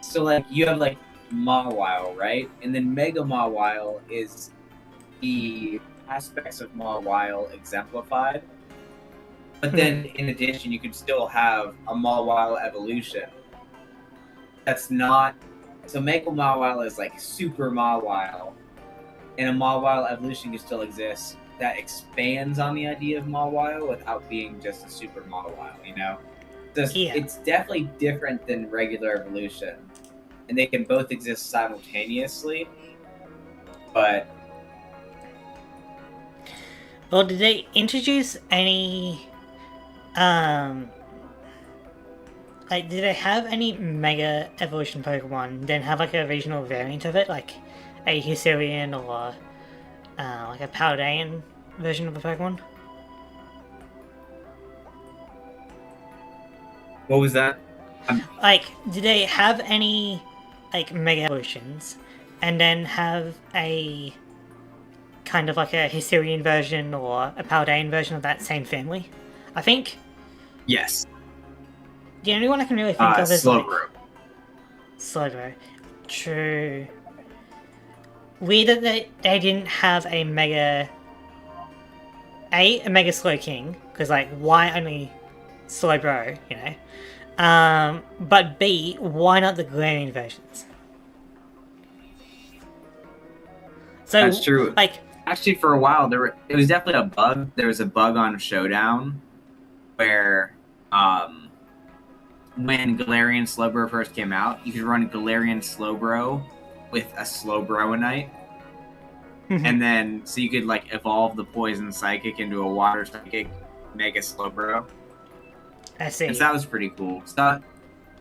so like you have like Mawile, right? And then Mega Mawile is the aspects of Mawile exemplified. But then in addition, you could still have a Mawile evolution. That's not... So Mega Mawile is like Super Mawile. And a Mawile evolution can still exist that expands on the idea of Mawile without being just a Super Mawile, you know? So it's definitely different than regular evolution. And they can both exist simultaneously. But... Well, did they introduce any... like, did they have any Mega Evolution Pokemon then have like a regional variant of it? Like a Hisuian or like a Paldean version of a Pokemon? What was that? Like, did they have any like Mega Evolutions and then have a kind of like a Hisuian version or a Paldean version of that same family? I think... Yes. The only one I can really think of is Slowbro. Slowbro. True. Weird that they didn't have a Mega... A Mega Slow King, because like, why only Slowbro, you know? But B, why not the Galarian versions? So, that's true. Like, actually, for a while, it was definitely a bug. There was a bug on Showdown where, when Galarian Slowbro first came out, you could run Galarian Slowbro with a Slowbroanite. And then, so you could, like, evolve the Poison Psychic into a Water Psychic Mega Slowbro. I see. And so that was pretty cool. So it'd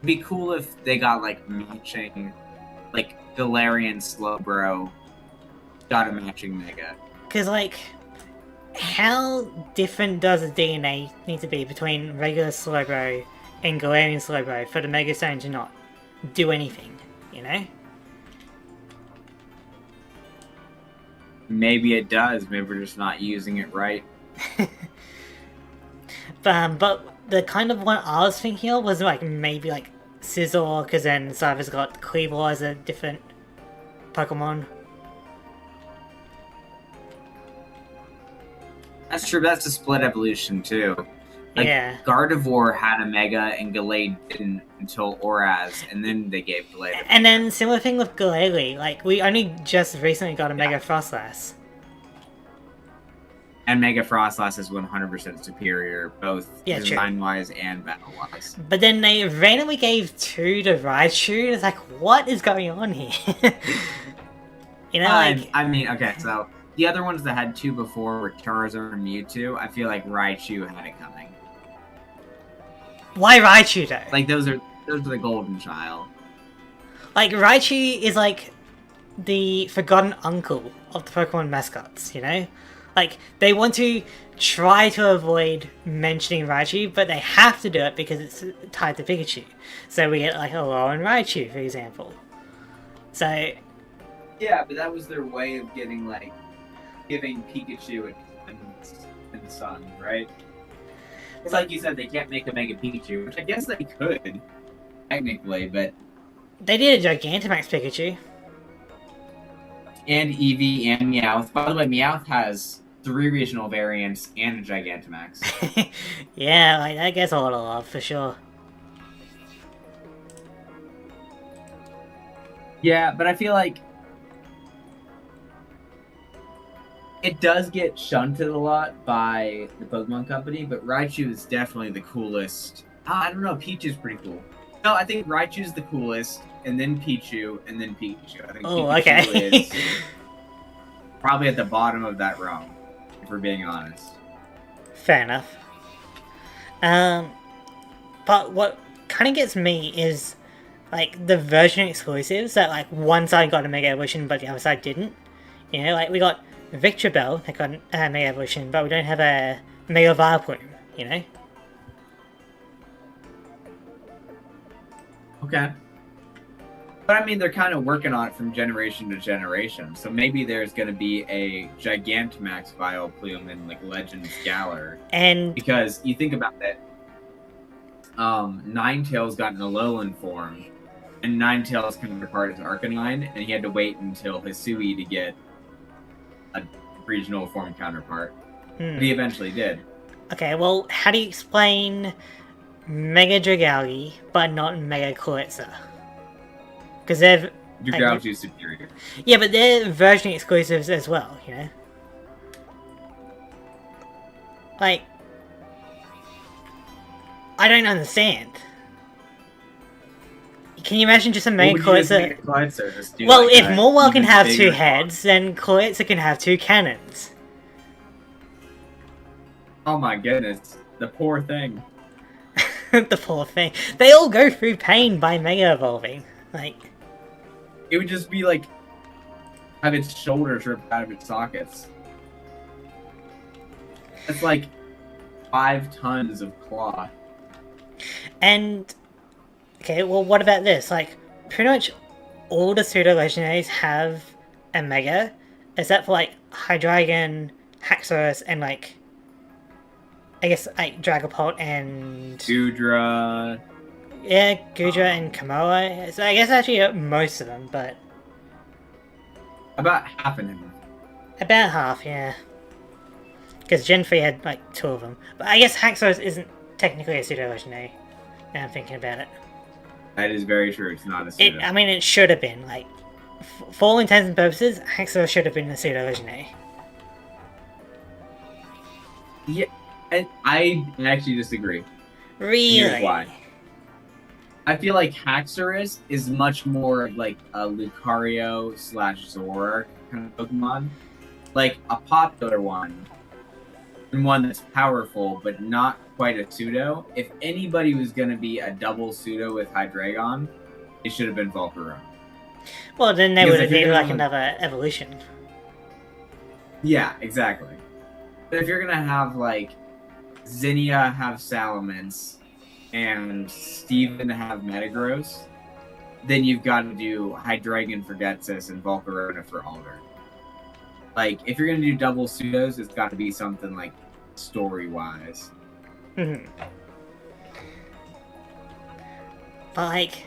be cool if they got, like, matching, like, Galarian Slowbro got a matching Mega. Because, like, how different does the DNA need to be between regular Slowbro and Galarian Slowbro for the Mega Stone to not do anything, you know? Maybe it does. Maybe we're just not using it right. But the kind of one I was thinking of was like maybe like Scizor, because then Cyber's got Cleavor as a different Pokemon. That's true. That's a split evolution too. Like, yeah. Gardevoir had a Mega and Gallade didn't until Oraz, and then they gave Gallade. And then similar thing with Glalie. Like, we only just recently got a Mega Frostlass. And Mega Frostlass is 100% superior, both design-wise and battle-wise. But then they randomly gave 2 to Raichu. It's like, what is going on here? You know, like... I mean, okay, so the other ones that had 2 before were Charizard and Mewtwo. I feel like Raichu had it coming. Why Raichu though? Like those those are the golden child. Like, Raichu is like the forgotten uncle of the Pokemon mascots, you know? Like, they want to try to avoid mentioning Raichu, but they have to do it because it's tied to Pikachu. So we get like a Lauren Raichu, for example. So... Yeah, but that was their way of getting, like, giving Pikachu and Sun, right? It's like you said, they can't make a Mega Pikachu, which I guess they could, technically, but... They did a Gigantamax Pikachu. And Eevee and Meowth. By the way, Meowth has 3 regional variants and a Gigantamax. Yeah, like, that gets a lot of love, for sure. Yeah, but I feel like it does get shunted a lot by the Pokemon Company, but Raichu is definitely the coolest. I don't know, Pichu is pretty cool. No, I think Raichu is the coolest, and then Pichu, and then Pikachu. I think Pikachu okay. is probably at the bottom of that rung, if we're being honest. Fair enough. But what kind of gets me is, like, the version exclusives that, like, one side got a Mega Evolution, but the other side didn't. You know, like, we got Victor Bell that got a Mega Evolution, but we don't have a Mega Vileplume, you know? Okay. But I mean, they're kind of working on it from generation to generation, so maybe there's going to be a Gigantamax Vileplume in, like, Legends Galar. And... Because you think about that, Ninetales got an Alolan form, and Ninetales counterpart is Arcanine, and he had to wait until Hisui to get a regional form counterpart. But he eventually did. Okay, well, how do you explain Mega Dragalge, but not Mega Coetza? Because they're... Dragalge is superior. Yeah, but they're version exclusives as well, you know? Like... I don't understand. Can you imagine just a Mega Coetza? Well, like if Morwell can have 2 bigger heads, then Coetza can have 2 cannons. Oh my goodness. The poor thing. The poor thing. They all go through pain by Mega Evolving. Like... It would just be like... have its shoulders ripped out of its sockets. That's like 5 tons of cloth. And... Okay, well, what about this? Like, pretty much all the pseudo-legendaries have a Mega, except for, like, Hydreigon, Haxorus, and, like... I guess, like, Dragapult and... Goodra. Yeah, Goodra and Kamoa. So I guess actually most of them, but... About half of them. About half, yeah. Because Gen 3 had, like, 2 of them. But I guess Haxorus isn't technically a pseudo-legendary, now I'm thinking about it. That is very true, it's not a pseudo. I mean, it should have been, like... For all intents and purposes, Haxorus should have been a pseudo-legendary. Yeah, I actually disagree. Really? Here's why. I feel like Haxorus is much more like a Lucario / Zoroark kind of Pokemon. Like a popular one, and one that's powerful, but not quite a pseudo. If anybody was going to be a double pseudo with Hydreigon, it should have been Volcarona. Well, then they Because would have if you're needed, like, gonna- another evolution. Yeah, exactly. But if you're going to have, like, Zinnia have Salamence, and Steven have Metagross, then you've got to do Hydreigon for Ghetsis and Volcarona for Alder. Like, if you're going to do double pseudos, it's got to be something, like, story-wise. Mm-hmm. But, like...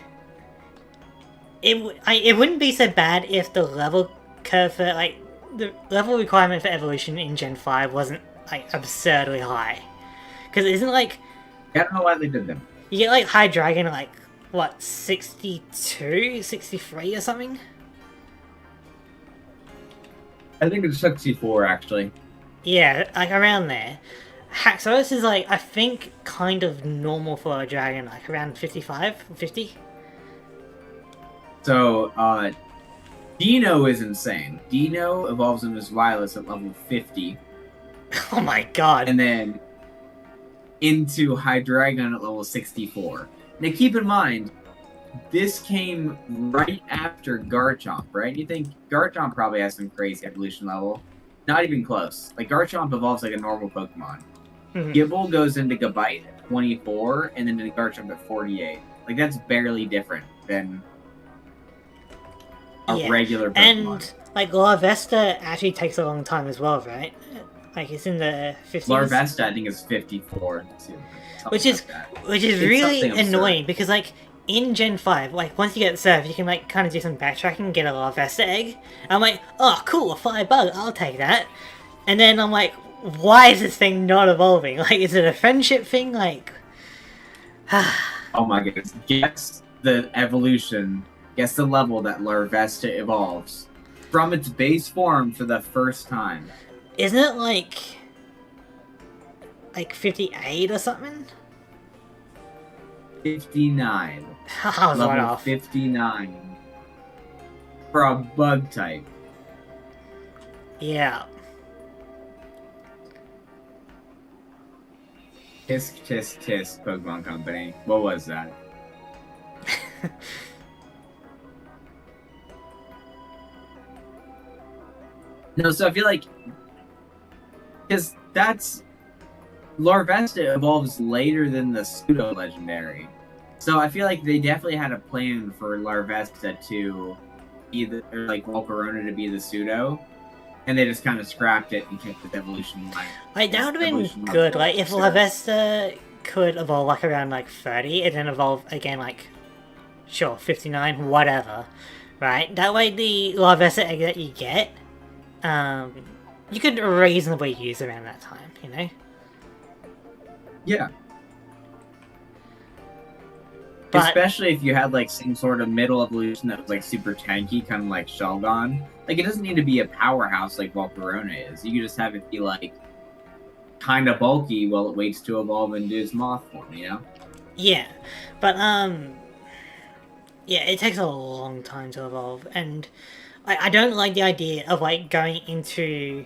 It wouldn't be so bad if the level curve for, like... The level requirement for evolution in Gen 5 wasn't, like, absurdly high. Because isn't, like... I don't know why they did them. You get, like, Hydreigon at, like, what, 62? 63 or something? I think it's 64, actually. Yeah, like, around there. Haxorus is, like, I think, kind of normal for a dragon, like, around 55 or 50? So, Dino is insane. Dino evolves into Violet at level 50. Oh my god. And then into Hydreigon at level 64. Now keep in mind, this came right after Garchomp, right? You think Garchomp probably has some crazy evolution level? Not even close. Like, Garchomp evolves like a normal Pokemon. Gible goes into Gabite at 24, and then into Garchomp at 48. Like, that's barely different than a regular Pokemon. And, like, Larvesta actually takes a long time as well, right? Like, it's in the 50s. Larvesta, I think, is 54. Which is really annoying, because, like, in Gen 5, like, once you get Surf, you can, like, kind of do some backtracking and get a Larvesta egg. I'm like, oh, cool, a 5-bug, I'll take that. And then I'm like, why is this thing not evolving? Like, is it a friendship thing? Like... oh my goodness. Guess the evolution, guess the level that Larvesta evolves from its base form for the first time. Isn't it, like 58 or something? 59. I was right off. 59. For a bug type. Yeah. Tisk, tisk, tisk, Pokemon Company. What was that? No, so I feel like... because that's... Larvesta evolves later than the pseudo-legendary. So I feel like they definitely had a plan for Larvesta to be the... or like Volcarona to be the pseudo. And they just kind of scrapped it and kept the evolution line. Like, that would have been good. Like, if Larvesta could evolve, like, around, like, 30, and then evolve again, like, sure, 59, whatever, right? That way, the Larvesta egg that you get, you could reasonably use around that time, you know? Yeah. But, especially if you had, like, some sort of middle evolution that was, like, super tanky, kind of like Shelgon. Like, it doesn't need to be a powerhouse like Volcarona is. You can just have it be, like, kind of bulky while it waits to evolve into its moth form, you know? Yeah. But, yeah, it takes a long time to evolve, and I don't like the idea of, like, going into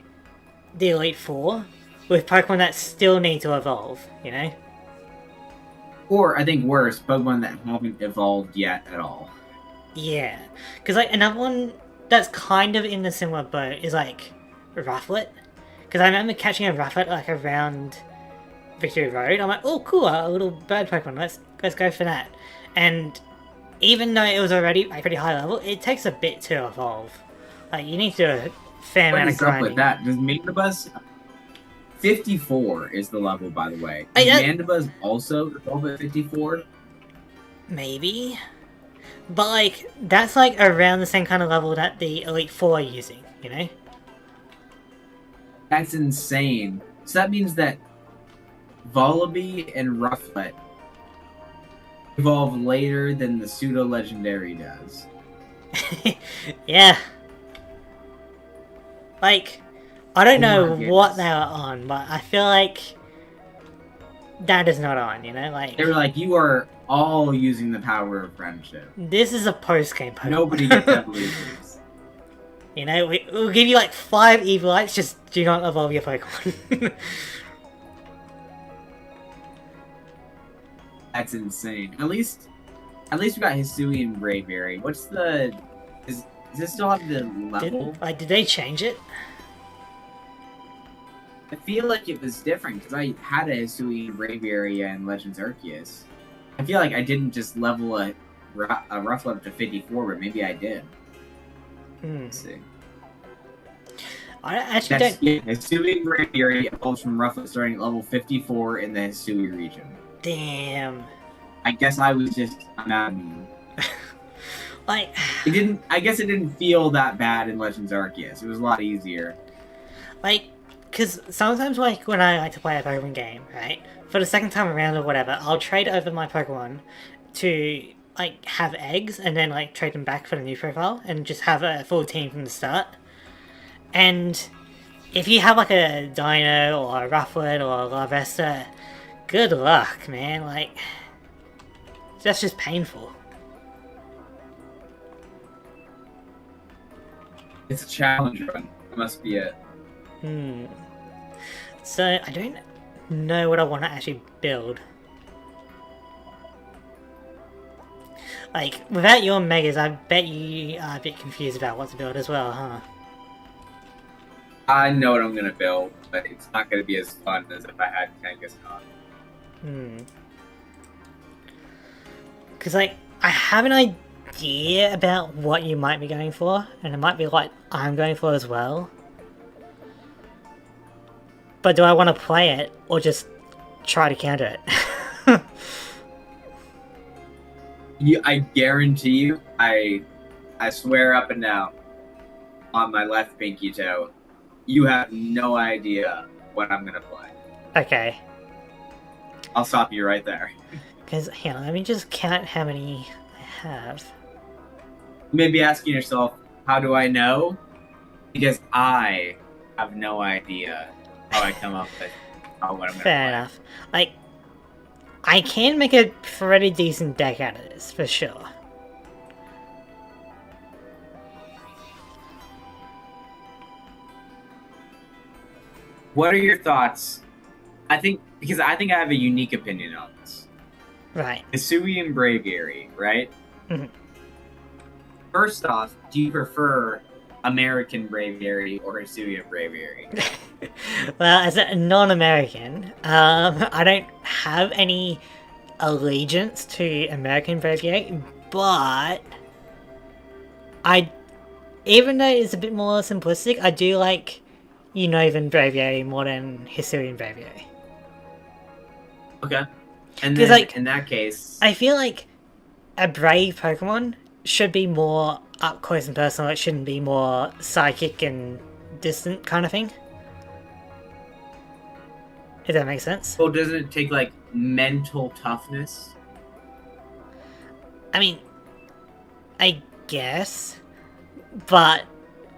the Elite Four with Pokemon that still need to evolve, you know? Or, I think worse, Pokemon that haven't evolved yet at all. Yeah. Because, like, another one that's kind of in the similar boat is, like, Rufflet. Because I remember catching a Rufflet, like, around Victory Road. I'm like, oh, cool, a little bird Pokemon, let's go for that. And even though it was already a pretty high level, it takes a bit to evolve. Like, you need to do a fair amount of grinding. With that? Does Mandibuzz... 54 is the level, by the way. Does Mandibuzz also evolve at 54? Maybe. But, like, that's, like, around the same kind of level that the Elite Four are using, you know? That's insane. So that means that Volibee and Rufflet evolve later than the pseudo-legendary does. Yeah. Like, I don't know what they were on, but I feel like that is not on, you know? Like, they were like, you are all using the power of friendship. This is a post-game Pokemon. Nobody gets evolutions. You know, we'll give you like 5 Evilites, just do not evolve your Pokemon. That's insane. At least we got Hisui and Braviary. What's the... Does this still have the level? Did they change it? I feel like it was different, because I had a Hisui and Braviary and Legends Arceus. I feel like I didn't just level a Rufflet up to 54, but maybe I did. Let's see. I actually don't... Yeah, Hisui and Braviary evolves from Rufflet starting at level 54 in the Hisui region. Damn. I guess I was just not mean. Like... I guess it didn't feel that bad in Legends Arceus. It was a lot easier. Like... Because sometimes, like, when I like to play a Pokemon game, right, for the second time around or whatever, I'll trade over my Pokemon to, like, have eggs, and then, like, trade them back for the new profile, and just have a full team from the start. And if you have, like, a Dino, or a Rufflet, or a Larvesta, good luck, man, like, that's just painful. It's a challenge run. That must be it. So, I don't know what I want to actually build. Like, without your megas, I bet you are a bit confused about what to build as well, huh? I know what I'm gonna build, but it's not gonna be as fun as if I had Kangaskhan. Because, like, I have an idea about what you might be going for, and it might be what I'm going for as well. But do I want to play it, or just try to counter it? I guarantee you, I swear up and down on my left pinky toe, you have no idea what I'm gonna play. Okay. I'll stop you right there. Because, hang on, let me just count how many I have. You may be asking yourself, how do I know? Because I have no idea how I come up with what I'm gonna play. Fair enough. Like, I can make a pretty decent deck out of this, for sure. What are your thoughts? Because I think I have a unique opinion on this. Right. Hisuian Braviary, right? Mhm. First off, do you prefer American Braviary or Hisuian Braviary? Well, as a non-American, I don't have any allegiance to American Braviary, but even though it's a bit more simplistic, I do like Unova Braviary more than Hisuian Braviary. Okay. And 'Cause, then, like, in that case, I feel like a brave Pokemon should be more up close and personal. It shouldn't be more psychic and distant kind of thing. If that makes sense. well, doesn't it take like mental toughness? I mean, I guess, but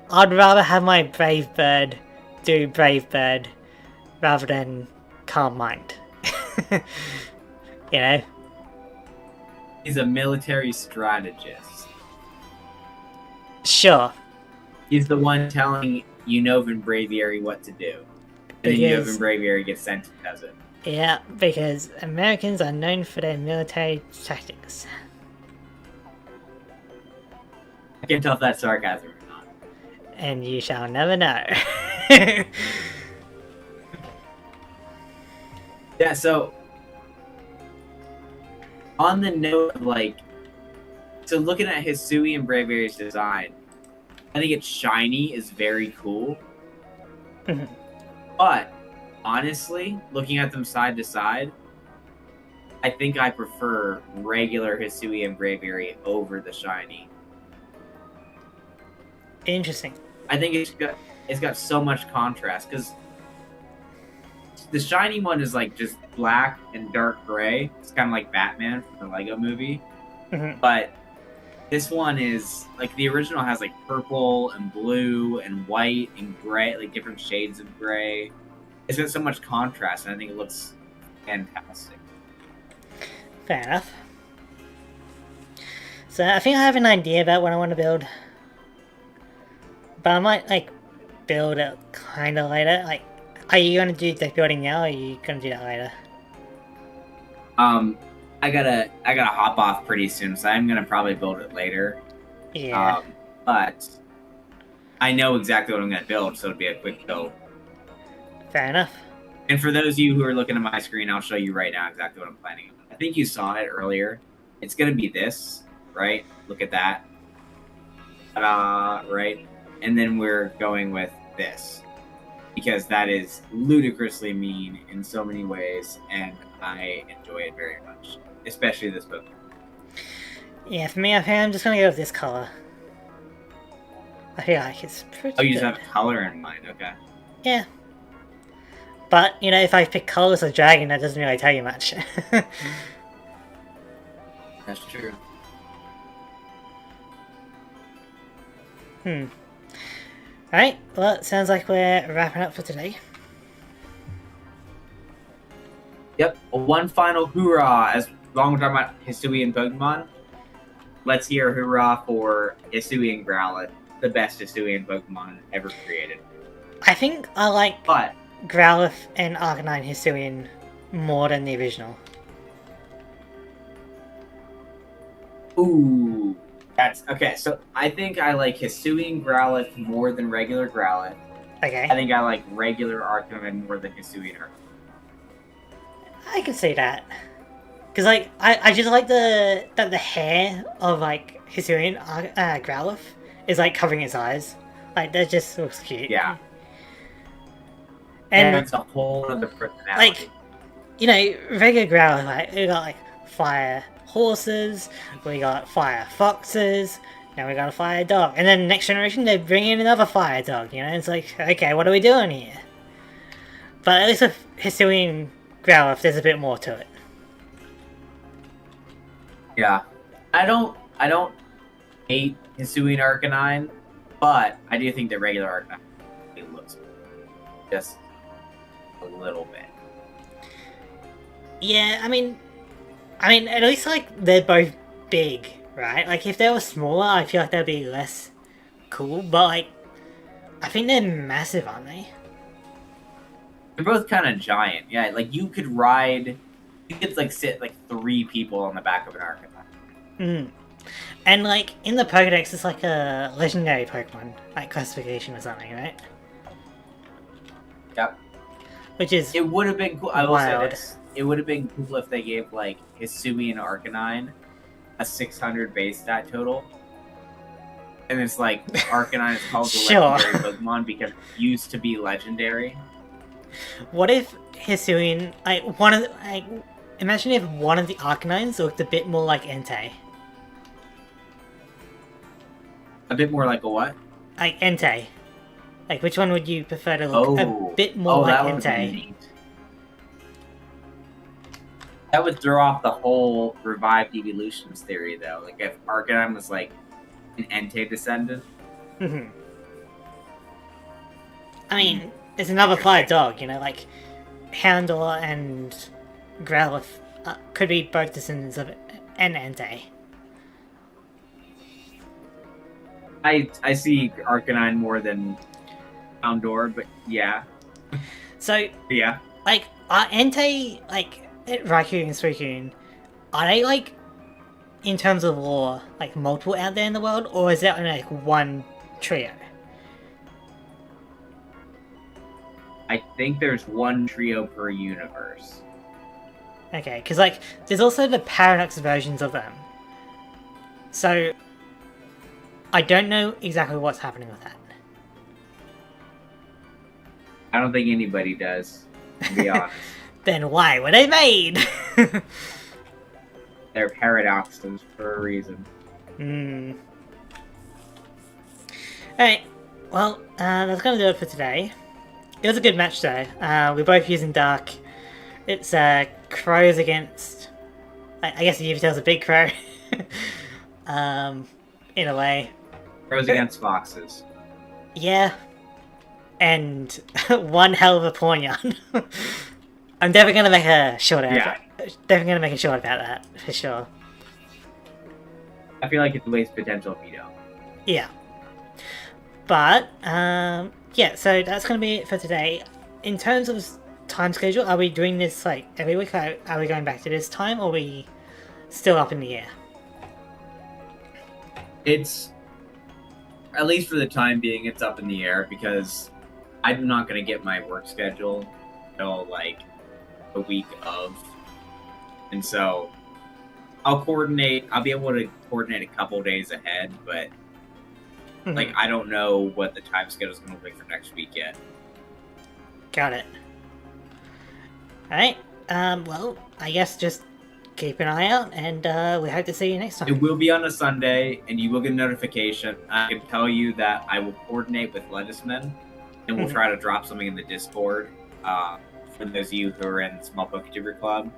I'd rather have my Brave Bird do Brave Bird rather than Calm Mind. You know? He's a military strategist. Sure. He's the one telling Unovan Braviary what to do. And then Because- Unovan Braviary gets sent to does it. Yeah, because Americans are known for their military tactics. I can't tell if that's sarcasm or not. And you shall never know. Yeah, so on the note of like, so looking at Hisui and Braviary's design, I think it's shiny is very cool. Mhm. But honestly, looking at them side to side, I think I prefer regular Hisui and Braviary over the shiny. Interesting. I think it's got so much contrast because the shiny one is like just black and dark gray. It's kind of like Batman from the Lego movie. Mhm. But this one is like the original has like purple and blue and white and gray, like different shades of gray. It's got so much contrast, and I think it looks fantastic. Fair enough. So I think I have an idea about what I want to build. But I might, like, build it kind of later. Like, are you going to do deck building now, or are you going to do that later? I gotta hop off pretty soon, so I'm gonna probably build it later. Yeah. But I know exactly what I'm gonna build, so it'll be a quick build. Fair enough. And for those of you who are looking at my screen, I'll show you right now exactly what I'm planning. I think you saw it earlier. It's gonna be this, right? Look at that. Right? And then we're going with this. Because that is ludicrously mean in so many ways, and I enjoy it very much. Especially this book. Yeah, for me, I think I'm just going to go with this color. I feel like it's pretty Oh, you just good. have color in mind, okay. Yeah. But, you know, if I pick colors of dragon, that doesn't really tell you much. That's true. Alright, well, it sounds like we're wrapping up for today. Yep. One final hoorah. As long as we're talking about Hisui and Pokemon, let's hear a hoorah for Hisui and Growlithe, the best Hisui and Pokemon ever created. I think I like But Growlithe and Arcanine Hisuian more than the original. Ooh, that's okay. So I think I like Hisuian Growlithe more than regular Growlithe. I Okay, think I like regular Arcanine more than Hisuian Arcanine. I can see that. Because, like, I just like the hair of, like, Hisuian Growlithe is, like, covering its eyes. Like, that just looks cute. Yeah, And, it's a whole other personality. like, you know, regular Growlithe, like, we got, like, fire horses, we got fire foxes, now we got a fire dog. And then next generation, they bring in another fire dog, you know? It's like, okay, what are we doing here? But at least with Hisuian Growlithe, there's a bit more to it. Yeah, I don't hate Hisuian Arcanine, but I do think the regular Arcanine it looks just a little bit. Yeah, I mean, at least like they're both big, right? Like if they were smaller, I feel like they'd be less cool. But like, I think they're massive, aren't they? They're both kind of giant. Yeah, like you could ride. You could like sit like 3 people on the back of an Arcanine. Mm. And like in the Pokedex, it's like a legendary Pokemon, like classification or something, right? Yep. Which is It would have been cool. I will say wild. this: it would have been cool if they gave like Hisuian Arcanine a 600 base stat total, and it's like Arcanine is called the Sure. legendary Pokemon because it used to be legendary. What if Hisuian, imagine if one of the Arcanines looked a bit more like Entei. A bit more like a what? Like Entei. Like which one would you prefer to look a bit more that like would be Entei? neat. That would throw off the whole revived evolutions theory, though. Like if Arcanine was like an Entei descendant. Mm-hmm. I mean, it's another fire dog, you know, like Houndour and Growlithe could be both descendants of an Entei. I see Arcanine more than Houndour, but yeah. So, Yeah. like, are Entei, like, Raikou and Suicune, are they, like, in terms of lore, like, multiple out there in the world, or is there only, like, one trio? I think there's one trio per universe. Okay, because, like, there's also the Paradox versions of them. So, I don't know exactly what's happening with that. I don't think anybody does, to be honest. Then why were they made? They're paradoxes for a reason. Hmm. Alright, well, that's gonna do it for today. It was a good match though. We're both using Dark. It's crows against... I guess the Yveltal's a big crow. In a way. Crows against foxes. Yeah. And one hell of a Pawniard. I'm definitely gonna make a short about definitely gonna make a short about that, for sure. I feel like it's a waste potential if you don't. Yeah. But, yeah, so that's gonna be it for today. In terms of time schedule, are we doing this like every week? Are we going back to this time, or are we still up in the air? It's, at least for the time being, it's up in the air because I'm not going to get my work schedule until like the week of. And so I'll be able to coordinate a couple days ahead, but like I don't know what the time schedule is going to look like for next week yet. Got it. Alright, well, I guess just keep an eye out, and we hope to see you next time. It will be on a Sunday, and you will get a notification. I can tell you that I will coordinate with Lettucemen, and we'll try to drop something in the Discord for those of you who are in the Small PokeTuber Club.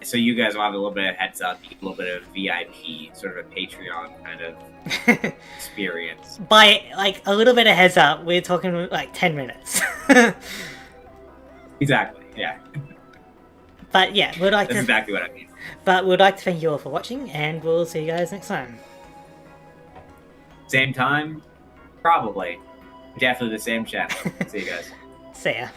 So you guys will have a little bit of heads up, a little bit of VIP, sort of a Patreon kind of experience. By, like, a little bit of heads up, we're talking, like, 10 minutes. Exactly, yeah. But, yeah, we'd like That's to... exactly what I mean. But we'd like to thank you all for watching, and we'll see you guys next time. Same time? Probably. Definitely the same channel. See you guys. See ya.